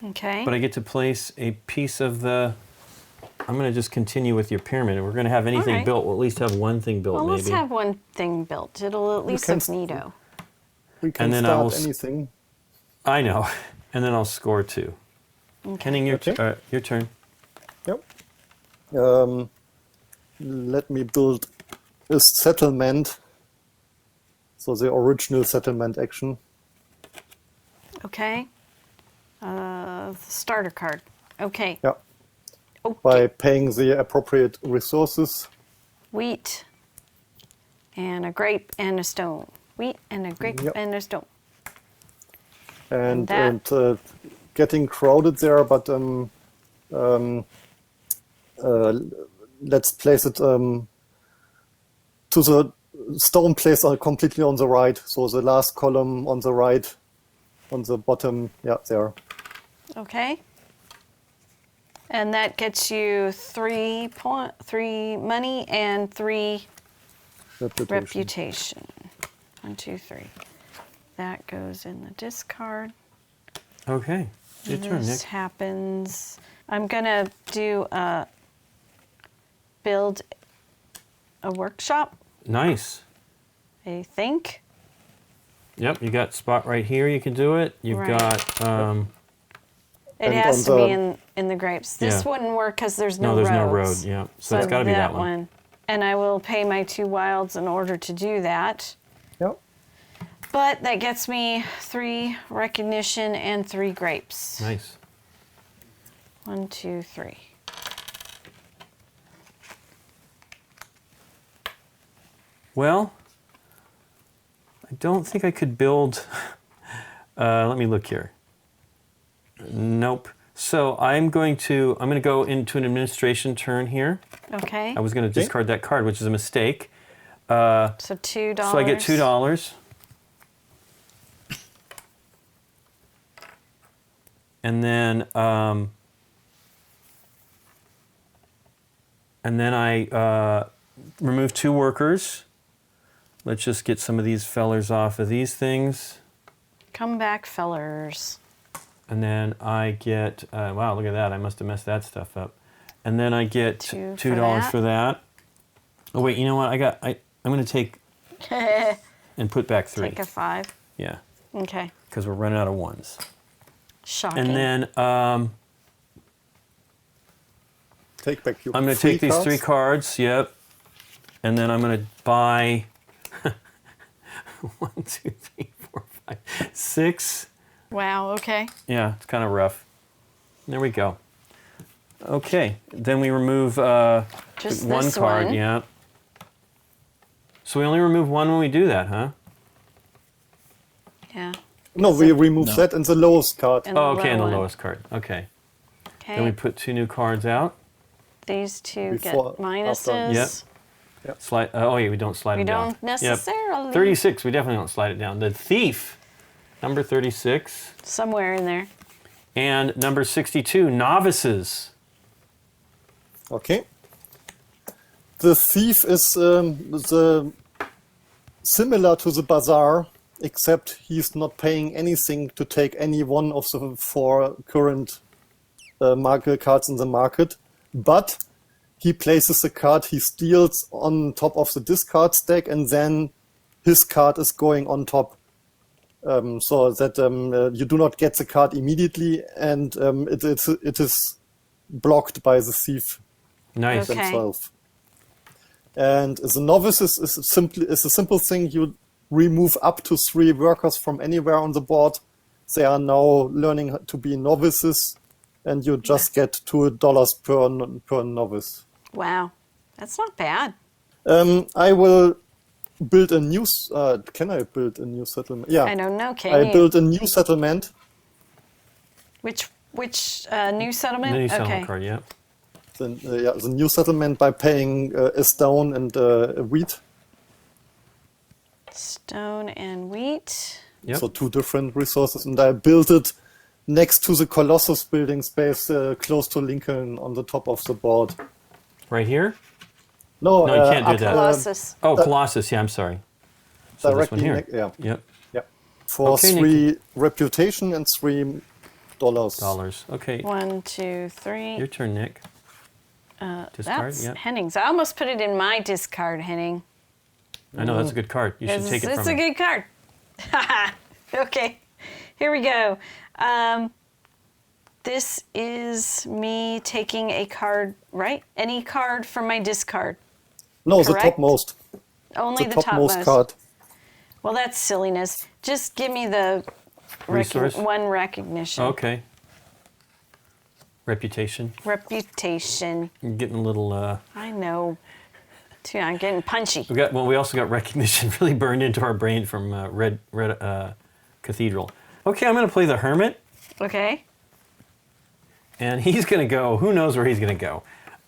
Okay. but I get to place a piece of the... I'm going to just continue with your pyramid. If we're going to have anything right. built, we'll at least have one thing built, Well, maybe. let's have one thing built. It'll at least can look neato. We can And then I start will anything. I know. And then I'll score 2. Henning, your Okay. your turn. Yep. Let me build a settlement. So the original settlement action. Okay. Starter card. Okay. Yeah. Okay. By paying the appropriate resources. Wheat and a grape and a stone. Wheat and a grape Yep. and a stone. And, that- getting crowded there, but let's place it to the stone place completely on the right. So the last column on the right, on the bottom, yeah, there. Okay. And that gets you 3 money and 3 reputation. 1, 2, 3. That goes in the discard. Okay. Your turn, This Nick. happens. I'm gonna do build a workshop. Nice. I think. Yep, you got spot right here. You can do it. You've Right. got... It And has on to the- be in the grapes. This Yeah. wouldn't work because there's no no, there's roads. no road. Yeah. So it's got to be that one. And I will pay my 2 wilds in order to do that. Yeah. But that gets me 3 recognition and 3 grapes. Nice. 1, 2, 3. Well, I don't think I could build... let me look here. Nope. So I'm going to go into an administration turn here. Okay. I was going to Okay. discard that card, which is a mistake. So $2. So I get $2. And then And then I remove 2 workers. Let's just get some of these fellers off of these things. Come back, fellers. And then I get, wow, look at that. I must have messed that stuff up. And then I get $2 for that. Oh, wait, you know what? I'm going to take and put back 3. Take a 5. Yeah. Okay. Because we're running out of ones. Shocking. And then Take back your I'm going to take these 3 cards, yep. And then I'm going to buy 1, 2, 3, 4, 5, 6. Wow, okay. Yeah, it's kind of rough. There we go. Okay, then we remove Just 1 this card, one. yeah. So we only remove 1 when we do that, huh? Yeah. No, we remove that and the lowest card. And Oh, okay, low and the one. lowest card. Okay. Then we Okay. put 2 new cards out. These 2 Before- get minuses. Yep. Slide. Oh, yeah, we don't slide We them down. don't necessarily. Yep. 36. We definitely don't slide it down. The Thief, number 36, Somewhere in there. and number 62, Novices. Okay. The Thief is similar to the Bazaar, except he's not paying anything to take any one of the 4 current market cards in the market, but he places the card he steals on top of the discard stack, and then his card is going on top, so that you do not get the card immediately, and it is blocked by the Thief Nice. Okay. themselves. And the Novices is a simple thing. You remove up to 3 workers from anywhere on the board. They are now learning to be novices, and you just get $2 per novice. Wow. That's not bad. I will build a new. Can I build a new settlement? Yeah, I don't know. Can I you? built a new settlement. Which new settlement? The new Okay. settlement card, yeah. The new settlement by paying a stone and a wheat. Stone and wheat. Yep. So 2 different resources, and I built it next to the Colossus building space, close to Lincoln, on the top of the board. Right here? No, No, you can't do up, that. Colossus. Oh, Colossus. Yeah, I'm sorry. So this one directly here. yeah, Yep. yeah. For Okay, 3 reputation and $3. Dollars. Okay. 1, 2, 3. Your turn, Nick. Discard. That's Yep. Henning's. I almost put it in my discard, Henning. I know that's a good card. You should take it It's from a him. good card. Okay, here we go. This is me taking a card, right? Any card from my discard. No, Correct? the topmost. Only the topmost topmost. card. Well, that's silliness. Just give me the Resource? one recognition. Okay. Reputation. Reputation. You're getting a little. I know. Too, I'm getting punchy. We also got recognition really burned into our brain from Red Cathedral. Okay, I'm going to play the Hermit, Okay. and he's going to go. Who knows where he's going to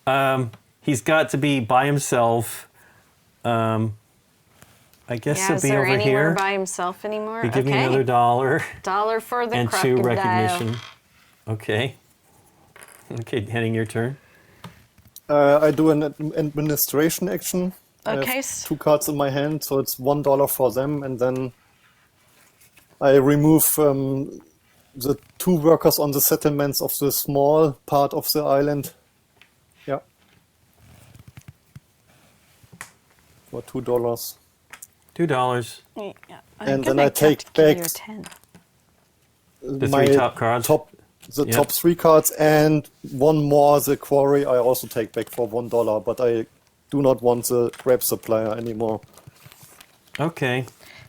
go? He's got to be by himself. I guess Yeah, he'll is be there over anywhere here. by himself anymore? He give me Okay. another $1 $1 for the and 2 crocodile. recognition. Okay. Okay, Henning, your turn. I do an administration action. I Okay. have 2 cards in my hand, so it's $1 for them, and then I remove the 2 workers on the settlements of the small part of the island. Yeah. For $2. $2. Yeah. And Good then I night, take Captain. Give back you a 10. The 3 top cards. The Yep. top 3 cards, and 1 more, the quarry, I also take back for $1, but I do not want the grab supplier anymore. Okay.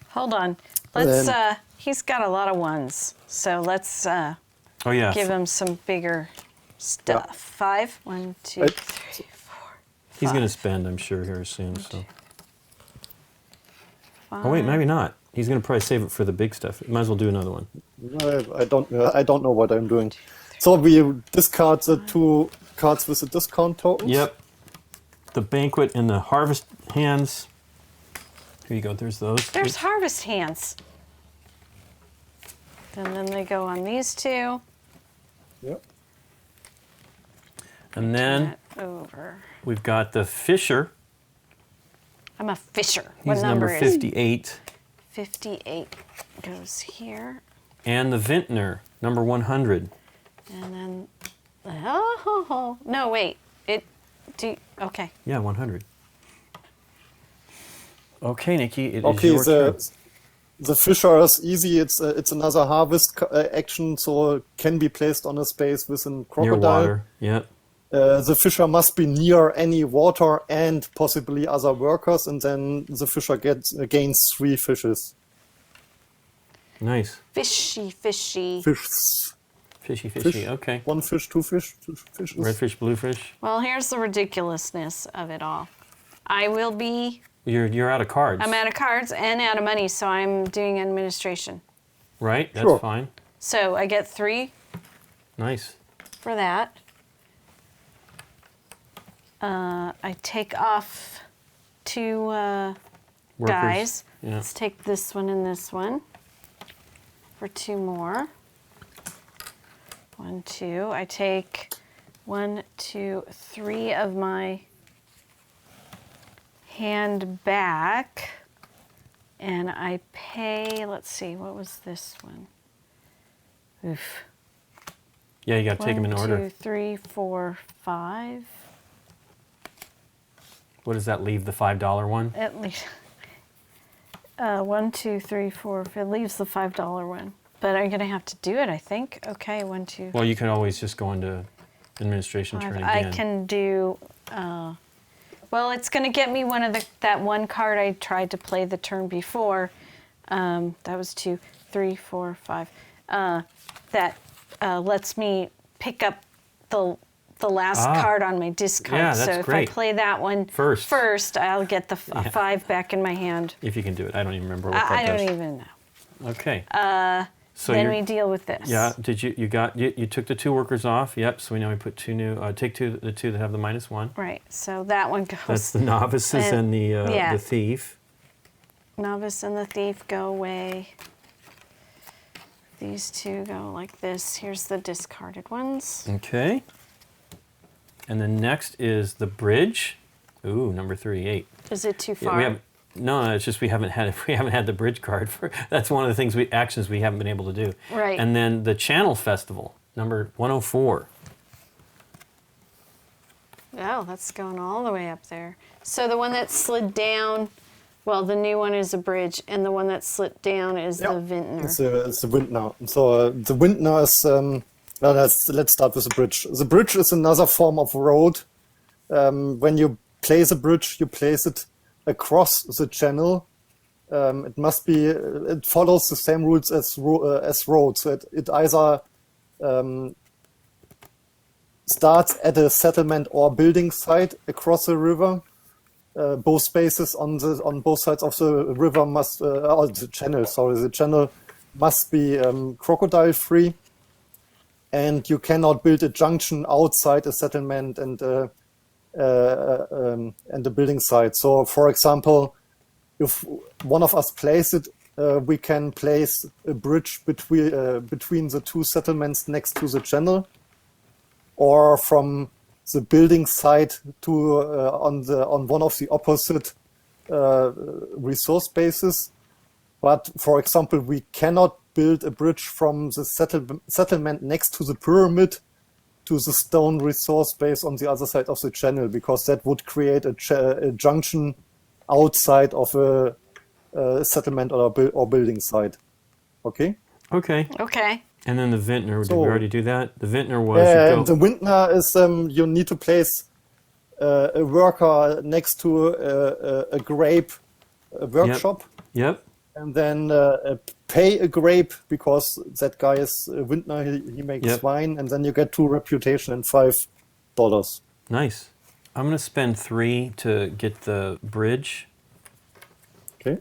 Hold on. Let's. Then- He's got a lot of ones, so let's Oh yeah. give him some bigger stuff. 5. 1, 2, I- 3, 4. He's going to 5. spend, I'm sure, here soon. So. 5. Oh wait, maybe not. He's going to probably save it for the big stuff. Might as well do another one. I don't know what I'm doing. So we discard the 2 cards with the discount tokens. Yep. The banquet and the harvest hands. Here you go. There's those. There's harvest hands. And then they go on these 2. Yep. And then over. We've got the Fisher. I'm a fisher. He's What number number is 58. 58 goes here. And the Vintner, number 100. And then, oh, no, wait. Okay. Yeah, 100. Okay, Nikki, it is Okay, your turn. the Fisher is easy. It's another harvest action, so it can be placed on a space within Near crocodile. water, yep. The Fisher must be near any water and possibly other workers, and then the Fisher gains 3 fishes. Nice. Fishy. Fishes. Fishy, Fish. okay. 1 fish, 2 fish, 2 fishes. Red fish, blue fish. Well, here's the ridiculousness of it all. I will be. You're out of cards. I'm out of cards and out of money, so I'm doing administration. Right, that's Sure. fine. So I get 3 Nice. for that. I take off 2 Workers. guys. Yeah. Let's take this one and this one for 2 more. 1, 2. I take 1, 2, 3 of my hand back, and I pay. Let's see, what was this one? Oof. Yeah, you got to take them in 1, order. 2, 3, 4, 5. What does that leave, the $5 one? At least 1, 2, 3, 4. It leaves the $5 one, but I'm gonna have to do it. I think. Okay, 1, 2. Well, you can always just go into administration turn again. I can do. Well, it's gonna get me one of that one card I tried to play the turn before. That was 2, 3, 4, 5. That lets me pick up the last card on my discard. Yeah, that's so if great. I play that one First. I'll get the 5 back in my hand. If you can do it. I don't even remember what that I does. don't even know. Okay. So Then you're- we deal with this. Yeah. Did you took the 2 workers off? Yep. So we know we put 2 new. Take the 2 that have the -1. Right. So that one goes. That's the novices and yeah. the thief. Novice and the thief go away. These 2 go like this. Here's the discarded ones. Okay. And then next is the bridge. Ooh, number 38. Is it too Yeah, far? no, it's just we haven't had the bridge card for. That's one of the things actions we haven't been able to do. Right. And then the Channel Festival, number 104. Oh, that's going all the way up there. So the one that slid down, well, the new one is a bridge, and the one that slid down is the vintner. It's the Windner. So the Windner is. Let's start with the bridge. The bridge is another form of road. When you place a bridge, you place it across the channel. It must be. It follows the same rules as roads. So it either starts at a settlement or building site across the river. Both spaces on both sides of the river must, the channel must be crocodile free, and you cannot build a junction outside a settlement and the building site. So, for example, if one of us places it, we can place a bridge between the 2 settlements next to the channel, or from the building site to on one of the opposite resource bases. But for example, we cannot build a bridge from the settlement next to the pyramid to the stone resource base on the other side of the channel, because that would create a junction outside of a settlement or building site. Okay? Okay. Okay. And then the vintner, did So- we already do that? The vintner was And the Windner is you need to place a worker next to a grape workshop, Yep. and then pay a grape because that guy is a Windner. He makes Yep. wine, and then you get 2 reputation and $5. Nice. I'm going to spend 3 to get the bridge. Okay.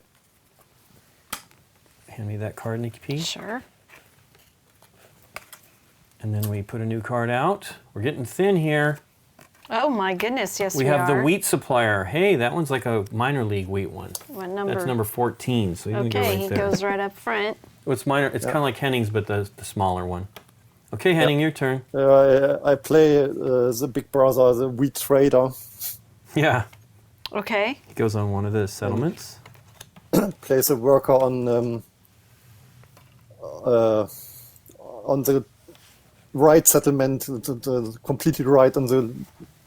Hand me that card, Nikki P. Sure. And then we put a new card out. We're getting thin here. Oh my goodness, yes We we have are. the wheat supplier. Hey, that one's like a minor league wheat one. What number? That's number 14, so you can go Okay, right he there. goes right up front. Well, it's minor. It's kind of like Henning's, but the smaller one. Okay, Henning, your turn. I play the big brother, the wheat trader. Yeah. Okay. He goes on one of the settlements. Plays a worker on the right settlement, the completely right on the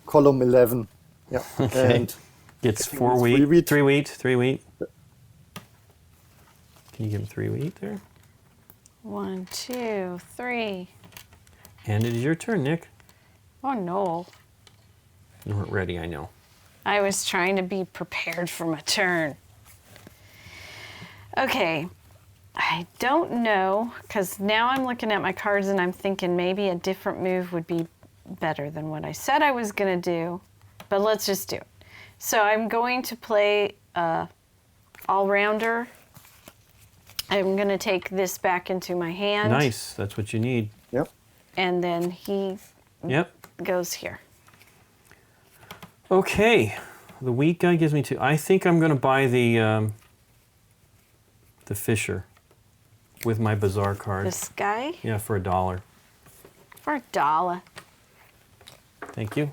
column 11. Yeah. Okay. And Gets 4 3 wheat. wheat. 3 wheat. 3 wheat. Can you give him 3 wheat there? 1, 2, 3. And it is your turn, Nick. Oh no. You weren't ready, I know. I was trying to be prepared for my turn. Okay. I don't know, because now I'm looking at my cards and I'm thinking maybe a different move would be better than what I said I was going to do. But let's just do it. So I'm going to play all-rounder. I'm going to take this back into my hand. Nice. That's what you need. Yep. And then he goes here. Okay. The wheat guy gives me 2. I think I'm going to buy the Fisher with my Bazaar card. This guy Yeah, for $1. for $1. Thank you.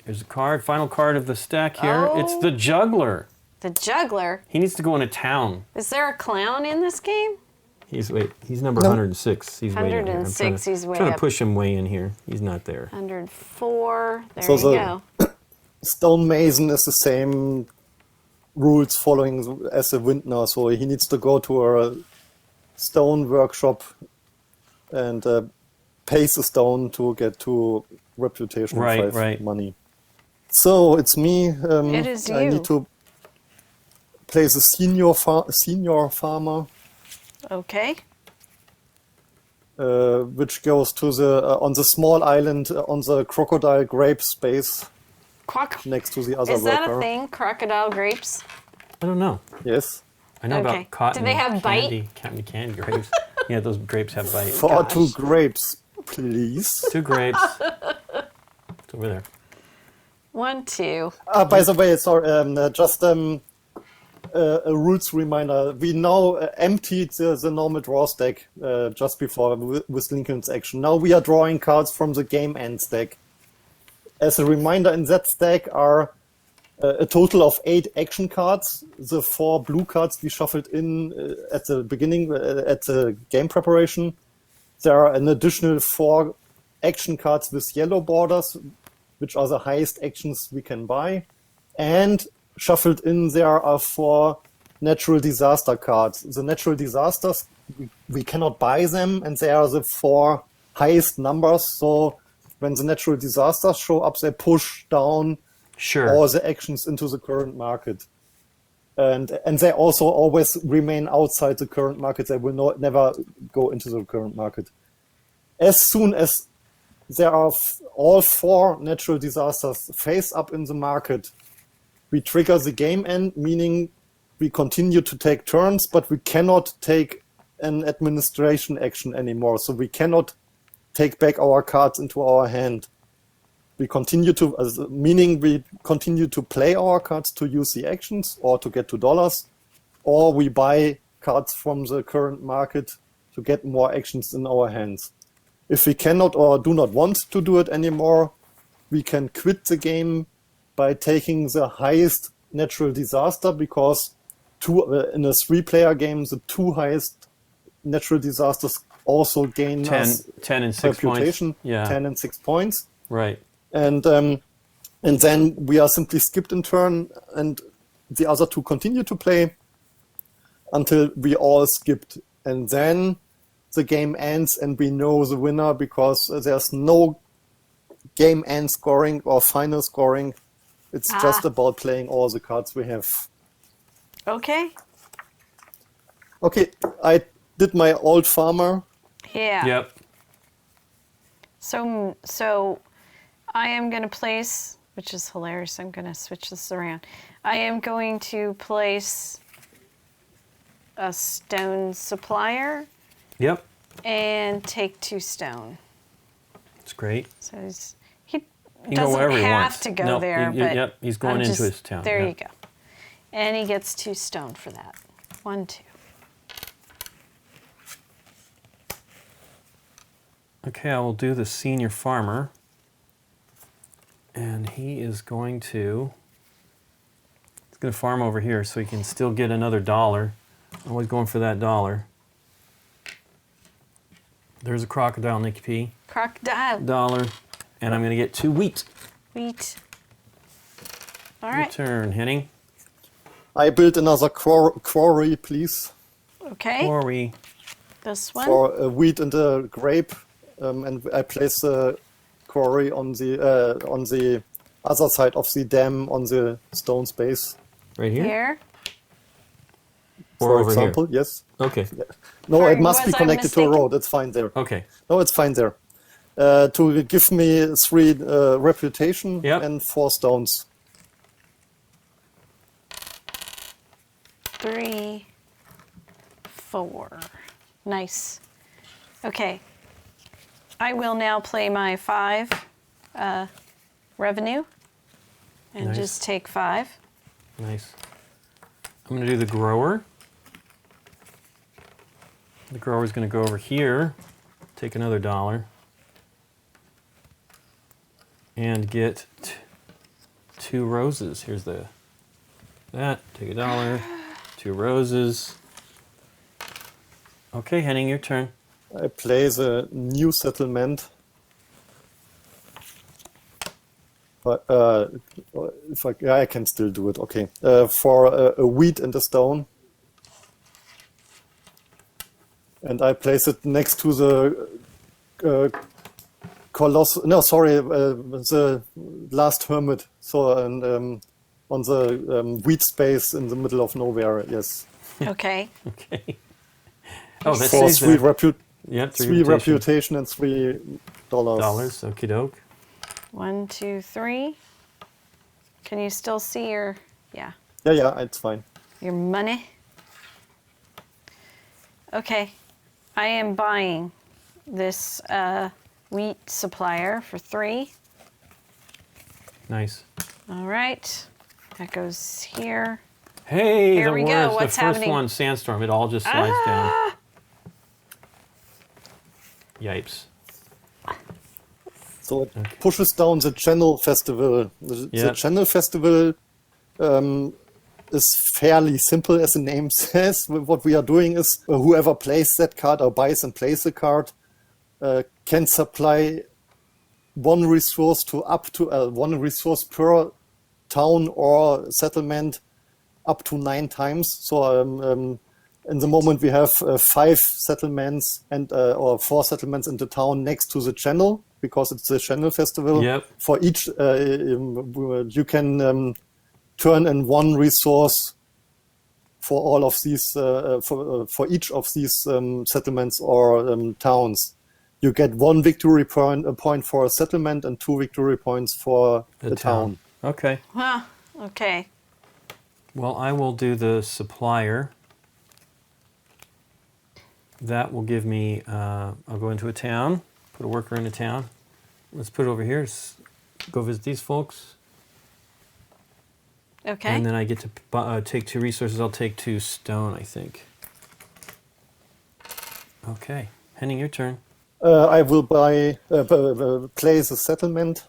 Here's a card. Final card of the stack here. Oh. It's the Juggler. The juggler. He needs to go into town. Is there a clown in this game? He's number 106. He's way in here. 106, he's way trying to up. push him way in here. He's not there. 104. There So you the- go. Stonemason is the same rules following as a Vintner, so he needs to go to a stone workshop and pays a stone to get to reputation Right, 5 right. money. So it's me. It is I you. need to play the senior farmer, Okay. which goes to the on the small island on the crocodile grape space next to the other Is worker. that a thing? Crocodile grapes? I don't know. Yes. I know Okay. about cotton. Do they have bite? Candy grapes. Yeah, those grapes have bite. For Gosh. 2 grapes, please. 2 grapes. It's over there. 1, 2. By the way, sorry, just a rules reminder. We now emptied the normal draw stack just before with Lincoln's action. Now we are drawing cards from the game end stack. As a reminder, in that stack are a total of 8 action cards. The 4 blue cards we shuffled in at the beginning, at the game preparation. There are an additional 4 action cards with yellow borders, which are the highest actions we can buy. And shuffled in there are 4 natural disaster cards. The natural disasters, we cannot buy them, and they are the 4 highest numbers. So when the natural disasters show up, they push down Sure. all the actions into the current market. And they also always remain outside the current market. They will never go into the current market. As soon as there are all 4 natural disasters face up in the market, we trigger the game end, meaning we continue to take turns, but we cannot take an administration action anymore. So we cannot take back our cards into our hand. We continue to, meaning we continue to play our cards to use the actions or to get $2, or we buy cards from the current market to get more actions in our hands. If we cannot or do not want to do it anymore, we can quit the game by taking the highest natural disaster, because in a 3-player game, the 2 highest natural disasters also gain 10 us and 6 reputation, points. Yeah. 10 and 6 points. Right. And then we are simply skipped in turn, and the other 2 continue to play until we all skipped. And then the game ends and we know the winner, because there's no game end scoring or final scoring. It's just about playing all the cards we have. Okay. Okay, I did my old farmer. Yeah. Yep. So I am going to place, which is hilarious, I'm going to switch this around. I am going to place a stone supplier Yep. and take 2 stone. It's great. So He he can go doesn't wherever he have wants. to go Nope, there, he- but yep, he's going I'm into just- his town. There yeah. you go. And he gets 2 stone for that. 1, 2. Okay, I will do the senior farmer. And he is going to... He's going to farm over here so he can still get another $1. Always going for that $1. There's a crocodile, Nikki P. Crocodile. $1. And I'm going to get 2 wheat. Wheat. All Your right. turn, Henning. I build another quarry, please, Okay. Quarry. This one. for wheat and a grape, and I place the quarry on the other side of the dam on the stone space. Right here? Here. Or For over example, yes. here? Okay. No, Sorry, it must be was I connected to a mistaken? road. It's fine there. Okay. No, it's fine there. To give me 3 reputation Yep. and 4 stones. 3, 4. Nice. Okay. I will now play my 5 revenue and Nice. just take 5. Nice. I'm going to do the grower. The grower's going to go over here, take another $1, and get 2 roses. Here's that. Take $1, 2 roses. Okay, Henning, your turn. I place a new settlement. But if I can still do it. Okay, for a wheat and a stone, and I place it next to the the last hermit. So and on the wheat space in the middle of nowhere. Yes. Okay. Okay. Oh, that For stays 3 there. Yep, 3 reputation and $3. $. Okie doke. 1, 2, 3. Can you still see your, Yeah, it's fine. your money? Okay. I am buying this wheat supplier for 3. Nice. All right. That goes here. Hey, Here the we go. worst. What's the first happening? one, sandstorm. It all just slides down. Yipes. So it pushes down the Channel Festival. The Yeah. Channel Festival is fairly simple, as the name says. What we are doing is whoever plays that card or buys and plays the card can supply 1 resource to up to 1 resource per town or settlement up to 9 times. So in the moment we have 5 settlements and or 4 settlements in the town next to the channel, because it's the Channel Festival. Yep. For each, you can turn in 1 resource for all of these, for each of these settlements or towns. You get 1 victory point for a settlement and 2 victory points for the town. Okay. Huh. Okay. Well, I will do the supplier. That will give me, I'll go into a town, put a worker in a town. Let's put it over here. Go visit these folks. Okay. And then I get to take 2 resources. I'll take 2 stone, I think. Okay. Henning, your turn. I will place a settlement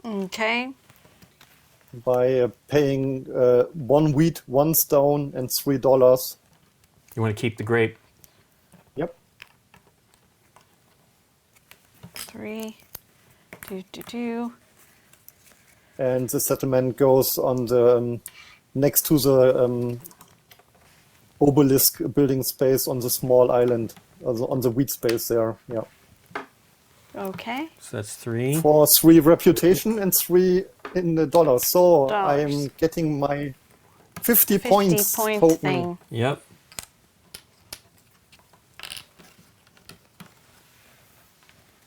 Okay. by paying 1 wheat, 1 stone, and $3. You want to keep the grape. Yep. 3. Do. And the settlement goes on the next to the obelisk building space on the small island, also on the wheat space there. Yeah. Okay. So that's 3. For 3 reputation and 3 in the dollars. So I am Dollars. getting my 50 50 points point total. thing. Yep.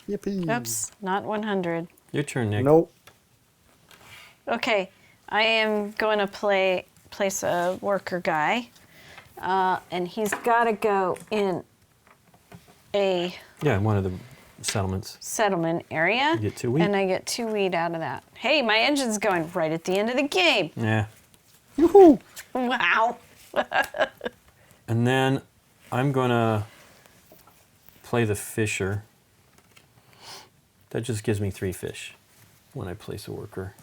Yippee. Oops. Not 100. Your turn, Nick. No. Okay. I am going to place a worker guy. And he's got to go in a Yeah, one of the settlements. settlement area. You get 2 wheat. And I get 2 wheat out of that. Hey, my engine's going right at the end of the game. Yeah. Yoo-hoo. Wow. And then I'm going to play the fisher. That just gives me 3 fish when I place a worker.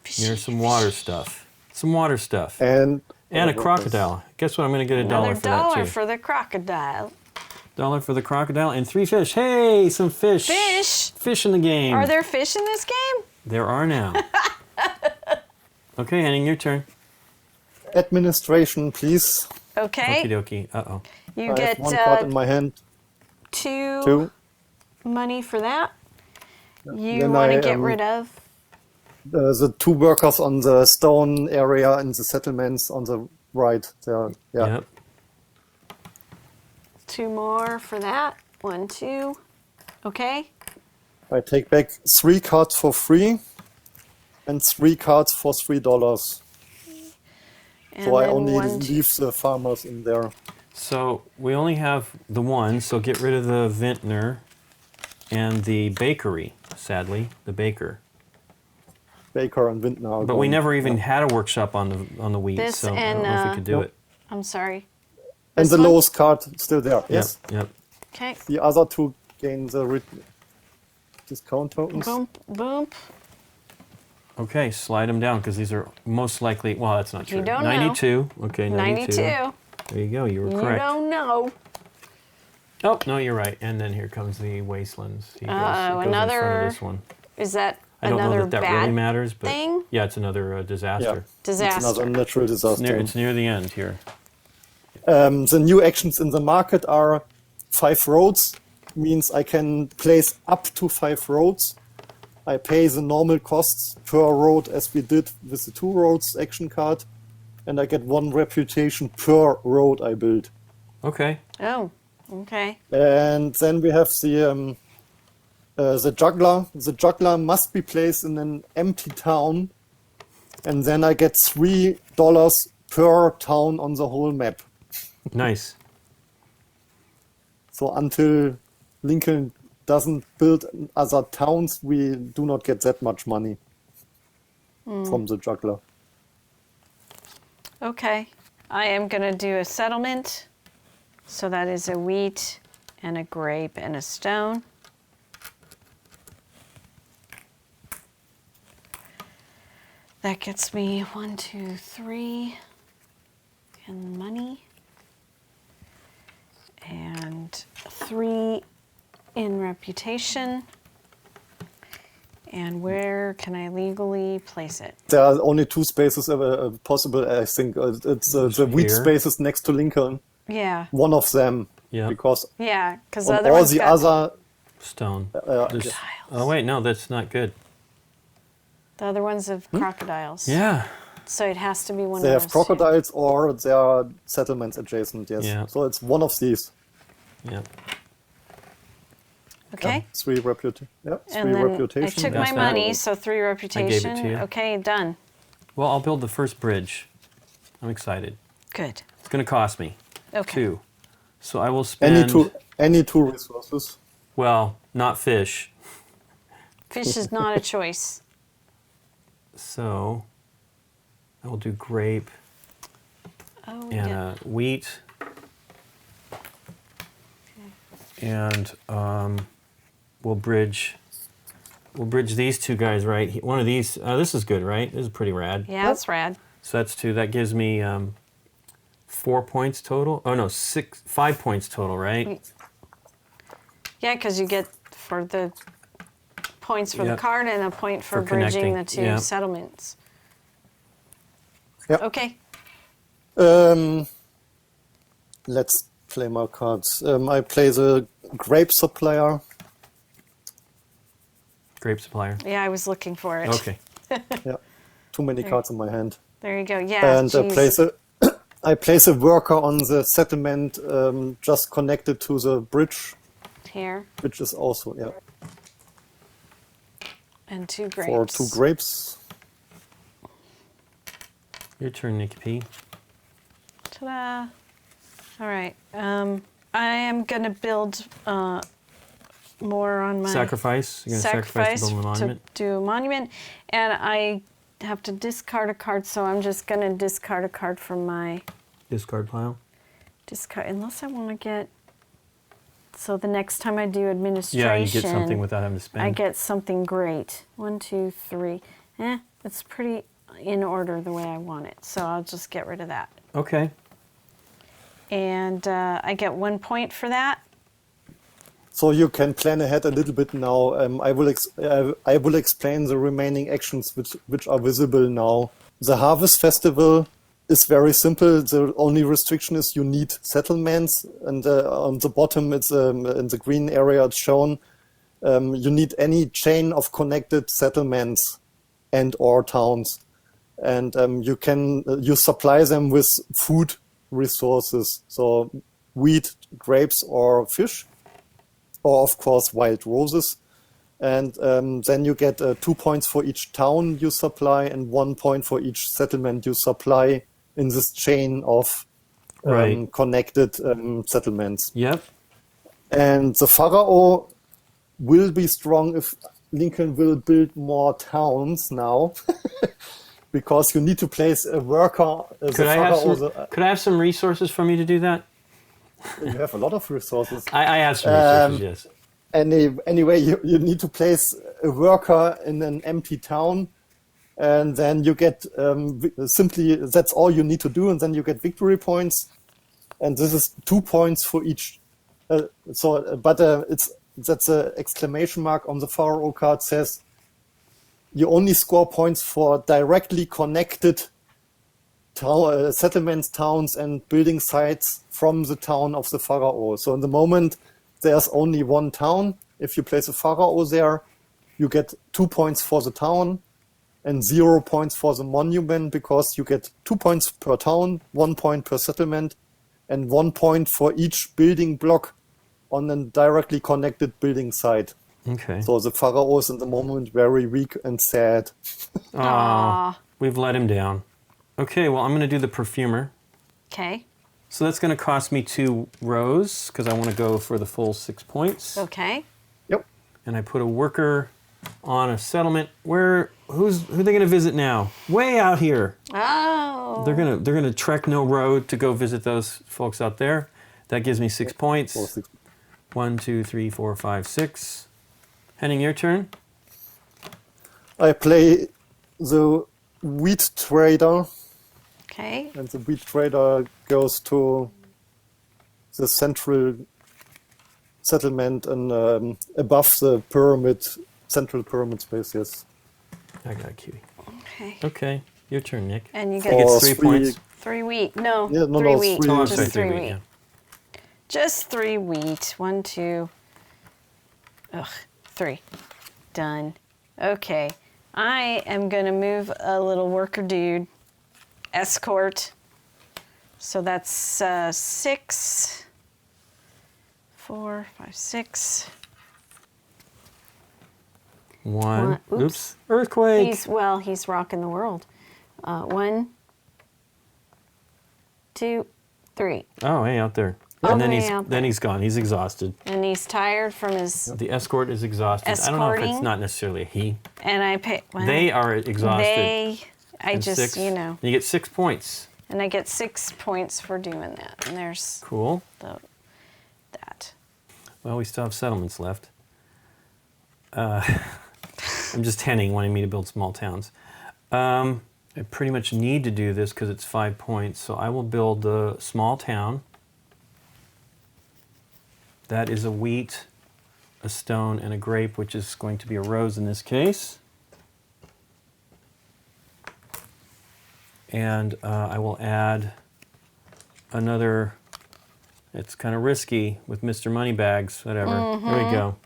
Here's some water stuff. Some water stuff. And a crocodile. Guess what? I'm going to get $1 for that Another $1 too. for the crocodile. $1 for the crocodile and 3 fish. Hey, some fish. Fish. Fish in the game. Are there fish in this game? There are now. Okay, Henning, your turn. administration, please. Okay. Okie dokie. Uh-oh. You I get have one card in my hand. two money for that. You Then want to I, get rid of? the 2 workers on the stone area in the settlements on the right there. Yeah. Yep. 2 more for that. 1, 2. Okay. I take back 3 cards for free and 3 cards for $3. And So I then only 1, 2. leave the farmers in there. So we only have the 1, so get rid of the vintner and the bakery, sadly, the baker. Baker and Windner are But we gone. never even had a workshop on the wheat, This so I and, don't know if we could do Nope. it. I'm sorry. And This the one? lowest card still there. Yes. Yep. Okay. The other 2 gain the discount tokens. Boom, boom. Okay, slide them down because these are most likely. Well, that's not true. You don't know. 92. Okay, 92. 92. There you go. You were You correct. don't know. Oh no, you're right. And then here comes the wastelands. He goes, it goes in another front of this one. Is that I don't another know that that bad really matters, but thing? yeah, it's another disaster. It's another Disaster? natural It's disaster. it's near the end here. The new actions in the market are 5 roads. Means I can place up to 5 roads. I pay the normal costs per road as we did with the 2 roads action card. And I get 1 reputation per road I build. Okay. Oh, okay. And then we have the juggler. The juggler must be placed in an empty town. And then I get $3 per town on the whole map. Nice. So until Lincoln doesn't build other towns, we do not get that much money from the juggler. Okay. I am going to do a settlement. So that is a wheat and a grape and a stone. That gets me 1, 2, 3 in money. And 3 in reputation. And where can I legally place it? There are only 2 spaces possible, I think. It's the wheat Here. spaces next to Lincoln. Yeah. One of them. Yeah. Because Yeah, because the on other all one's the got other... Stone. Uh, There's- oh wait, no, that's not good. the other ones have crocodiles. Yeah. So it has to be one they of have those. crocodiles or there are settlements adjacent, yes. Yeah. So it's one of these. Yeah. Okay. 3 reputation. Yeah, 3 And then reputation. I took That's my that. money, so 3 reputation. to you. Okay, done. Well, I'll build the first bridge. I'm excited. Good. It's going to cost me Okay. 2. So I will spend. Any two resources. Well, not fish. Fish is not a choice. So I will do grape Oh, and yeah. wheat. And we'll bridge these 2 guys right. One of these. This is good, right? This is pretty rad. Yeah, that's rad. So that's 2. That gives me 4 points total. Oh no, 5 points total, right? Yeah, because you get for the points for the Yep. card and a point for, For bridging the connecting, 2 yep. settlements. Yep. Okay. Let's play my cards. I play the grape supplier. Grape supplier. Yeah, I was looking for it. Okay. Yeah, too many cards in my hand. There you go. Yeah. And geez. I place a worker on the settlement just connected to the bridge, Here. which is also And 2 grapes. for 2 grapes. Your turn, Nikki P. Ta-da. All right. I am going to build more on my Sacrifice. You're going to sacrifice to build a monument. to do a monument. And I have to discard a card, so I'm just going to discard a card from my Discard pile. discard. Unless I want to get So the next time I do administration, Yeah, you get something without having to spend. I get something great. 1, 2, 3. It's pretty in order the way I want it. So I'll just get rid of that. Okay. And I get 1 point for that. So you can plan ahead a little bit now. I will explain the remaining actions which are visible now. The Harvest Festival is very simple. The only restriction is you need settlements, and on the bottom, it's in the green area it's shown. You need any chain of connected settlements and or towns, and you supply them with food resources, so wheat, grapes, or fish, or of course wild roses. And then you get 2 points for each town you supply and 1 point for each settlement you supply in this chain of Right. connected settlements. Yep. And the Pharaoh will be strong if Lincoln will build more towns now, because you need to place a worker. Could I have some resources from you to do that? You have a lot of resources. I have some resources, yes. Anyway, you need to place a worker in an empty town, and then you get simply, that's all you need to do, and then you get victory points, and this is 2 points for each. That's an exclamation mark on the Pharaoh card says you only score points for directly connected settlements, towns, and building sites from the town of the Pharaoh. So in the moment, there's only one town. If you place a Pharaoh there, you get 2 points for the town and 0 points for the monument, because you get 2 points per town, 1 point per settlement, and 1 point for each building block on a directly connected building site. Okay. So the Pharaoh is in the moment very weak and sad. Aww. We've let him down. Okay, well, I'm going to do the perfumer. Okay. So that's going to cost me 2 rows, because I want to go for the full 6 points. Okay. Yep. And I put a worker on a settlement. Who are they going to visit now? Way out here. Oh. They're gonna trek no road to go visit those folks out there. That gives me 6 points. 6. 1, 2, 3, 4, 5, 6. Henning, your turn. I play the wheat trader, Okay. and the wheat trader goes to the central settlement and above the pyramid, central pyramid space. Yes. I got a cutie. Okay. Okay, your turn, Nick. And you He get gets 3 points. 3 wheat. No, Yeah, no, 3 no, wheat. three. Oh, I'm Just sorry, 3 3 wheat. wheat. Yeah. Just 3 wheat. 1, 2. Ugh, 3. Done. Okay. I am going to move a little worker dude. Escort. So that's 6. 4, 5, 6. 1. Oops. Oops. Earthquake. He's rocking the world. 1, 2, 3. Oh, hey, out there. All And the then way out there. he's gone. He's exhausted. And he's tired from his. The escort is exhausted. I don't know if it's Escorting. not necessarily a he. And I pay. Well, They are exhausted. I And just, 6. you know. You get 6 points. And I get 6 points for doing that. And there's Cool. that. Well, we still have settlements left. I'm just Henning wanting me to build small towns. I pretty much need to do this because it's 5 points. So I will build a small town. That is a wheat, a stone, and a grape, which is going to be a rose in this case. And I will add another, it's kind of risky with Mr. Moneybags, whatever. There we go.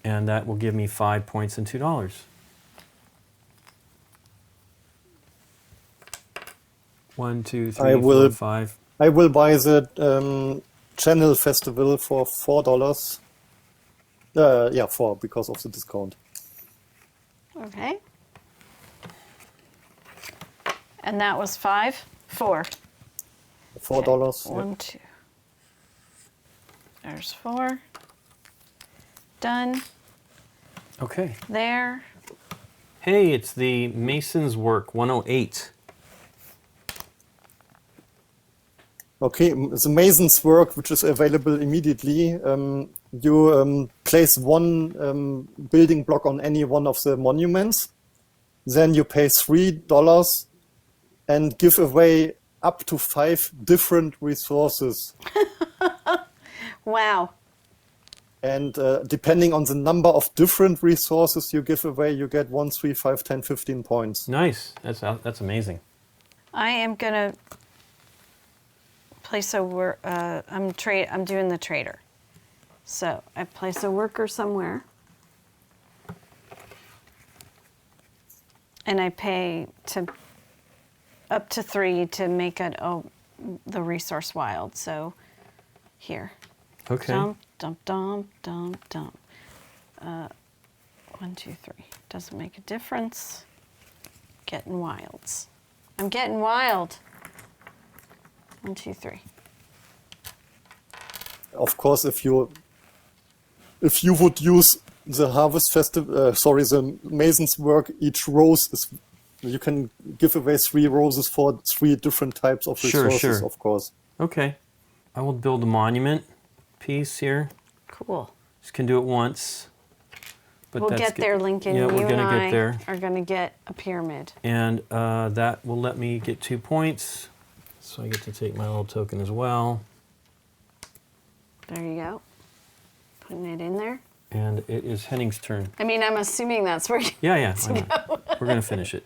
And that will give me 5 points and $2. One, two, three, four, 5. I will buy the Channel Festival for $4. Yeah, 4 because of the discount. Okay. And that was 5? 4. $4. Okay. 1, 2. There's 4. Done. Okay. There. Hey, it's the Mason's Work 108. Okay, the mason's work, which is available immediately. You place one building block on any one of the monuments. Then you pay $3 and give away up to 5 different resources. Wow. And depending on the number of different resources you give away, you get 1, 3, 5, 10, 15 points. Nice. That's amazing. I am gonna place I'm doing the trader. So I place a worker somewhere, and I pay up to 3 to make the resource wild. So here. Okay. Dump, dump, dump, dump, dump. 1, 2, 3. Doesn't make a difference. Getting wilds. I'm getting wild. 1, 2, 3. Of course, if you would use the Harvest Festival, the Mason's work, each rose is, you can give away 3 roses for 3 different types of resources, Sure. of course. Okay. I will build a monument piece here. Cool. Just can do it once. But We'll that's get there, Lincoln. Yeah, we're you gonna and get there. are going to get a pyramid. And that will let me get 2 points. So I get to take my little token as well. There you go. Putting it in there. And it is Henning's turn. I mean, I'm assuming that's where you... Yeah. Why not? We're going to finish it.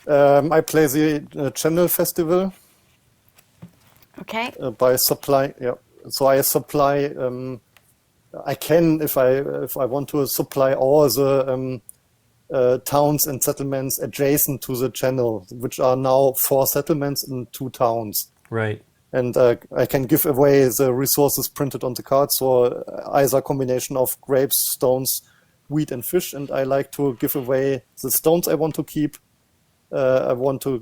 I play the Channel Festival Okay. by supply. Yeah, so I supply. I can, if I want to, supply all the towns and settlements adjacent to the channel, which are now 4 settlements and 2 towns. Right. And I can give away the resources printed on the card, so either a combination of grapes, stones, wheat, and fish. And I like to give away the stones I want to keep. I want to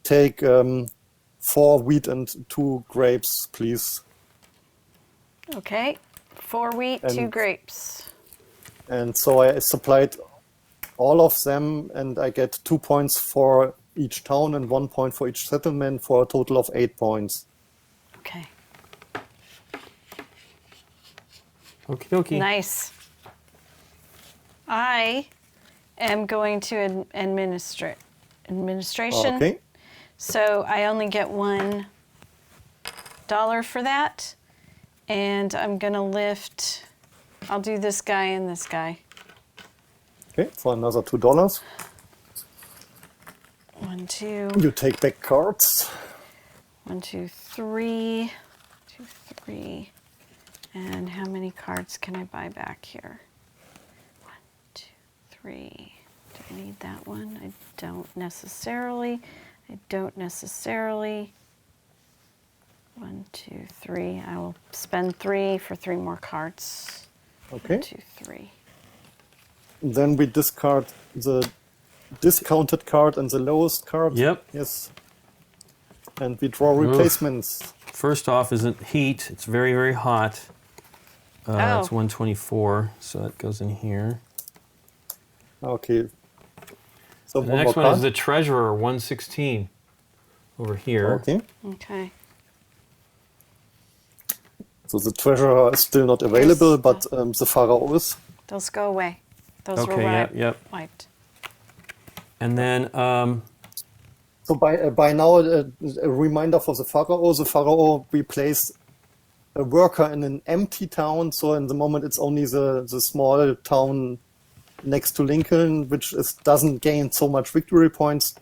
take 4 wheat and 2 grapes, please. Okay. 4 wheat, 2 And- grapes. And so I supplied all of them, and I get 2 points for each town and 1 point for each settlement, for a total of 8 points. Okay. Okie dokie. Nice. I am going to administration. Okay. So I only get $1 for that. And I'm going to lift, I'll do this guy and this guy. Okay, for another $2. 1, 2, You take back cards. 1, 2, 3, 2, 3. And how many cards can I buy back here? 1, 2, 3. Do I need that one? I don't necessarily. 1, 2, 3. I will spend 3 for 3 more cards. Okay. 1, 2, 3. Then we discard the discounted card and the lowest card. Yep. Yes. And we draw replacements. First off isn't heat. It's very, very hot. It's 124, so that goes in here. Okay. So The one next more one is card. the Treasurer, 116, over here. Okay. Okay. So the treasurer is still not available, but the pharaoh is. Those go away. Those were Okay, yep. wiped. And then, So by now, a reminder for the pharaoh. The pharaoh replaced a worker in an empty town. So in the moment, it's only the small town next to Lincoln, which doesn't gain so much victory points.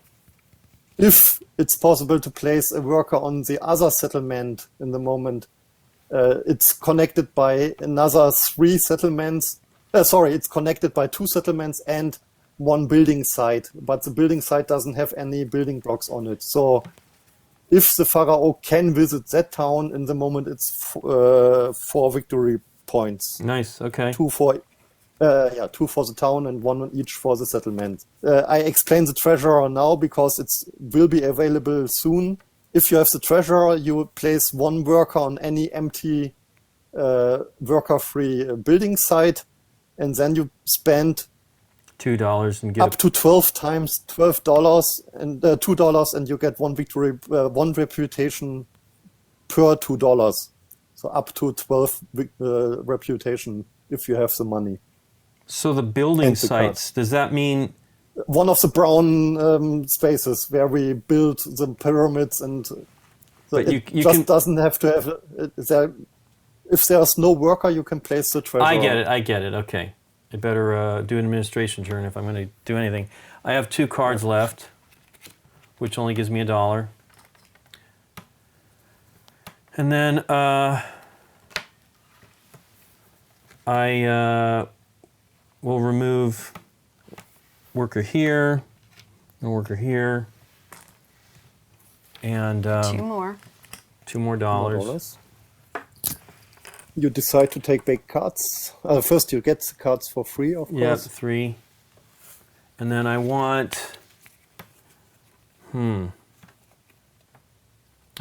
If it's possible to place a worker on the other settlement in the moment, it's connected by another 3 settlements. It's connected by 2 settlements and 1 building site, but the building site doesn't have any building blocks on it. So if the pharaoh can visit that town in the moment, it's 4 victory points. nice, okay. 2 for 2 for the town and 1 each for the settlement. I explain the treasurer now because it will be available soon. If you have the treasurer, you place 1 worker on any empty worker-free building site, and then you spend $2 and get up to 12 times $12 and $2, and you get one victory, one reputation per $2. So up to 12 reputation if you have the money. So the building And the sites, does that mean One of the brown spaces where we build the pyramids, and so But it you just can- doesn't have to have. If there's no worker, you can place the treasure. I get it. Okay. I better do an administration turn if I'm going to do anything. I have 2 cards left, which only gives me $1. And then I will remove worker here, and worker here, and 2 more. $2 more dollars. You decide to take back cards. First, you get the cards for free, of Yeah, course. 3. And then I want, I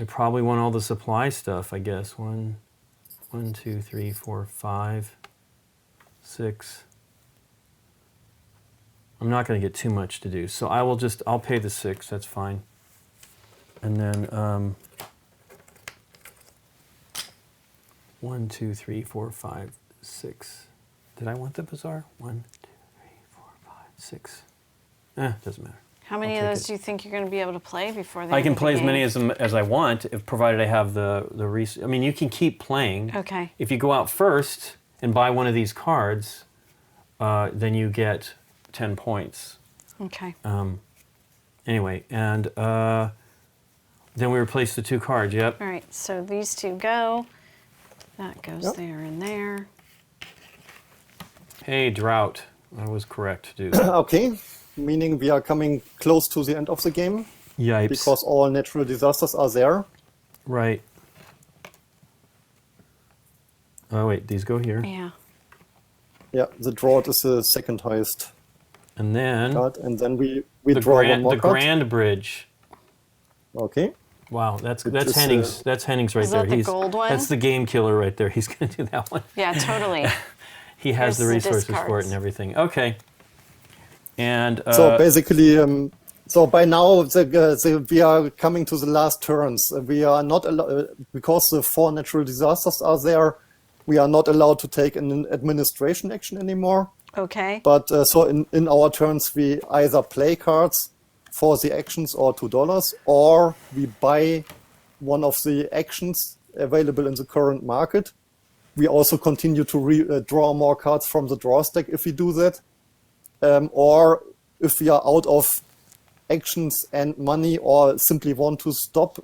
probably want all the supply stuff, I guess. 1, 2, 3, 4, 5, 6. I'm not going to get too much to do, so I'll pay the 6, that's fine. And then 1, 2, 3, 4, 5, 6. Did I want the bazaar? 1, 2, 3, 4, 5, 6. Doesn't matter. How many I'll of take those it. do you think you're going to be able to play before the I end can of the play as game? many as I want, if provided I have the I mean, you can keep playing. Okay. If you go out first and buy one of these cards, then you get 10 points. Okay. Anyway, and then we replace the 2 cards. Yep. All right, so these 2 go. That goes Yep. there and there. Hey, drought. I was correct to do that. Okay, meaning we are coming close to the end of the game Yipes. because all natural disasters are there. Right. Oh wait, these go here, Yeah. Yeah, the drought is the second highest and then card, and then we the draw one grand more the card. grand bridge. Okay. Wow, that's is, Henning's right Is there. that the gold one? That's the game killer right there. He's going to do that one. Yeah, totally. He has Here's the the resources for it discards. and everything. Okay. And So basically, so by now we are coming to the last turns. We are not because the 4 natural disasters are there. We are not allowed to take an administration action anymore. Okay. But so in our turns, we either play cards for the actions or $2, or we buy one of the actions available in the current market. We also continue to draw more cards from the draw stack if we do that. Or if we are out of actions and money or simply want to stop,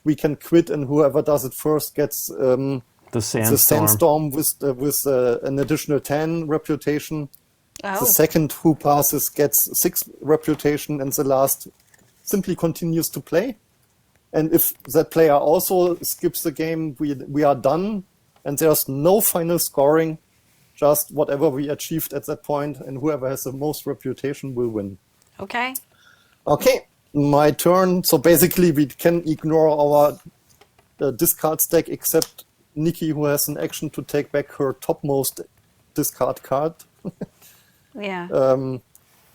we can quit, and whoever does it first gets the the sandstorm. sandstorm with an additional 10 reputation. Oh. The second who passes gets 6 reputation, and the last simply continues to play. And if that player also skips the game, we are done, and there's no final scoring, just whatever we achieved at that point, and whoever has the most reputation will win. Okay. Okay, my turn. So basically, we can ignore our discard stack, except Nikki, who has an action to take back her topmost discard card. Yeah.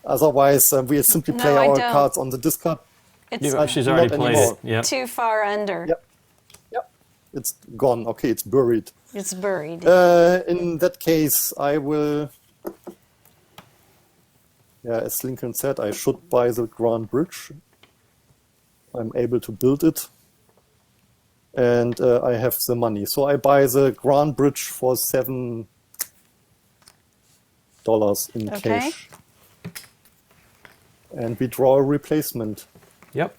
Otherwise, we simply play No, I our don't. cards on the discard. It's She's already not played anymore. it. Yep. too far under. Yep. Yep. It's gone. Okay, it's buried. It's buried. In that case, I will. Yeah, as Lincoln said, I should buy the Grand Bridge. I'm able to build it. And I have the money. So I buy the Grand Bridge for $7 in Okay. cash. And we draw a replacement. Yep.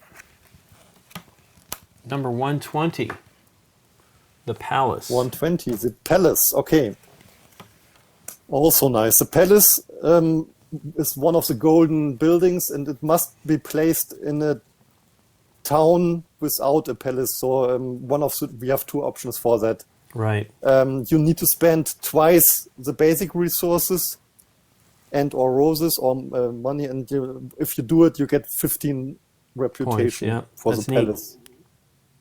Number 120. The Palace. 120, the palace. Okay. Also nice. The palace is one of the golden buildings, and it must be placed in a town without a palace. So we have 2 options for that. Right. You need to spend twice the basic resources and or roses or money, and if you do it, you get 15 reputation yeah. for That's the neat. palace.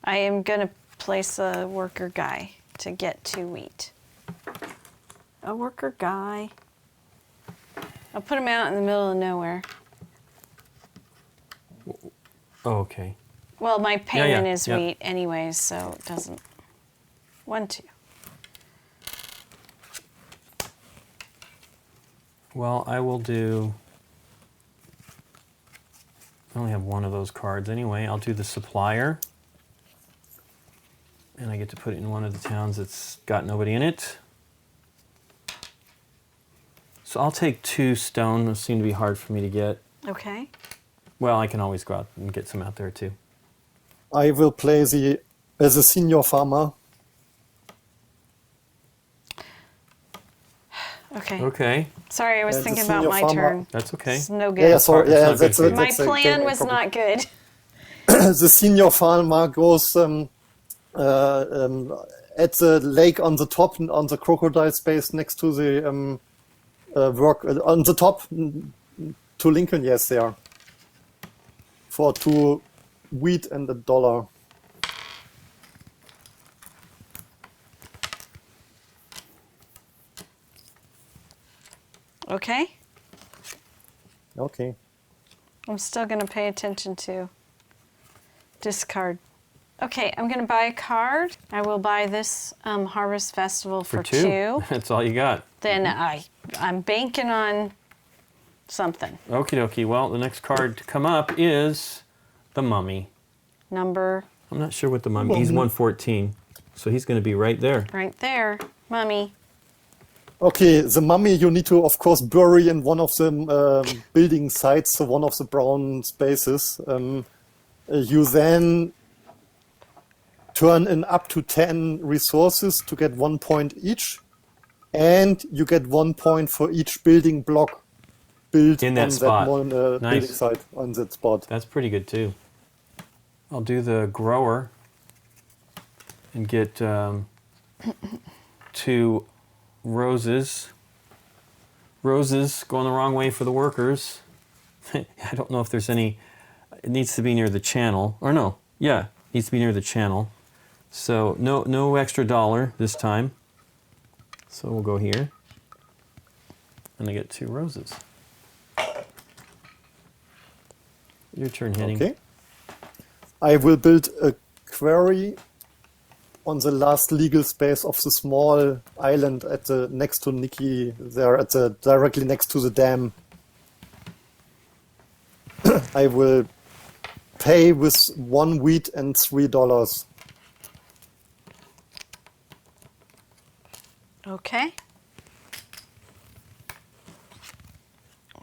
I am going to place a worker guy to get 2 wheat. A worker guy. I'll put them out in the middle of nowhere. Oh, okay. Well, my payment yeah, is yeah. wheat anyways, so it doesn't. 1, 2. Well, I will do... I only have one of those cards anyway. I'll do the supplier. And I get to put it in one of the towns that's got nobody in it. So I'll take 2 stone. Those seem to be hard for me to get. Okay. Well, I can always go out and get some out there too. I will play as a senior farmer. Okay. Okay, Sorry, I was As a thinking about senior my farmer- turn. that's okay. It's no good. Yeah, so It's yeah, not that's good. a, My that's a plan game was problem. not good. The senior farmer goes at the lake on the top, on the crocodile space next to the work on the top to Lincoln. Yes, there for 2 wheat and $1. Okay. Okay. I'm still going to pay attention to discard. Okay, I'm going to buy a card. I will buy this Harvest Festival for 2. That's all you got. Then I'm banking on something. Okie dokie. Well, the next card to come up is the Mummy. Number I'm not sure what the Mummy... He's 114. So he's going to be right there. right there. Mummy. Okay, the mummy you need to, of course, bury in one of the building sites, so one of the brown spaces. You then turn in up to 10 resources to get 1 point each, and you get 1 point for each building block built In that on spot. that one Nice. building site on that spot. That's pretty good too. I'll do the grower and get 2 roses. Roses going the wrong way for the workers. I don't know if there's any... It needs to be near the channel. Or no, yeah, needs to be near the channel. So no extra $1 this time. So we'll go here. And I get 2 roses. Your turn, Henning. Okay. I will build a quarry on the last legal space of the small island at the next to Nikki, there at the directly next to the dam. I will pay with 1 wheat and $3. Okay.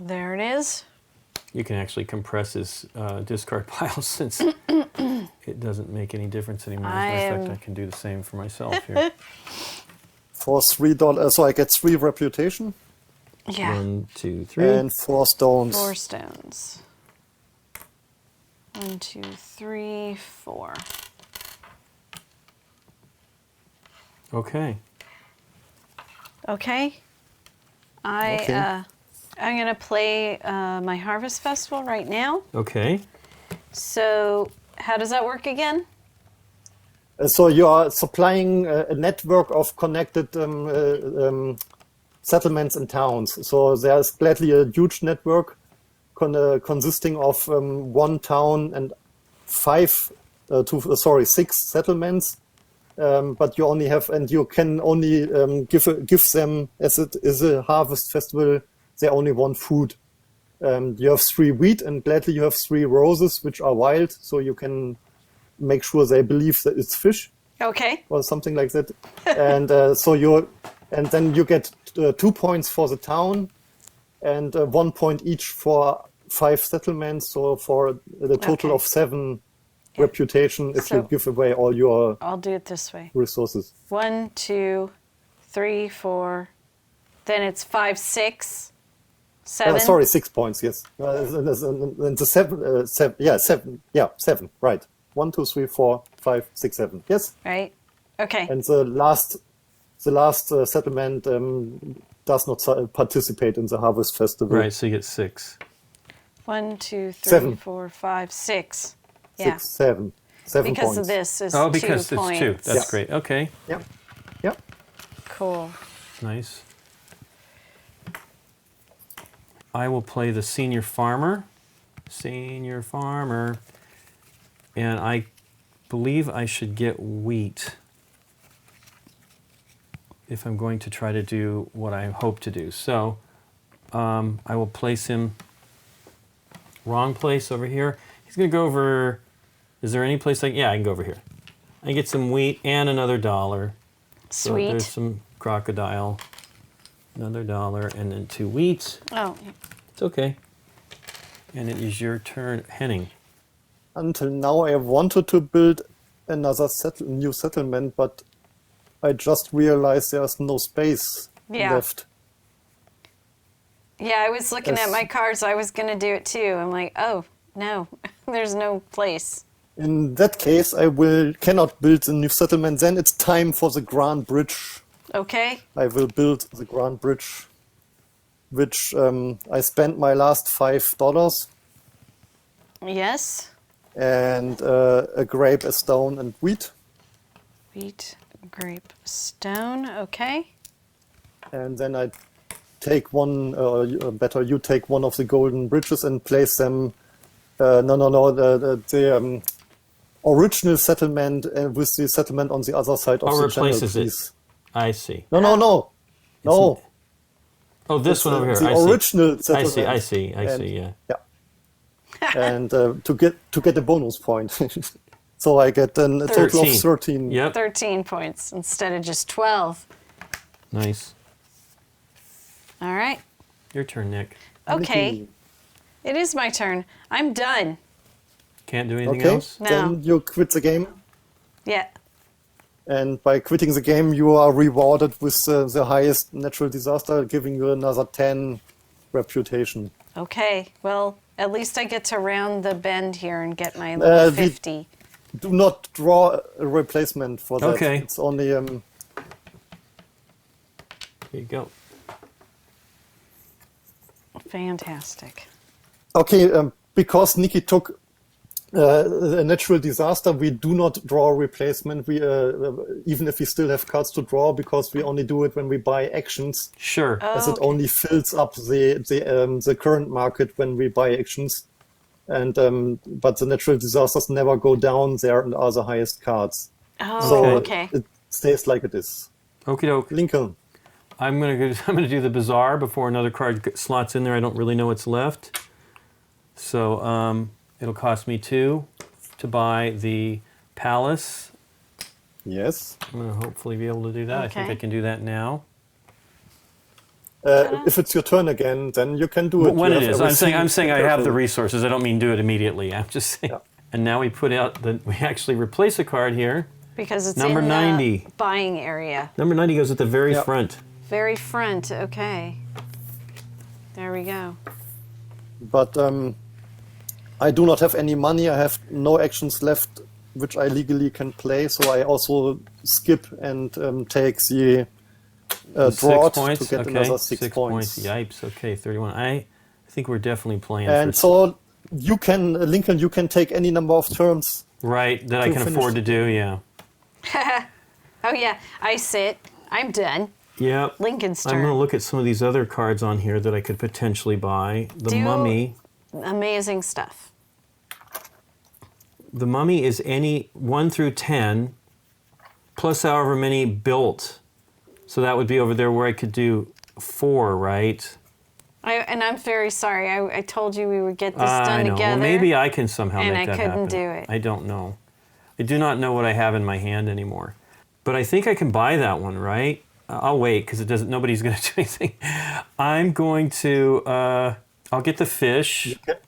There it is. You can actually compress his discard pile since it doesn't make any difference anymore. In fact, I can do the same for myself here. For $3, so I get 3 reputation Yeah. 1, 2, 3. and 4 stones. 4 stones. 1, 2, 3, 4. Okay. Okay. Okay. I'm going to play my Harvest Festival right now. Okay. So how does that work again? So you are supplying a network of connected settlements and towns. So there's gladly a huge network consisting of 1 town and 6 settlements. But you only have, and you can only give them, as it is a harvest festival, they only want food. You have 3 wheat, and gladly you have 3 roses, which are wild, so you can make sure they believe that it's fish Okay. or something like that. And then you get 2 points for the town, and 1 point each for 5 settlements. So for the total Okay. of 7 reputation, if So- you give away all your I'll do it this way. resources. 1, 2, 3, 4. Then it's 5, 6, 7. 6 points. Yes, and the 7. Yeah, 7. Right. 1, 2, 3, 4, 5, 6, 7. Yes, Right? Okay. and the last settlement does not participate in the harvest festival. Right, so you get 6. 1, 2, 3, 7. 4, 5, 6. Yeah. 6, 7. 7 Because points. of this is Oh, 2 because it's 2. points. That's Yeah. great. Okay. Yep. Yep. Cool. Nice. I will play the senior farmer. Senior farmer. And I believe I should get wheat if I'm going to try to do what I hope to do. So I will place him wrong place over here. He's going to go over, is there any place yeah, I can go over here. I get some wheat and another $1. So Sweet. there's some crocodile, another $1, and then 2 wheat. Oh, It's okay. And it is your turn, Henning. Until now, I wanted to build another new settlement, but I just realized there's no space Yeah. left. yeah. I was looking at Yes. my cards. I was going to do it too. I'm like, oh, no, there's no place. In that case, I cannot build a new settlement. Then it's time for the Grand Bridge. Okay. I will build the Grand Bridge, which I spent my last $5 Yes. and a grape, a stone, and wheat. Wheat, grape, stone. Okay. And then I take one, better you take one of the golden bridges and place them. The original settlement with the settlement on the other side of Oh, the channel, replaces it. please. I see. No. Oh, this It's, one over here. the I see. original settlement. I see, And- yeah. Yeah. And to get a bonus point. So I get then a total of 13. Yep. 13 points instead of just 12. Nice. All right. Your turn, Nick. Okay. Nikki. It is my turn. I'm done. Can't do anything Okay, else? No. then you quit the game. Yeah. And by quitting the game, you are rewarded with the highest natural disaster, giving you another 10 reputation. Okay. Well, at least I get to round the bend here and get my little 50. Do not draw a replacement for that. Okay. It's only Here you go. Fantastic. okay. Because Nikki took a natural disaster, we do not draw a replacement. We even if we still have cards to draw, because we only do it when we buy actions, Sure. as Oh, it only fills up the current market when we buy actions. And but the natural disasters never go down there and are the highest cards. Oh, So okay. it stays like it is. Okie doke. Lincoln. I'm gonna do the bazaar before another card slots in there. I don't really know what's left. So it'll cost me 2 to buy the palace. Yes. I'm gonna hopefully be able to do that. I think Okay. I can do that now. If it's your turn again, then you can do it. But when You it have is, I'm saying everything I have the careful. resources. I don't mean do it immediately. I'm just saying. Yeah. And now we put out we actually replace a card here. Because it's Number in 90. the buying area. Number 90 goes at the very Yeah. front. Very front. Okay. There we go. But I do not have any money. I have no actions left which I legally can play. So I also skip and take the drought 6 points. to get Okay. another 6 points. Yipes. Okay, 31. I think we're definitely playing And for so you can, Lincoln, you can take any number of turns. right that I to can finish afford to do. Yeah. Oh, yeah. I sit. I'm done. Yep. Lincoln's I'm going to turn. look at some of these other cards on here that I could potentially buy. The Do- Mummy. Amazing stuff. The Mummy is any 1 through 10, plus however many built. So that would be over there where I could do 4, right? And I'm very sorry. I told you we would get this I done know. together. Well, maybe I can somehow and make I that couldn't happen. do it. I don't know. I do not know what I have in my hand anymore. But I think I can buy that one, right? I'll wait because it doesn't. Nobody's going to do anything. I'm going to. I'll get the fish. Okay.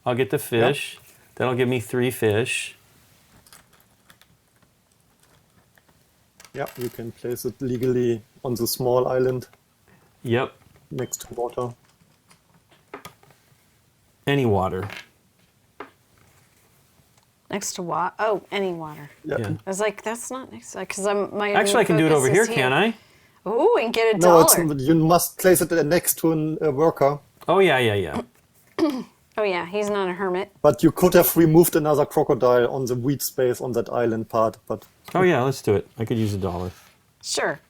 I'll get the fish. That'll give me 3 fish. Yeah, you can place it legally on the small island Yep. next to water. Any water. Next to water. Oh, any water. Yeah. Yeah. I was like, that's not next. Because my Actually, I can do it focus over here, is can't I? Ooh, and get a No, dollar. you must place it next to a worker. Oh yeah. Oh, yeah. He's not a hermit. But you could have removed another crocodile on the wheat space on that island part. But Oh yeah. Let's do it. I could use $1. Sure.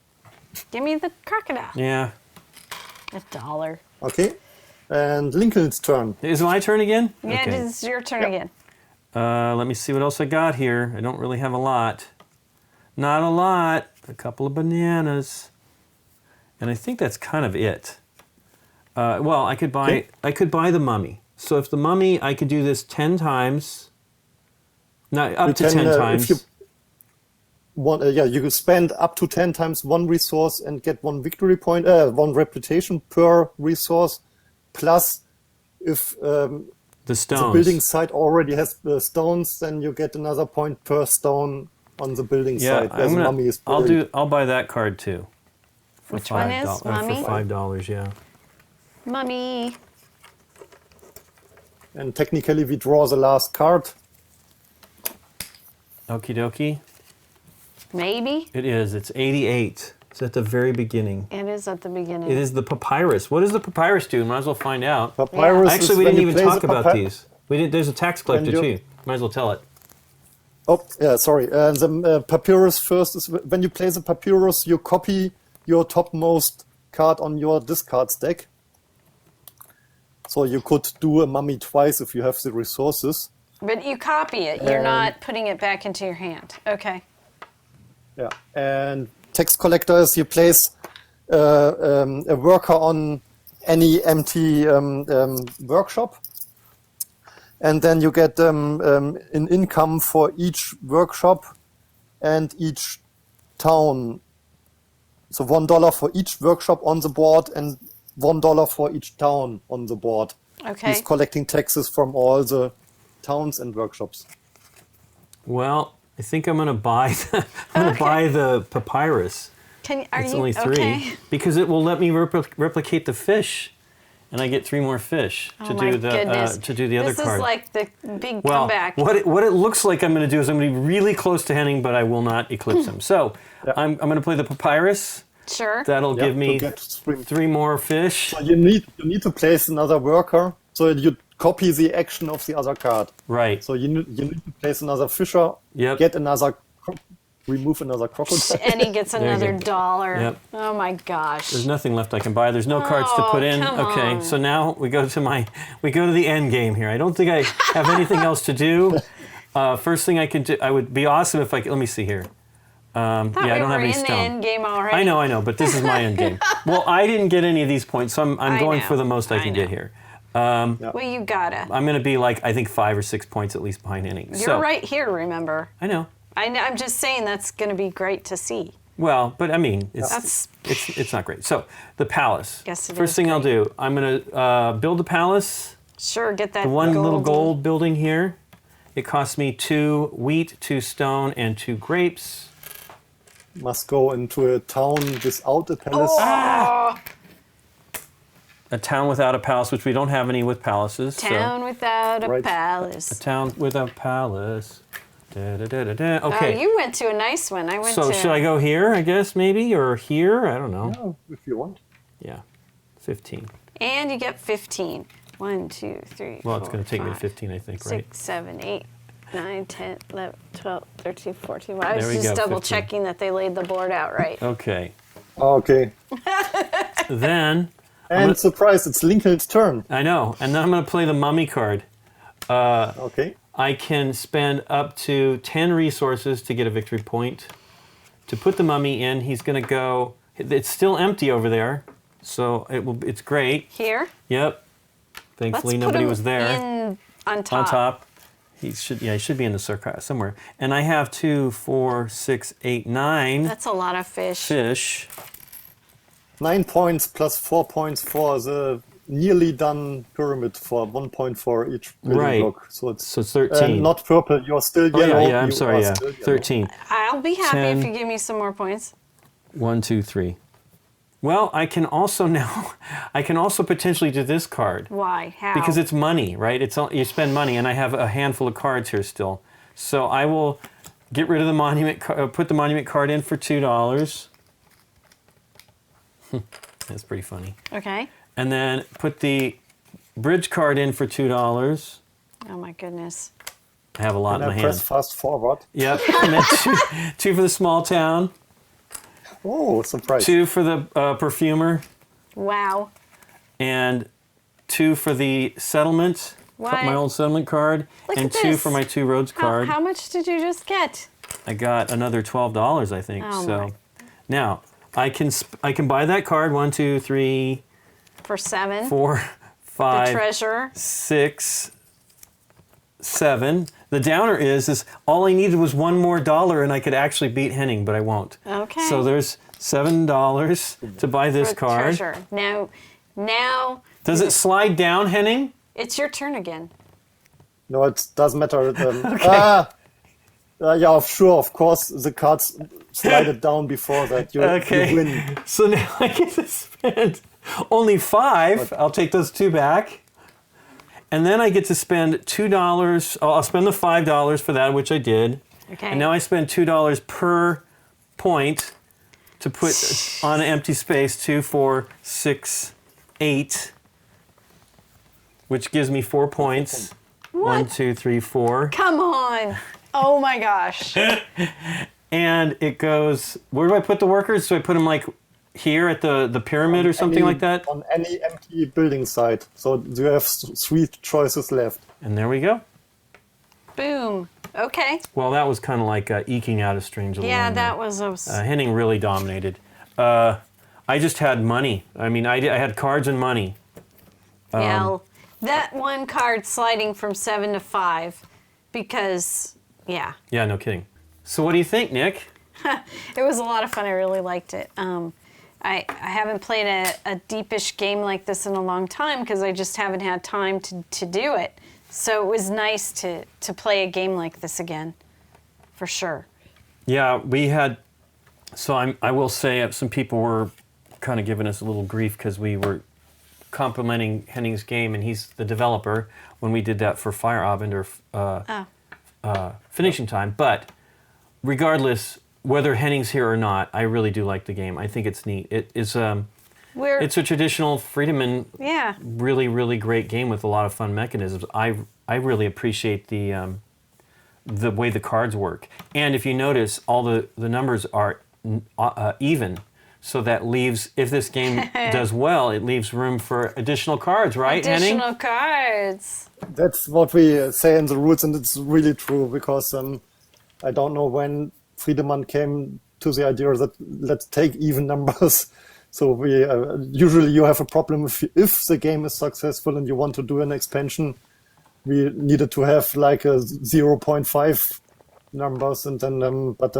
Give me the crocodile. Yeah. $1. okay, And Lincoln's turn. Is it my turn again? Yeah, Okay. it is your turn again. Let me see what else I got here. I don't really have a lot. Not a lot. A couple of bananas. And I think that's kind of it. Well, I could buy the mummy. So if the mummy, I could do this 10 times. Not up to 10 times. If you could spend up to 10 times one resource and get one victory point, one reputation per resource. Plus, if the stones. the building site already has the stones, then you get another point per stone on the building site. Where the mummy is buried. I'll buy that card too. Which one is mummy? For $5, yeah. Mummy. And technically, we draw the last card. Okie dokie. Maybe? It is. It's 88. It's at the very beginning. It is at the beginning. It is the papyrus. What does the papyrus do? Might as well find out. Papyrus. Actually, we didn't even talk about these. There's a tax collector too. Might as well tell it. Oh, yeah, sorry. The papyrus first is when you play the papyrus, you copy your topmost card on your discard stack. So you could do a mummy twice if you have the resources. But you copy it. You're not putting it back into your hand. Okay. Yeah. And tax collectors, you place a worker on any empty workshop. And then you get an income for each workshop and each town. So $1 for each workshop on the board and $1 for each town on the board. Okay. He's collecting taxes from all the towns and workshops. Well, I think I'm gonna buy. I'm gonna buy the papyrus. It's only 3 okay? because it will let me replicate the fish, and I get 3 more fish to do the other This card. is like the big Well, comeback. what it looks like I'm going to do is I'm going to be really close to Henning, but I will not eclipse him. So I'm going to play the papyrus. Sure. That'll give me to get 3 more fish. So you need to place another worker so you copy the action of the other card. Right. So you need to place another fisher. Yep. Get another. Remove another crocodile. And he gets another $1. Yep. Oh my gosh. There's nothing left I can buy. There's no cards to put in. come Okay, on. so now we go to the end game here. I don't think I have anything else to do. First thing I can do, I would be awesome if I could, let me see here. I don't have any in the stone. end game already. I know, but this is my end game. Well, I didn't get any of these points, so I'm going know, for the most I can get here. Well, you gotta. I'm going to be like, I think 5 or 6 points at least behind Henning. You're right here, remember. I know. I'm just saying that's going to be great to see. Well, but I mean, it's not great. So the palace. Yes, it First is thing I'll great. do, I'm going to build the palace. Sure, get that The one little golden- gold building here. It costs me 2 wheat, 2 stone, and 2 grapes. Must go into a town without a palace. A town without a palace, which we don't have any with palaces. Town without a Right. palace. A town without palace. Da-da-da-da-da. Okay. Oh, you went to a nice one. I went So to. should I go here, I guess, maybe? Or here? I don't know. Oh, if you want. Yeah. 15. And you get 15. 1, 2, 3. Well, it's 4, going to take me to 5, 15, I think, right? 6, 7, 8, 9, 10, 11, 12, 13, 14. Well, I was There we just go, double 15. checking that they laid the board out right. Okay. Okay. Then, And surprise, it's Lincoln's turn. I know, and then I'm going to play the mummy card. Okay. I can spend up to 10 resources to get a victory point. To put the mummy in, he's going to go. It's still empty over there, so it's great. Here. Yep. Thankfully, Let's nobody put him was there. in on top. On top, he should be in the circle somewhere. And I have 2, 4, 6, 8, 9 That's a lot of fish. fish. 9 points plus 4 points for the nearly done pyramid for 1 point for each building Right. block. So it's 13. not purple. You're still Oh, yellow. yeah, I'm You sorry. are Yeah, still yellow. 13. I'll be happy 10. if you give me some more points. 1, 2, 3. Well, I can also potentially do this card. Why? How? Because it's money, right? You spend money, and I have a handful of cards here still. So I will get rid of the monument, put the monument card in for $2. That's pretty funny. Okay. And then put the bridge card in for $2. Oh my goodness. I have a lot And in my I press hand. fast forward. Yep. And then two for the small town, Oh, surprise. 2 for the perfumer, Wow. and 2 for the settlement, What? my old settlement card, Look and at 2 this. for my 2 roads card. How much did you just get? I got another $12, I think. Oh, so my. now I can buy that card 1, 2, 3, For 7. 4, The 5, treasure. 6, 7. The downer is all I needed was one more dollar and I could actually beat Henning, but I won't. Okay. So there's $7 to buy this For the card. treasure. Now Does it slide down, Henning? it's your turn again. No, it doesn't matter. Yeah, sure, of course, the cards slide it down before that. You win. So now I get to spend only 5. I'll take those 2 back. And then I get to spend $2. I'll spend the $5 for that, which I did. Okay. And now I spend $2 per point to put on an empty space 2, 4, 6, 8, which gives me 4 points. What? 1, 2, 3, 4. Come on. Oh my gosh. And it goes, where do I put the workers? Do I put them like here at the pyramid or something like that? On any empty building site. So you have 3 choices left. And there we go. Boom. Okay. Well, that was kind of like eking out a strange little Yeah, one that there. was a... Henning really dominated. I just had money. I mean, I had cards and money. yeah, that one card sliding from 7 to 5 because, yeah. Yeah, no kidding. So what do you think, Nick? It was a lot of fun. I really liked it. I haven't played a deepish game like this in a long time because I just haven't had time to do it. So it was nice to play a game like this again, for sure. Yeah, we had. So I will say some people were kind of giving us a little grief because we were complimenting Henning's game, and he's the developer when we did that for Feierabend or finishing time. But regardless, whether Henning's here or not, I really do like the game. I think it's neat. It is. It's a traditional Friedemann, Yeah. really, really great game with a lot of fun mechanisms. I really appreciate the way the cards work. And if you notice, all the numbers are even. So that leaves, if this game does well, it leaves room for additional cards, right, Henning? Additional cards. That's what we say in the rules, and it's really true because I don't know when Friedemann came to the idea that let's take even numbers. So we usually you have a problem if the game is successful and you want to do an expansion. We needed to have like a 0.5 numbers, and then but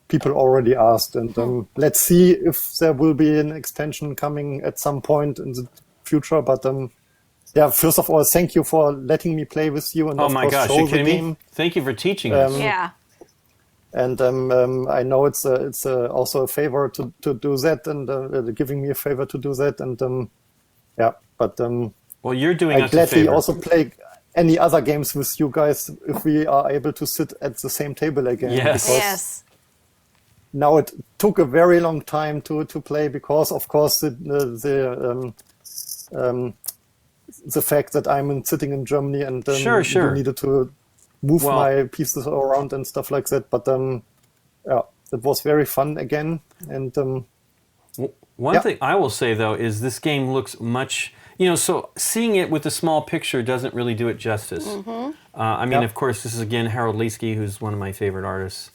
people already asked, and let's see if there will be an expansion coming at some point in the future. But yeah, first of all, thank you for letting me play with you, and Oh of my course gosh, show you the kidding game. me? Thank you for teaching us. Yeah. And I know it's also a favor to do that, and giving me a favor to do that, and yeah. But Well, you're doing I us a gladly favor. also play any other games with you guys if we are able to sit at the same table again. Yes. Because Yes. now it took a very long time to play because, of course, the fact that I'm sitting in Germany and Sure. you needed to move Well- my pieces around and stuff like that. But yeah, it was very fun again. And One Yeah. thing I will say, though, is this game looks much... so seeing it with a small picture doesn't really do it justice. I mean, Yep. of course, this is, again, Harold Leesky, who's one of my favorite artists,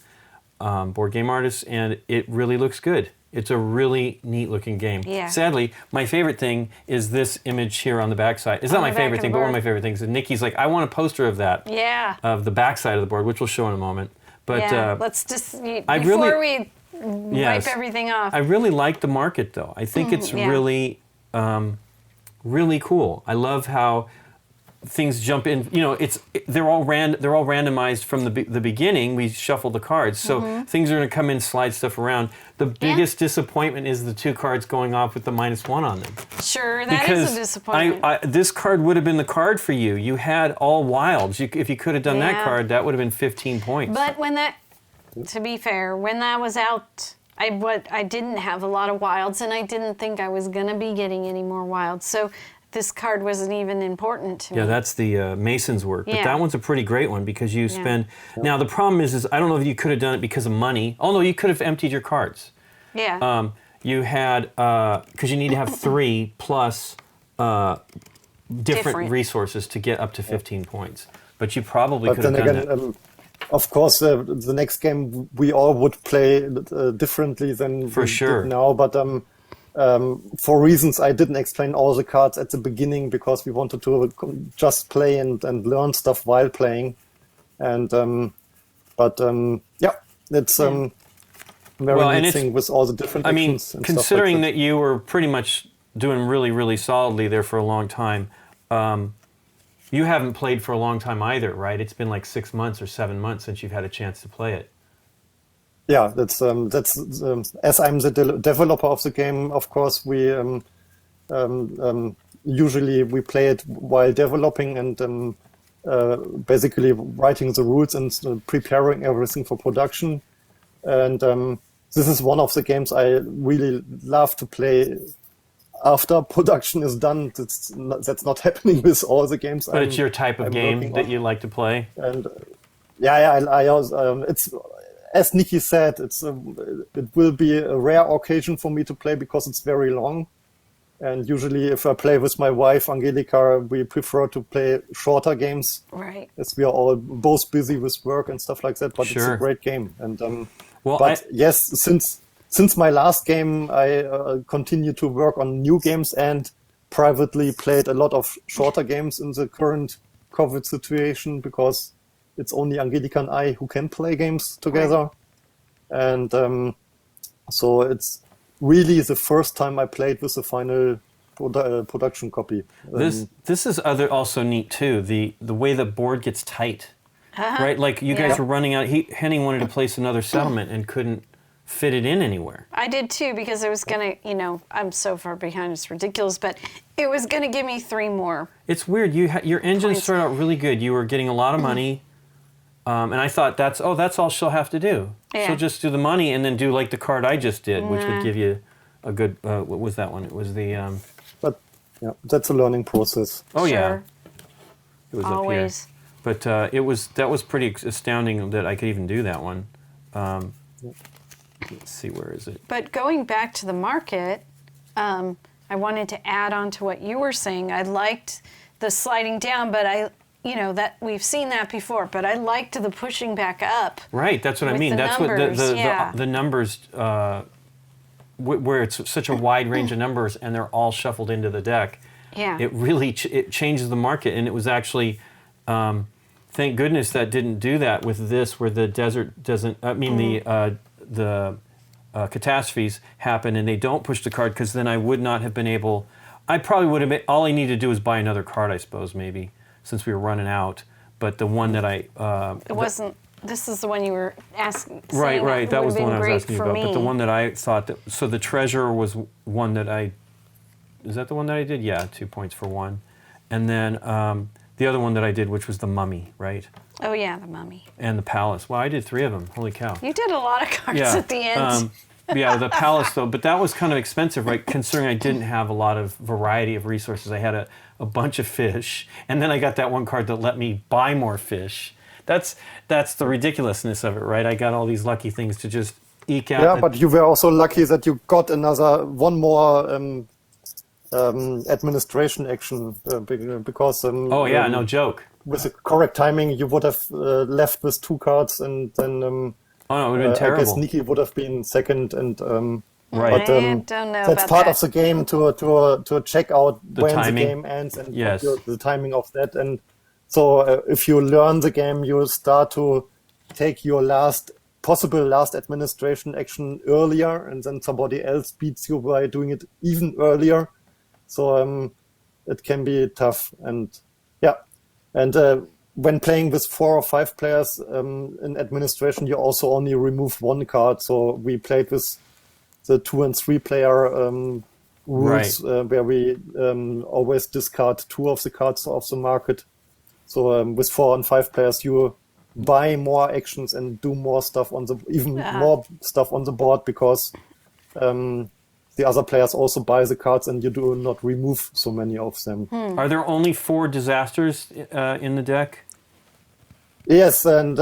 board game artists, and it really looks good. It's a really neat-looking game. Yeah. Sadly, my favorite thing is this image here on the backside. It's not On my the back favorite of thing, the but one of board. my favorite things. And Nikki's like, I want a poster of that, Yeah. of the backside of the board, which we'll show in a moment. But Yeah. Let's just I before really- we yes. wipe everything off. I really like the market, though. I think it's yeah. really, really cool. I love how things jump in. They're all randomized from the beginning. We shuffle the cards, so things are going to come in, slide stuff around. The biggest disappointment is the 2 cards going off with the -1 on them. Sure, that is Because a disappointment. this card would have been the card for you. You had all wilds. If you could have done that Yeah. card, that would have been 15 points. But to be fair, when that was out, I didn't have a lot of wilds, and I didn't think I was gonna be getting any more wilds. So this card wasn't even important to me. Yeah, that's the Mason's work. But Yeah. that one's a pretty great one because you spend... Now, the problem is I don't know if you could have done it because of money. Oh, no, you could have emptied your cards. Yeah. You had... Because you need to have 3 plus different resources to get up to 15 points. But you probably could have then done again, that. of course, the next game we all would play differently than For we sure. did now. But for reasons I didn't explain all the cards at the beginning because we wanted to just play and learn stuff while playing. And it's very neat thing with all the different actions and considering stuff like that you were pretty much doing really, really solidly there for a long time, you haven't played for a long time either, right? It's been like 6 months or 7 months since you've had a chance to play it. Yeah, that's as I'm the developer of the game. Of course, we usually we play it while developing and basically writing the rules and preparing everything for production. And this is one of the games I really love to play after production is done. That's not happening with all the games. But it's your type of game that you like to play. And I also, it's as Nikki said, it will be a rare occasion for me to play because it's very long. And usually, if I play with my wife Angelika, we prefer to play shorter games, right? As we are all both busy with work and stuff like that. But Sure. It's a great game. And Well, yes, since my last game, I continue to work on new games and privately played a lot of shorter games in the current COVID situation because it's only Angelika and I who can play games together. Right. And so it's really the first time I played with the final production copy. This is also neat too. The way the board gets tight, right? Like you guys were running out. Henning wanted to place another settlement and couldn't fit it in anywhere. I did too because it was gonna. I'm so far behind. It's ridiculous, but it was gonna give me 3 more. It's weird. Your engine started out really good. You were getting a lot of money. And I thought that's all she'll have to do. Yeah. She'll just do the money and then do like the card I just did, which would give you a good. What was that one? It was the. But yeah, that's a learning process. Oh sure. yeah. It was always. Up here. But that was pretty astounding that I could even do that one. Let's see, where is it? But going back to the market, I wanted to add on to what you were saying. I liked the sliding down, but that we've seen that before, but I liked the pushing back up. Right, that's what I mean. That's numbers, what the numbers, where it's such a wide range of numbers and they're all shuffled into the deck. Yeah. It really it changes the market, and it was actually, thank goodness that didn't do that with this, where the desert doesn't. I mean the catastrophes happen and they don't push the card, because then I would not have been able. I probably would have. All I needed to do was buy another card, I suppose, maybe, since we were running out. But the one that I it wasn't. This is the one you were asking. Right. That was the one I was asking you about. Me. But the one that I thought that. So the treasure was one that I. Is that the one that I did? Yeah, 2 points for one, and then the other one that I did, which was the mummy, right? Oh yeah, the mummy. And the palace. Well, I did 3 of them. Holy cow! You did a lot of cards at the end. Yeah, the palace though, but that was kind of expensive, right? Considering I didn't have a lot of variety of resources. I had a bunch of fish, and then I got that one card that let me buy more fish. That's the ridiculousness of it, right? I got all these lucky things to just eke out. Yeah, but you were also lucky that you got one more administration action because. No joke. With the correct timing, you would have left with 2 cards, and then. Oh no, it would have been terrible. I guess Nikki would have been second, and right. But, I don't know that's about part that. of the game to check out when timing. the game ends and Yes. the timing of that. And so if you learn the game, you start to take your possible last administration action earlier, and then somebody else beats you by doing it even earlier. So it can be tough, and yeah, and. When playing with 4 or 5 players in administration, you also only remove 1 card. So we played with the 2 and 3 player rules, where we always discard 2 of the cards off the market. So with 4 and 5 players, you buy more actions and do more stuff more stuff on the board, because the other players also buy the cards and you do not remove so many of them. Are there only 4 disasters in the deck? Yes, and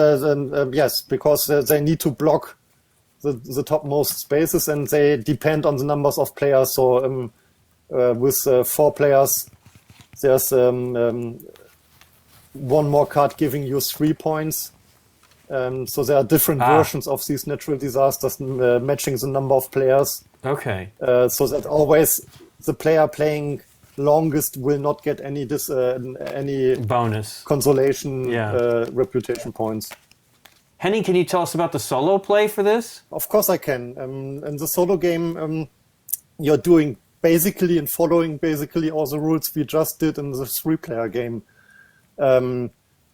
yes, because they need to block the topmost spaces, and they depend on the numbers of players. So with 4 players, there's one more card giving you 3 points. So there are different versions of these natural disasters matching the number of players. Okay. So that always the player playing longest will not get any bonus consolation reputation points. Henning, can you tell us about the solo play for this? Of course I can. In the solo game, you're doing basically and following basically all the rules we just did in the 3-player game.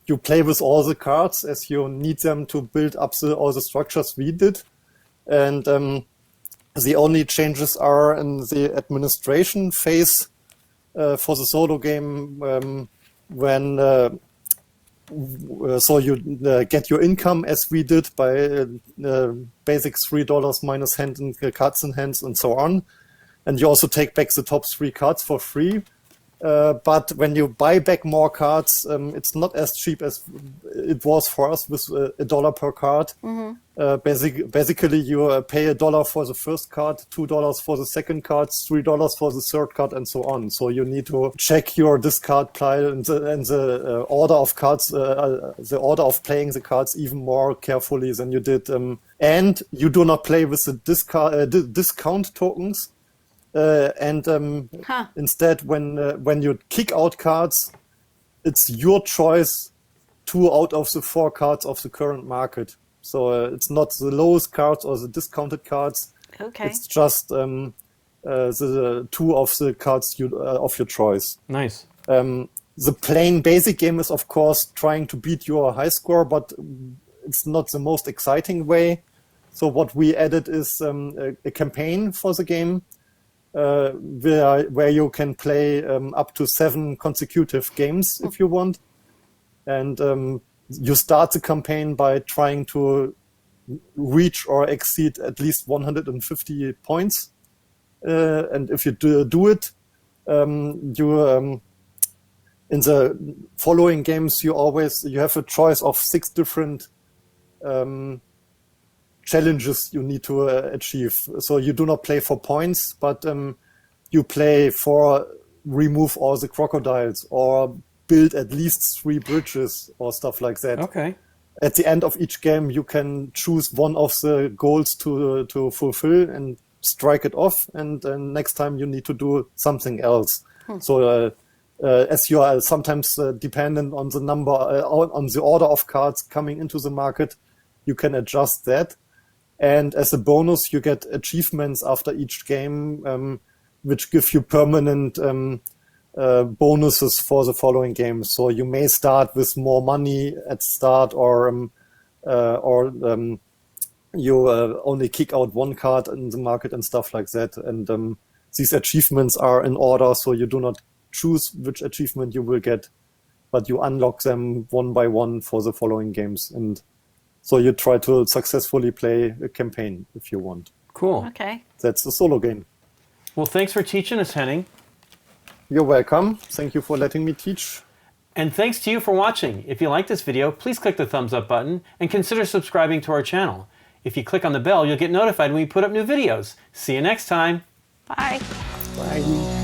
You play with all the cards as you need them to build up all the structures we did. And the only changes are in the administration phase for the solo game when so you get your income as we did by basic $3 minus cards in hands and so on. And you also take back the top 3 cards for free. But when you buy back more cards, it's not as cheap as it was for us with $1 per card. Basically, you pay $1 for the first card, $2 for the second card, $3 for the third card, and so on. So you need to check your discard pile and the order of cards, the order of playing the cards even more carefully than you did. And you do not play with the discount tokens. Instead, when you kick out cards, it's your choice 2 out of the 4 cards of the current market. So it's not the lowest cards or the discounted cards. Okay. It's just the 2 of the cards of your choice. Nice. The plain basic game is, of course, trying to beat your high score, but it's not the most exciting way. So what we added is a campaign for the game. Where you can play up to 7 consecutive games if you want. And you start the campaign by trying to reach or exceed at least 150 points. And if you do it, in the following games, you have a choice of 6 different challenges you need to achieve. So you do not play for points, but you play for remove all the crocodiles or build at least 3 bridges or stuff like that. Okay. At the end of each game, you can choose one of the goals to fulfill and strike it off, and next time you need to do something else. So as you are sometimes dependent on the number, on the order of cards coming into the market, you can adjust that. And as a bonus, you get achievements after each game, which give you permanent bonuses for the following games. So you may start with more money at start, or you only kick out 1 card in the market and stuff like that. And these achievements are in order, so you do not choose which achievement you will get, but you unlock them one by one for the following games. And so you try to successfully play a campaign if you want. Cool. Okay. That's the solo game. Well, thanks for teaching us, Henning. You're welcome. Thank you for letting me teach. And thanks to you for watching. If you like this video, please click the thumbs up button and consider subscribing to our channel. If you click on the bell, you'll get notified when we put up new videos. See you next time. Bye. Bye.